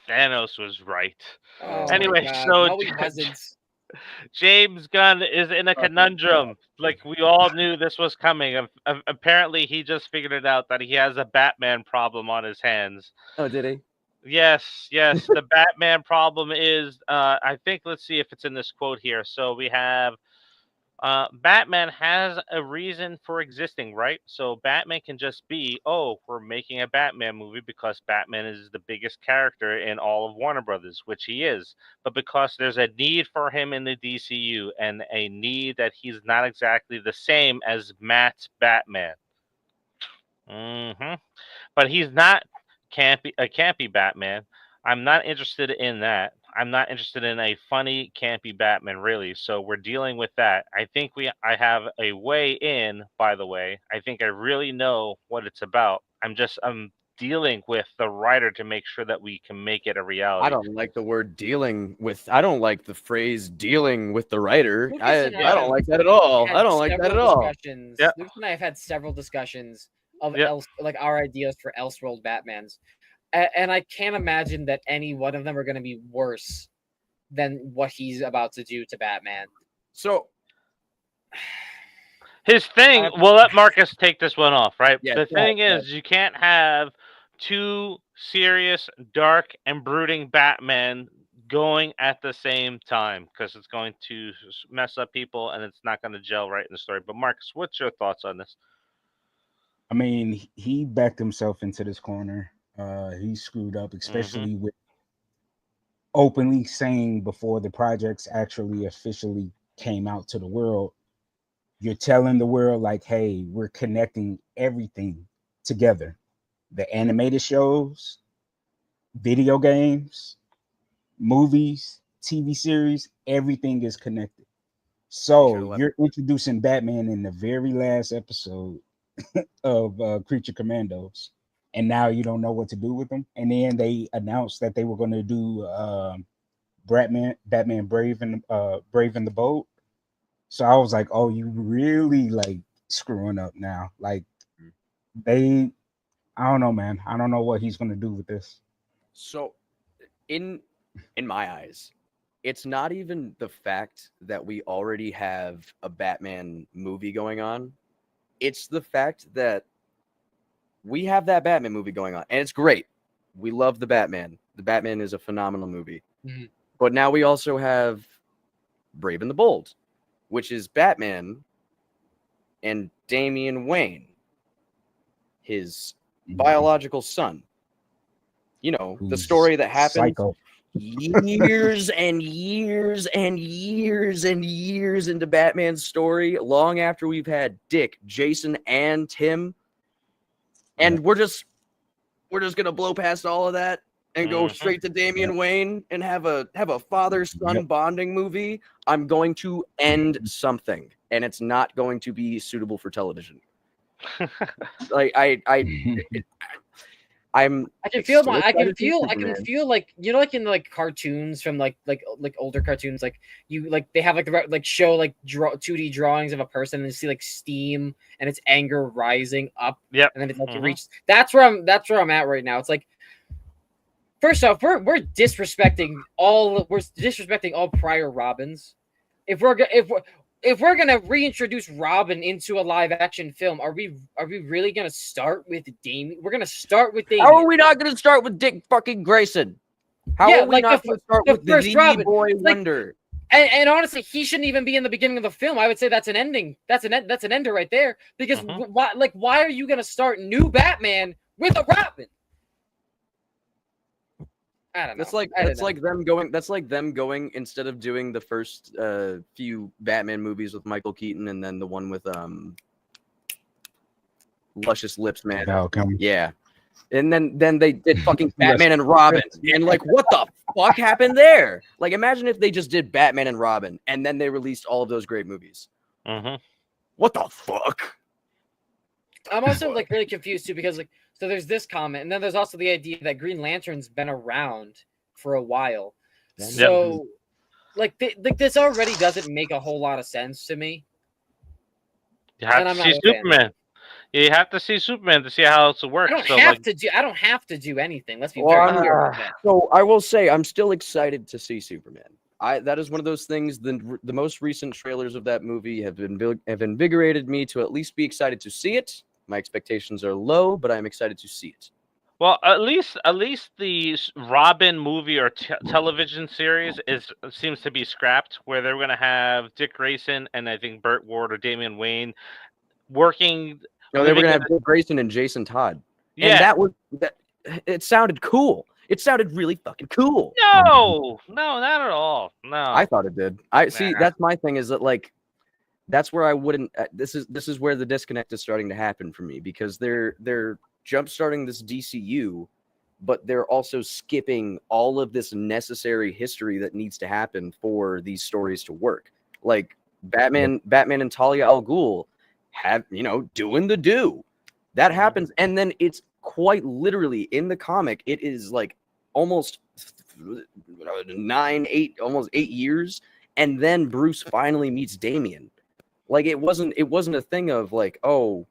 Speaker 3: Thanos was right.
Speaker 1: Oh
Speaker 3: anyway, so
Speaker 1: he wasn't.
Speaker 3: James Gunn is in a conundrum. Like, we all knew this was coming. Apparently, he just figured it out that he has a Batman problem on his hands.
Speaker 2: Oh, did he?
Speaker 3: Yes. The Batman problem is, I think, let's see if it's in this quote here. So we have, Batman has a reason for existing, right? So Batman can just be, oh, we're making a Batman movie because Batman is the biggest character in all of Warner Brothers, which he is. But because there's a need for him in the DCU and a need that he's not exactly the same as Matt's Batman. But he's not a campy Batman. I'm not interested in that. I'm not interested in a funny, campy Batman, really. So we're dealing with that. I have a way in, by the way. I think I really know what it's about. I'm dealing with the writer to make sure that we can make it a
Speaker 2: I
Speaker 3: reality.
Speaker 2: don't like the word dealing with. I don't like the phrase dealing with the writer.
Speaker 1: Lucas
Speaker 2: I
Speaker 1: and I
Speaker 2: don't
Speaker 1: have
Speaker 2: like that at all.
Speaker 1: had
Speaker 2: I don't like that at
Speaker 1: several
Speaker 2: all.
Speaker 1: discussions.
Speaker 3: Yeah.
Speaker 1: Lucas and I have had several discussions of
Speaker 3: Yeah.
Speaker 1: like our ideas for Elseworld Batmans, and I can't imagine that any one of them are going to be worse than what he's about to do to Batman.
Speaker 2: So
Speaker 3: His thing, we'll let Marcus take this one off, right?
Speaker 2: Yeah,
Speaker 3: The
Speaker 2: go ahead,
Speaker 3: thing
Speaker 2: go ahead.
Speaker 3: is, you can't have two serious, dark, and brooding Batman going at the same time because it's going to mess up people and it's not going to gel right in the story. But Marcus, what's your thoughts on this?
Speaker 4: I mean, he backed himself into this corner. He screwed up, especially with openly saying before the projects actually officially came out to the world, you're telling the world like, hey, we're connecting everything together. The animated shows, video games, movies, TV series, everything is connected. So you're introducing Batman in the very last episode of Creature Commandos, and now you don't know what to do with them. And then they announced that they were going to do Batman Brave and the Bold. So I was like, oh, you really like screwing up now. Like I don't know, man. I don't know what he's going to do with this.
Speaker 2: So in my eyes, it's not even the fact that we already have a Batman movie going on. It's the fact that we have that Batman movie going on, and it's great. We love the Batman. The Batman is a phenomenal movie.
Speaker 1: Mm-hmm.
Speaker 2: But now we also have Brave and the Bold, which is Batman and Damian Wayne, his biological son. You know, the story that happened years and years and years and years into Batman's story, long after we've had Dick, Jason, and Tim. And we're just gonna blow past all of that and go straight to Damian Wayne and have a father-son bonding movie. I'm going to end something, and it's not going to be suitable for television. Like I can feel
Speaker 1: like, you know, like in like cartoons from like older cartoons, like you like they have like show like 2D drawings of a person and you see like steam and it's anger rising up.
Speaker 3: Yep.
Speaker 1: And then it's like it reaches. That's where I'm at right now. It's like, first off, we're disrespecting all prior Robins. If we're gonna reintroduce Robin into a live action film, are we really gonna start with Damian? We're gonna start with Damian.
Speaker 2: How are we not gonna start with Dick fucking Grayson? How are we not gonna start with the
Speaker 1: Robin,
Speaker 2: boy wonder?
Speaker 1: And honestly, he shouldn't even be in the beginning of the film. I would say that's an ending. That's an ender right there. Because why are you gonna start new Batman with a Robin? I don't know.
Speaker 2: That's like them going instead of doing the first few Batman movies with Michael Keaton and then the one with Luscious Lips Man. Yeah. And then they did fucking Batman and Robin. And like, what the fuck happened there? Like, imagine if they just did Batman and Robin and then they released all of those great movies. What the fuck?
Speaker 1: I'm also like really confused too, because like, so there's this comment, and then there's also the idea that Green Lantern's been around for a while. So like this already doesn't make a whole lot of sense to me.
Speaker 3: You have to see Superman. You have to see Superman to see how it works.
Speaker 1: I don't have to do anything. Let's be very clear about that.
Speaker 2: So I will say I'm still excited to see Superman. That is one of those things. The most recent trailers of that movie have invigorated me to at least be excited to see it. My expectations are low, but I'm excited to see it.
Speaker 3: Well, at least the Robin movie or television series seems to be scrapped, where they're going to have Dick Grayson and I think Burt Ward or Damian Wayne working.
Speaker 2: No, they were
Speaker 3: living
Speaker 2: gonna
Speaker 3: in
Speaker 2: have Dick Grayson and Jason Todd, and
Speaker 3: Yeah.
Speaker 2: that. It sounded cool. It sounded really fucking cool.
Speaker 3: No, not at all. No.
Speaker 2: I thought it did. I see.
Speaker 3: Nah.
Speaker 2: That's my thing. Is that like, that's where I wouldn't. This is where the disconnect is starting to happen for me, because they're jump starting this DCU, but they're also skipping all of this necessary history that needs to happen for these stories to work. Like Batman and Talia al Ghul have, doing the do. That happens, and then it's quite literally in the comic. It is like almost 8 years, and then Bruce finally meets Damian. Like it wasn't a thing of like, oh,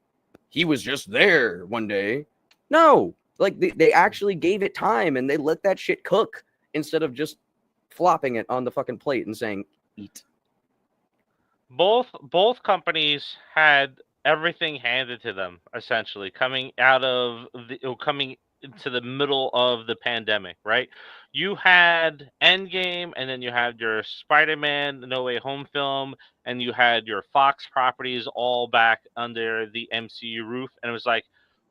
Speaker 2: he was just there one day. No, like they actually gave it time, and they let that shit cook instead of just flopping it on the fucking plate and saying eat.
Speaker 3: Both companies had everything handed to them, essentially coming into the middle of the pandemic, right? You had Endgame, and then you had your Spider-Man No Way Home film, and you had your Fox properties all back under the MCU roof, and it was like,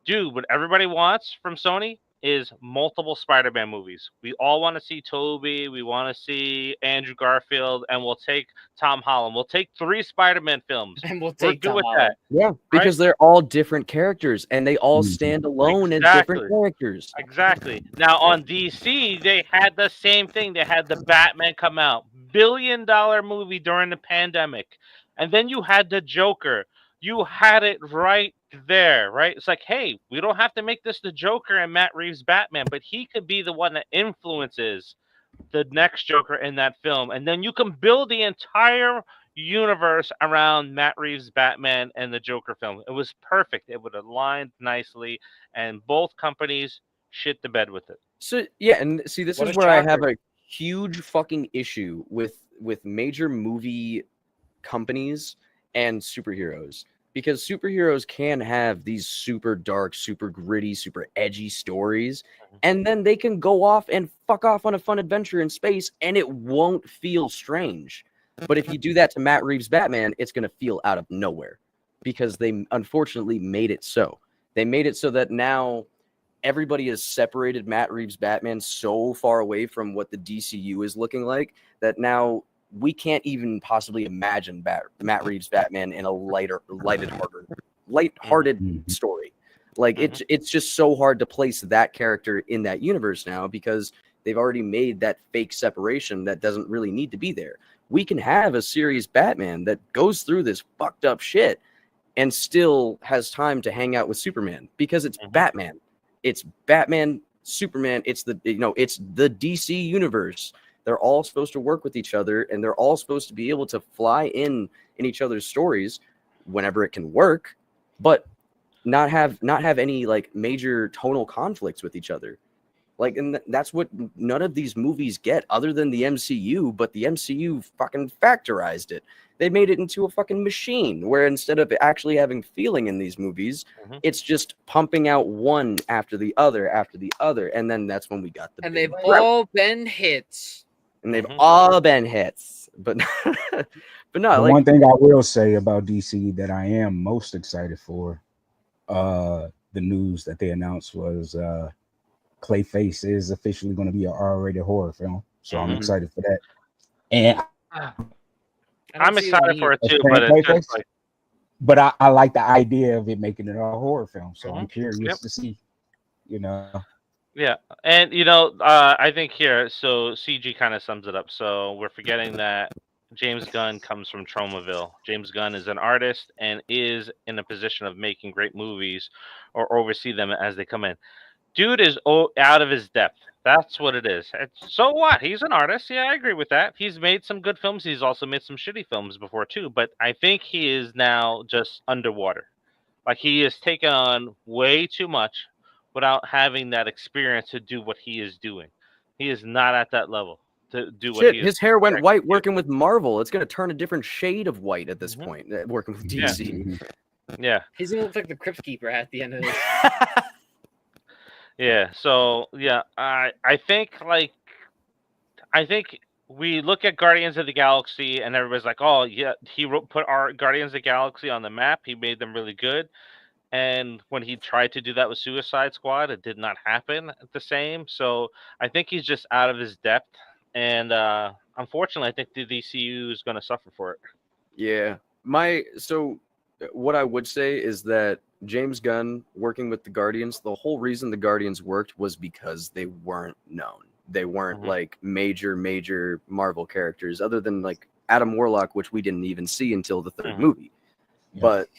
Speaker 3: dude, what everybody wants from Sony is multiple Spider-Man movies. We all want to see Tobey, we want to see Andrew Garfield, and we'll take Tom Holland. We'll take 3 Spider-Man films.
Speaker 1: And we'll
Speaker 3: We're
Speaker 1: take
Speaker 3: good
Speaker 1: Tom
Speaker 3: with
Speaker 1: Holland.
Speaker 3: that.
Speaker 2: Yeah, because they're all different characters, and they all stand alone as different
Speaker 3: Exactly.
Speaker 2: characters.
Speaker 3: Exactly. Now on DC, they had the same thing. They had the Batman come out, billion-dollar movie during the pandemic, and then you had the Joker. You had it right there, right? It's like, hey, we don't have to make this the Joker and Matt Reeves' Batman, but he could be the one that influences the next Joker in that film, and then you can build the entire universe around Matt Reeves' Batman and the Joker film. It was perfect. It would align nicely, and both companies shit the bed with it.
Speaker 2: So yeah, and see, this
Speaker 1: What
Speaker 2: is
Speaker 1: a
Speaker 2: where I have
Speaker 1: shocker.
Speaker 2: a huge fucking issue with major movie companies and superheroes, because superheroes can have these super dark, super gritty, super edgy stories, and then they can go off and fuck off on a fun adventure in space, and it won't feel strange. But if you do that to Matt Reeves' Batman, it's going to feel out of nowhere, because they unfortunately made it so. They made it so that now everybody has separated Matt Reeves' Batman so far away from what the DCU is looking like that now we can't even possibly imagine Matt Reeves' Batman in a lighthearted story. Like it's just so hard to place that character in that universe now, because they've already made that fake separation that doesn't really need to be there. We can have a serious Batman that goes through this fucked up shit and still has time to hang out with Superman, because it's Batman. It's Batman, Superman. It's the DC universe. They're all supposed to work with each other, and they're all supposed to be able to fly in each other's stories whenever it can work, but not have any like major tonal conflicts with each other. Like, and that's what none of these movies get, other than the MCU. But the MCU fucking factorized it. They made it into a fucking machine, where instead of actually having feeling in these movies, it's just pumping out one after the other, and then that's when we got the.
Speaker 1: And they've all been hits.
Speaker 2: And they've all been hits, but but no.
Speaker 4: The
Speaker 2: Like,
Speaker 4: one thing I will say about DC that I am most excited for, the news that they announced was Clayface is officially going to be an R-rated horror film, so I'm excited for that. And
Speaker 3: I'm excited for it too, but it's just like,
Speaker 4: but I like the idea of it making it a horror film, so I'm curious to see,
Speaker 3: Yeah, and I think here, so CG kind of sums it up. So we're forgetting that James Gunn comes from Tromaville. James Gunn is an artist and is in a position of making great movies or oversee them as they come in. Dude is out of his depth. That's what it is. So what? He's an artist. Yeah, I agree with that. He's made some good films. He's also made some shitty films before too. But I think he is now just underwater. Like, he has taken on way too much without having that experience to do what he is doing. He is not at that level to do what he is.
Speaker 2: His hair went white working with Marvel. It's going to turn a different shade of white at this point, working with DC.
Speaker 3: Yeah.
Speaker 1: He's going to look like the Crypt Keeper at the end of this.
Speaker 3: Yeah. So yeah, I think I think we look at Guardians of the Galaxy and everybody's like, oh yeah, put our Guardians of the Galaxy on the map. He made them really good. And when he tried to do that with Suicide Squad, it did not happen the same. So I think he's just out of his depth. And unfortunately, I think the DCU is going to suffer for it.
Speaker 2: Yeah. What I would say is that James Gunn working with the Guardians, the whole reason the Guardians worked was because they weren't known. They weren't like major Marvel characters, other than like Adam Warlock, which we didn't even see until the third movie.
Speaker 4: Yeah.
Speaker 2: But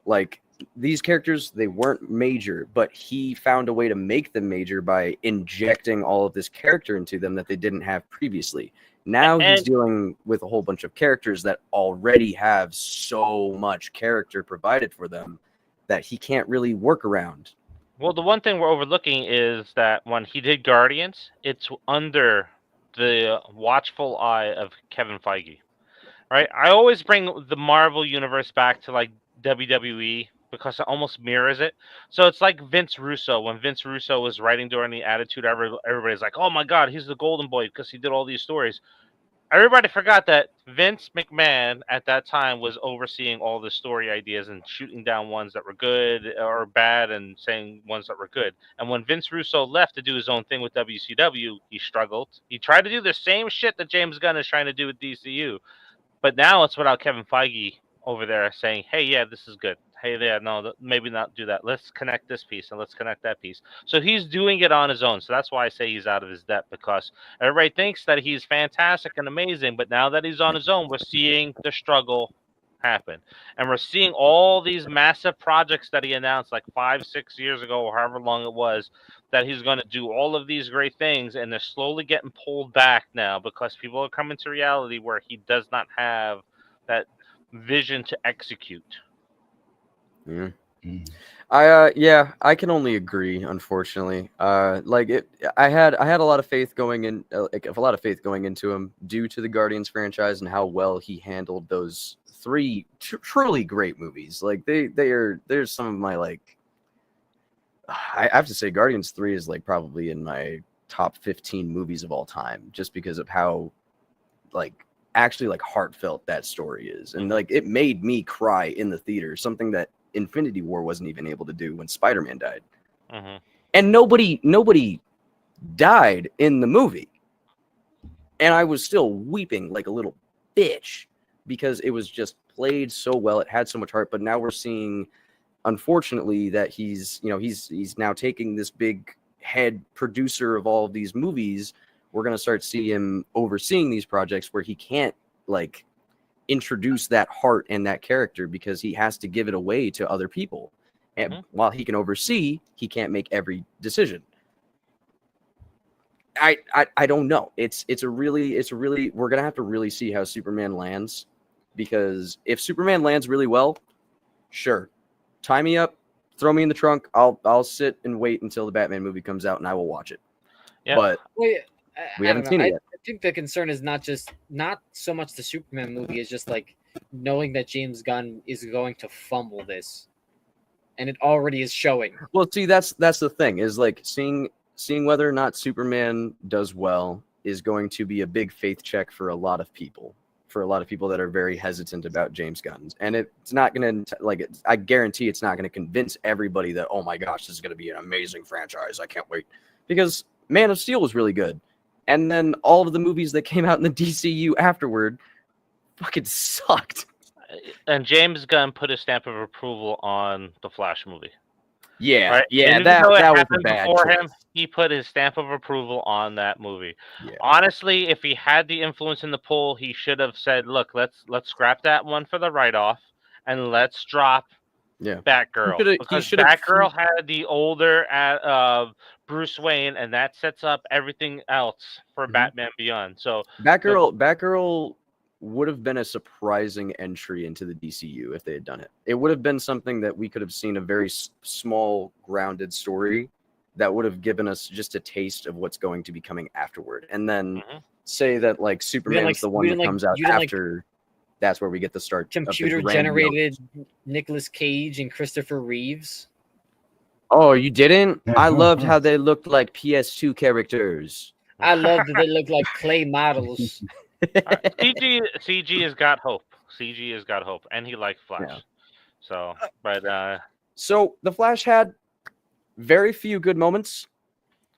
Speaker 2: like these characters, they weren't major, but he found a way to make them major by injecting all of this character into them that they didn't have previously. Now he's dealing with a whole bunch of characters that already have so much character provided for them that he can't really work around.
Speaker 3: Well, the one thing we're overlooking is that when he did Guardians, it's under the watchful eye of Kevin Feige. Right? I always bring the Marvel universe back to like WWE because it almost mirrors it. So it's like Vince Russo. When Vince Russo was writing during the Attitude Era, everybody's like, "Oh my God, he's the golden boy because he did all these stories." Everybody forgot that Vince McMahon at that time was overseeing all the story ideas and shooting down ones that were good or bad and saying ones that were good. And when Vince Russo left to do his own thing with WCW, he struggled. He tried to do the same shit that James Gunn is trying to do with DCU. But now it's without Kevin Feige over there saying, "Hey, yeah, this is good. Hey, yeah, no, maybe not do that. Let's connect this piece and let's connect that piece." So he's doing it on his own. So that's why I say he's out of his depth, because everybody thinks that he's fantastic and amazing, but now that he's on his own, we're seeing the struggle happen, and we're seeing all these massive projects that he announced like 5-6 years ago or however long it was, that he's going to do all of these great things, and they're slowly getting pulled back now because people are coming to reality where he does not have that vision to execute.
Speaker 2: Yeah. I can only agree, unfortunately. I had a lot of faith going into him due to the Guardians franchise and how well he handled those three truly great movies. Like there's some of my like, I have to say Guardians 3 is like probably in my top 15 movies of all time, just because of how like actually like heartfelt that story is. And like it made me cry in the theater, something that Infinity War wasn't even able to do when Spider-Man died. And nobody died in the movie. And I was still weeping like a little bitch because it was just played so well. It had so much heart. But now we're seeing, unfortunately, that he's now taking this big head producer of all of these movies. We're going to start seeing him overseeing these projects where he can't like introduce that heart and that character because he has to give it away to other people. And while he can oversee, he can't make every decision. I don't know. It's a really we're gonna have to really see how Superman lands, because if Superman lands really well, sure, tie me up, throw me in the trunk. I'll sit and wait until the Batman movie comes out and I will watch it. Yeah. But we haven't seen it yet.
Speaker 1: I think the concern is not so much the Superman movie, is just like knowing that James Gunn is going to fumble this, and it already is showing.
Speaker 2: Well, see, that's the thing, is like seeing whether or not Superman does well is going to be a big faith check for a lot of people. For a lot of people that are very hesitant about James Gunn, and it's not going to I guarantee it's not going to convince everybody that, oh my gosh, this is going to be an amazing franchise. I can't wait, because Man of Steel was really good. And then all of the movies that came out in the DCU afterward fucking sucked.
Speaker 3: And James Gunn put his stamp of approval on the Flash movie.
Speaker 2: Yeah,
Speaker 3: right?
Speaker 2: Yeah, that was a bad choice.
Speaker 3: Him, he put his stamp of approval on that movie. Yeah. Honestly, if he had the influence in the poll, he should have said, "Look, let's scrap that one for the write-off, and let's drop Batgirl." Because Batgirl had the older Bruce Wayne, and that sets up everything else for Batman Beyond. So
Speaker 2: Batgirl would have been a surprising entry into the DCU if they had done it. It would have been something that we could have seen, a very small, grounded story that would have given us just a taste of what's going to be coming afterward. And then say that like Superman's the one that comes out after. That's where we get the start.
Speaker 1: Computer-generated Nicolas Cage and Christopher Reeves.
Speaker 2: Oh, you didn't? I loved how they looked like PS2 characters.
Speaker 1: I love that they look like clay models.
Speaker 3: CG has got hope. CG has got hope, and he likes Flash.
Speaker 2: Yeah.
Speaker 3: So, but
Speaker 2: So the Flash had very few good moments,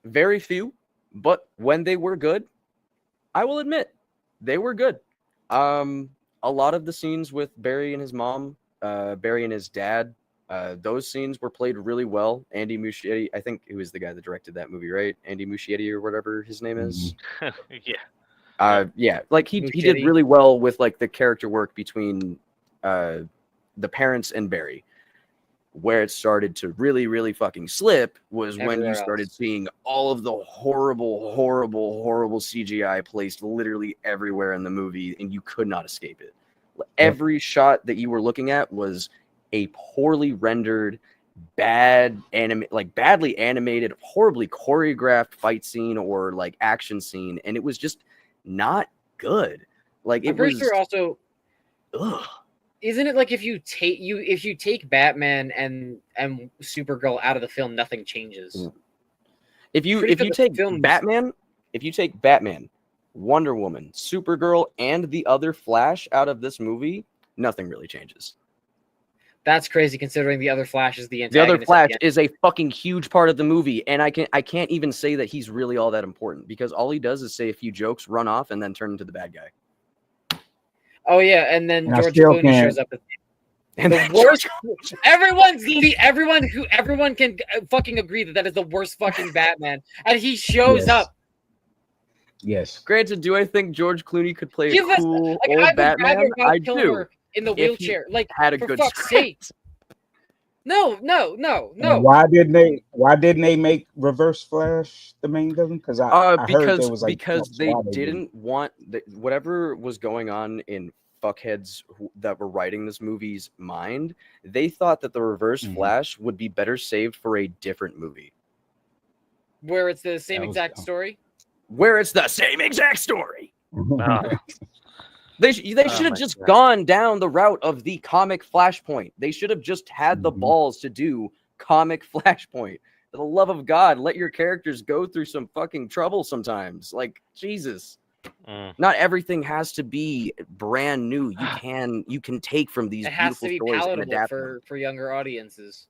Speaker 2: very few, but when they were good, I will admit they were good. A lot of the scenes with Barry and his mom, Barry and his dad, those scenes were played really well. Andy Muschietti, I think he was the guy that directed that movie, right? Andy Muschietti or whatever his name is. Yeah, like he did really well with like the character work between the parents and Barry. Where it started to really fucking slip was when you started seeing all of the horrible CGI placed literally everywhere in the movie, and you could not escape it. Every shot that you were looking at was a poorly rendered, badly animated, horribly choreographed fight scene or like action scene, and it was just not good. Like it was
Speaker 1: sure also. Ugh. Isn't it like if you take Batman and Supergirl out of the film, nothing changes?
Speaker 2: If you take Batman, Wonder Woman, Supergirl, and the other Flash out of this movie, nothing really changes.
Speaker 1: That's crazy, considering the other Flash is the antagonist.
Speaker 2: The other Flash is a fucking huge part of the movie, and I can't even say that he's really all that important because all he does is say a few jokes, run off, and then turn into the bad guy.
Speaker 1: Oh yeah, and then George Clooney shows up. And the worst. Everyone can fucking agree that is the worst fucking Batman, and he shows up.
Speaker 4: Yes.
Speaker 2: Granted, do I think George Clooney could play a cool old Batman? I do.
Speaker 1: In the wheelchair, like
Speaker 2: had a
Speaker 1: for
Speaker 2: good
Speaker 1: fuck's sake. No.
Speaker 4: And why didn't they make Reverse Flash the main villain? Because I heard there was like
Speaker 2: they didn't want whatever was going on in fuckheads that were writing this movie's mind. They thought that the Reverse Flash would be better saved for a different movie,
Speaker 1: where it's the same exact story.
Speaker 2: They should have just gone down the route of the comic Flashpoint. They should have just had the balls to do comic Flashpoint. For the love of God, let your characters go through some fucking trouble sometimes. Like, Jesus. Not everything has to be brand new. You can take from these beautiful stories and adapt
Speaker 1: for younger audiences.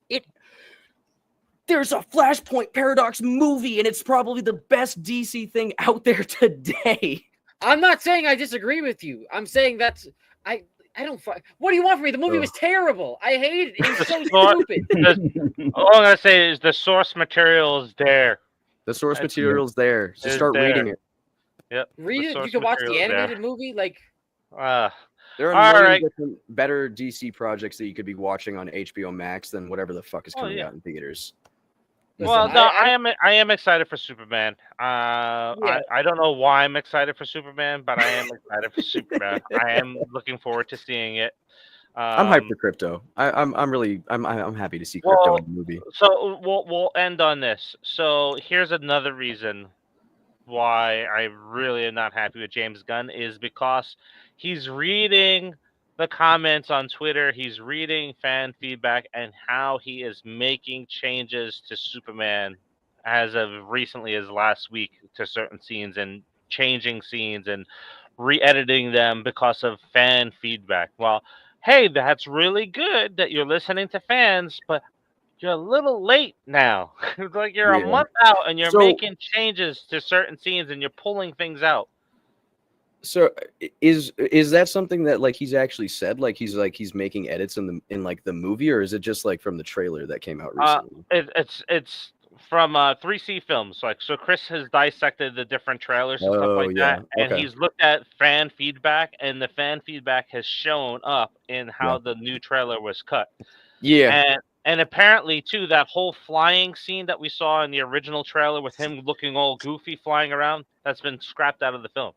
Speaker 2: There's a Flashpoint Paradox movie, and it's probably the best DC thing out there today.
Speaker 1: I'm not saying I disagree with you. I'm saying I don't. What do you want from me? The movie was terrible. I hate it. It was so stupid.
Speaker 3: All I'm gonna say is the source material is there.
Speaker 2: The source material is there. Just start reading it.
Speaker 3: Yep.
Speaker 1: Read it. You can watch the animated movie. Like,
Speaker 2: there are a million different better DC projects that you could be watching on HBO Max than whatever the fuck is coming out in theaters.
Speaker 3: Well, no, I am excited for Superman. I don't know why I'm excited for Superman, but I am excited for Superman. I am looking forward to seeing it.
Speaker 2: I'm hyped for Crypto. I'm happy to see Crypto in the movie.
Speaker 3: So we'll end on this. So here's another reason why I really am not happy with James Gunn is because he's reading the comments on Twitter, he's reading fan feedback, and how he is making changes to Superman as of recently as last week to certain scenes and changing scenes and re-editing them because of fan feedback. Well, hey, that's really good that you're listening to fans, but you're a little late now. It's like you're a month out and you're making changes to certain scenes and you're pulling things out.
Speaker 2: So is that something that like he's actually said, like he's making edits in the movie, or is it just like from the trailer that came out recently?
Speaker 3: It's from 3C Films. Like, so Chris has dissected the different trailers and stuff like that, and he's looked at fan feedback, and the fan feedback has shown up in how the new trailer was cut. And apparently, too, that whole flying scene that we saw in the original trailer with him looking all goofy flying around, that's been scrapped out of the film.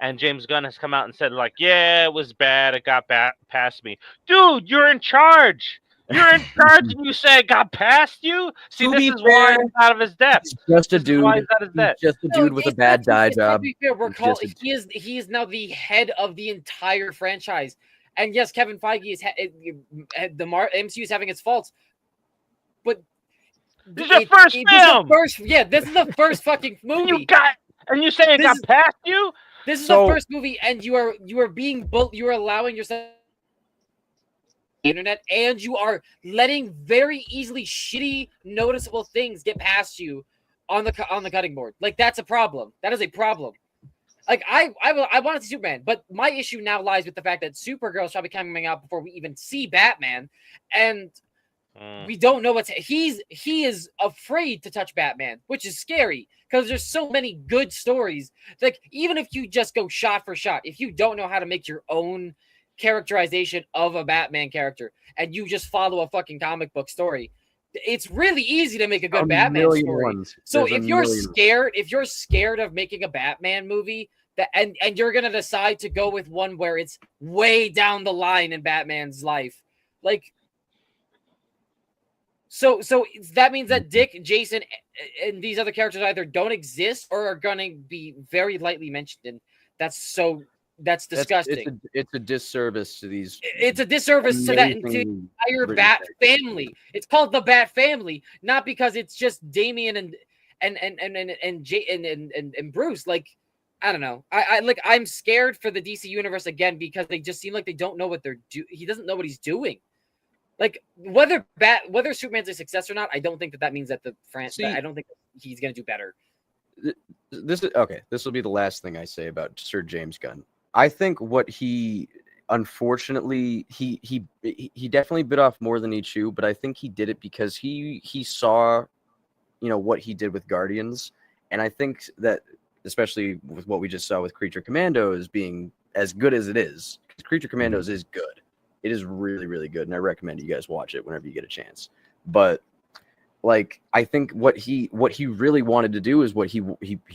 Speaker 3: And James Gunn has come out and said, like, yeah, it was bad. It got past me. Dude, you're in charge. You're in charge, and you say it got past you? See, this is why he's out of his depth.
Speaker 2: Just a dude. Just a dude with a bad dye job.
Speaker 1: He is now the head of the entire franchise. And yes, Kevin Feige is the MCU is having its faults, but
Speaker 3: This is your first film.
Speaker 1: This is the first fucking movie.
Speaker 3: You say it got past you?
Speaker 1: This is the first movie, and you are being you are allowing yourself the internet, and you are letting very easily shitty, noticeable things get past you on the cutting board. Like, that's a problem. That is a problem. Like, I want to see Superman, but my issue now lies with the fact that Supergirl is probably coming out before we even see Batman, and we don't know he is afraid to touch Batman, which is scary because there's so many good stories. Like, even if you just go shot for shot, if you don't know how to make your own characterization of a Batman character and you just follow a fucking comic book story, it's really easy to make a good Batman story. So if you're scared of making a Batman movie and you're gonna decide to go with one where it's way down the line in Batman's life, like, so that means that Dick, Jason, and these other characters either don't exist or are gonna be very lightly mentioned, and that's disgusting.
Speaker 2: It's a disservice to these.
Speaker 1: It's a disservice to the entire Bat family. It's called the Bat family, not because it's just Damian and Bruce. Like, I don't know. I'm scared for the DC universe again because they just seem like they don't know what they're doing. He doesn't know what he's doing. Like, whether Superman's a success or not, I don't think that means that I don't think he's gonna do better.
Speaker 2: This is okay. This will be the last thing I say about Sir James Gunn. I think what he unfortunately he definitely bit off more than he chewed, but I think he did it because he saw, what he did with Guardians, and I think that especially with what we just saw with Creature Commandos being as good as it is, because Creature Commandos is good. It is really, really good, and I recommend you guys watch it whenever you get a chance. But like, I think what he really wanted to do is what he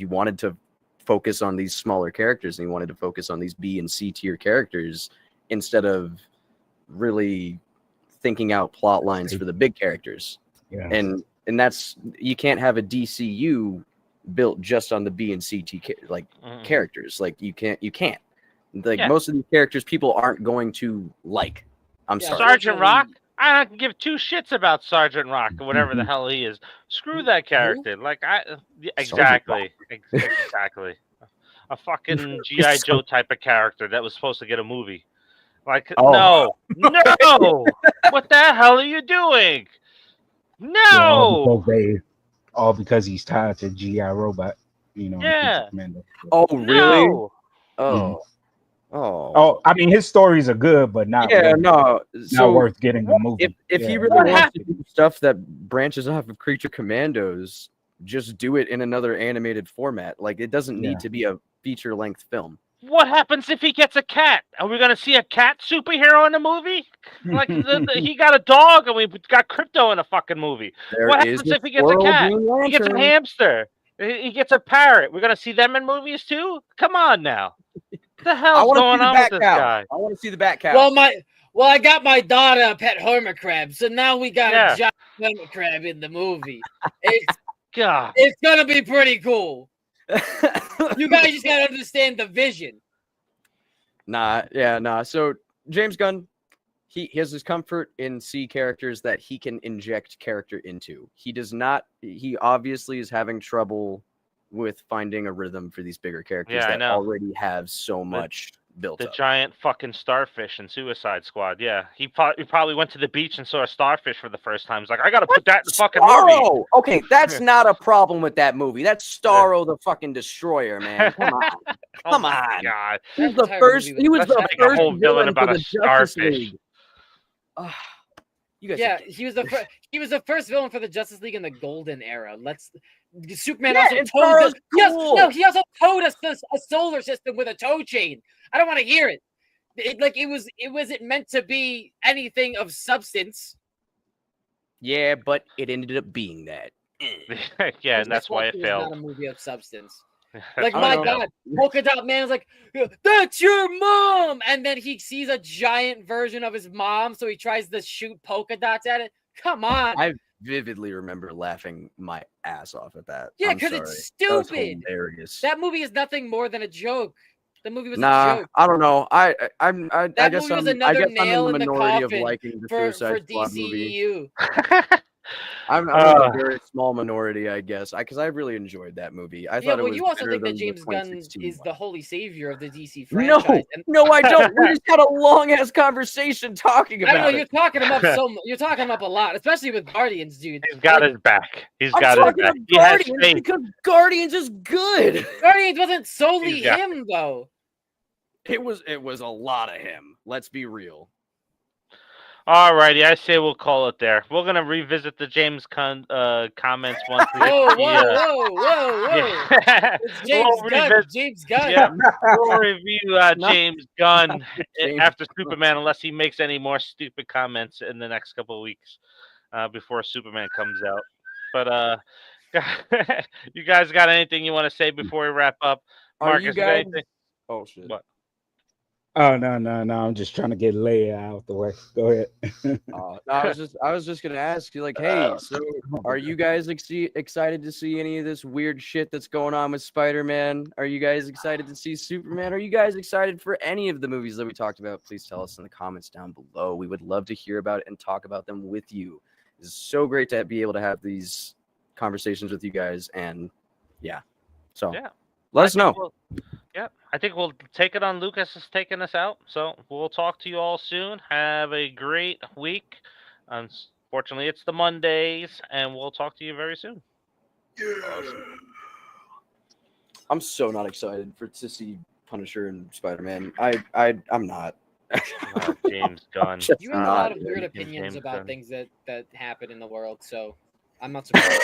Speaker 2: wanted to focus on these smaller characters, and he wanted to focus on these B and C tier characters instead of really thinking out plot lines for the big characters.
Speaker 4: Yeah.
Speaker 2: And that's, you can't have a DCU built just on the B and C tier characters. Like, you can't. Like, most of these characters people aren't going to like. I'm sorry.
Speaker 3: Sergeant Rock? I don't give two shits about Sergeant Rock or whatever the hell he is. Screw that character. Like, exactly. A fucking G.I. Joe type of character that was supposed to get a movie. Like, no. What the hell are you doing? No.
Speaker 4: All because he's tied to G.I. Robot.
Speaker 3: Yeah.
Speaker 2: Oh, really?
Speaker 3: No.
Speaker 2: Oh,
Speaker 4: I mean, his stories are good, but not not worth getting a movie.
Speaker 2: If he really wants to do stuff that branches off of Creature Commandos, just do it in another animated format. Like, it doesn't need to be a feature-length film.
Speaker 3: What happens if he gets a cat? Are we going to see a cat superhero in the movie? Like, he got a dog and we got Crypto in a fucking movie. What happens if he gets a cat? He gets a hamster. He gets a parrot. We're going to see them in movies too? Come on now. What the hell's going on with this guy?
Speaker 2: I want to see the bat cow.
Speaker 1: Well, I got my daughter a pet hermit crab, so now we got a giant hermit crab in the movie. It's gonna be pretty cool. You guys just gotta understand the vision.
Speaker 2: Nah. So James Gunn, he has his comfort in C characters that he can inject character into. He does not. He obviously is having trouble with finding a rhythm for these bigger characters that already have so much built up.
Speaker 3: The giant fucking starfish in Suicide Squad. Yeah, he probably went to the beach and saw a starfish for the first time. He's like, I gotta put that in the fucking movie.
Speaker 2: Okay, that's not a problem with that movie. That's Starro the fucking Destroyer, man. Come on. Come on.
Speaker 3: God.
Speaker 2: He was the first
Speaker 3: whole villain about a starfish.
Speaker 1: He was the first villain for the Justice League in the Golden Era. Superman also towed us. Cool. He also towed us a solar system with a tow chain. I don't want to hear it. It wasn't meant to be anything of substance.
Speaker 2: Yeah, but it ended up being that.
Speaker 3: Yeah, and that's why it failed.
Speaker 1: Not a movie of substance. Like, my God, Polka Dot Man is like, that's your mom! And then he sees a giant version of his mom, so he tries to shoot polka dots at it. Come on.
Speaker 2: I vividly remember laughing my ass off at that.
Speaker 1: Yeah, because it's stupid.
Speaker 2: That hilarious.
Speaker 1: That movie is nothing more than a joke. The movie was a joke.
Speaker 2: I don't know. I
Speaker 1: guess
Speaker 2: movie was
Speaker 1: another
Speaker 2: I'm
Speaker 1: nail
Speaker 2: in the
Speaker 1: in the
Speaker 2: minority
Speaker 1: coffin
Speaker 2: of liking the
Speaker 1: for
Speaker 2: Suicide Squad movie.
Speaker 1: DCEU.
Speaker 2: I'm in a very small minority, I guess, because I really enjoyed that movie. I
Speaker 1: Yeah,
Speaker 2: thought it
Speaker 1: well,
Speaker 2: was
Speaker 1: you also
Speaker 2: better
Speaker 1: think that
Speaker 2: than the
Speaker 1: James Gunn
Speaker 2: 2016
Speaker 1: is
Speaker 2: one.
Speaker 1: the holy savior of the DC
Speaker 2: No,
Speaker 1: franchise. And
Speaker 2: no, I don't. We just had a long ass conversation talking
Speaker 1: I don't know,
Speaker 2: about
Speaker 1: you're
Speaker 2: it.
Speaker 1: talking him up you're talking him up a lot, especially with Guardians, dude.
Speaker 3: He's got
Speaker 1: Like,
Speaker 3: his back. He's
Speaker 2: I'm
Speaker 3: got his
Speaker 2: talking
Speaker 3: back.
Speaker 2: about
Speaker 3: He has
Speaker 2: Guardians
Speaker 3: faith.
Speaker 2: because Guardians is good.
Speaker 1: Guardians wasn't solely
Speaker 3: He's got
Speaker 1: him though.
Speaker 2: It was a lot of him. Let's be real.
Speaker 3: Alrighty, I say we'll call it there. We're gonna revisit the James Gunn comments once we get
Speaker 1: Whoa.
Speaker 3: yeah.
Speaker 1: It's James
Speaker 3: We'll
Speaker 1: Gunn.
Speaker 3: revisit-
Speaker 1: James Gunn.
Speaker 3: Yeah, we'll review
Speaker 2: Not-
Speaker 3: James Gunn
Speaker 2: James
Speaker 3: after
Speaker 2: Gunn.
Speaker 3: Superman, unless he makes any more stupid comments in the next couple of weeks before Superman comes out. But you guys got anything you want to say before we wrap up?
Speaker 2: Are
Speaker 3: Marcus,
Speaker 2: you
Speaker 3: you got
Speaker 2: guys?
Speaker 3: anything?
Speaker 2: Oh shit.
Speaker 3: What?
Speaker 4: Oh no. I'm just trying to get Leia out the way. Go ahead.
Speaker 2: No, I was just gonna ask you, like, hey, so are you guys excited to see any of this weird shit that's going on with Spider-Man? Are you guys excited to see Superman? Are you guys excited for any of the movies that we talked about? Please tell us in the comments down below. We would love to hear about it and talk about them with you. It's so great to be able to have these conversations with you guys, and so
Speaker 3: Yeah.
Speaker 2: let us know.
Speaker 3: I think we'll take it on Lukas is taking us out. So we'll talk to you all soon. Have a great week. Unfortunately, it's the Mondays, and we'll talk to you very soon.
Speaker 2: Awesome. I'm so not excited to see Punisher and Spider-Man. I'm not.
Speaker 3: James Gunn.
Speaker 1: You have a lot of weird opinions about things that happen in the world, so I'm not surprised.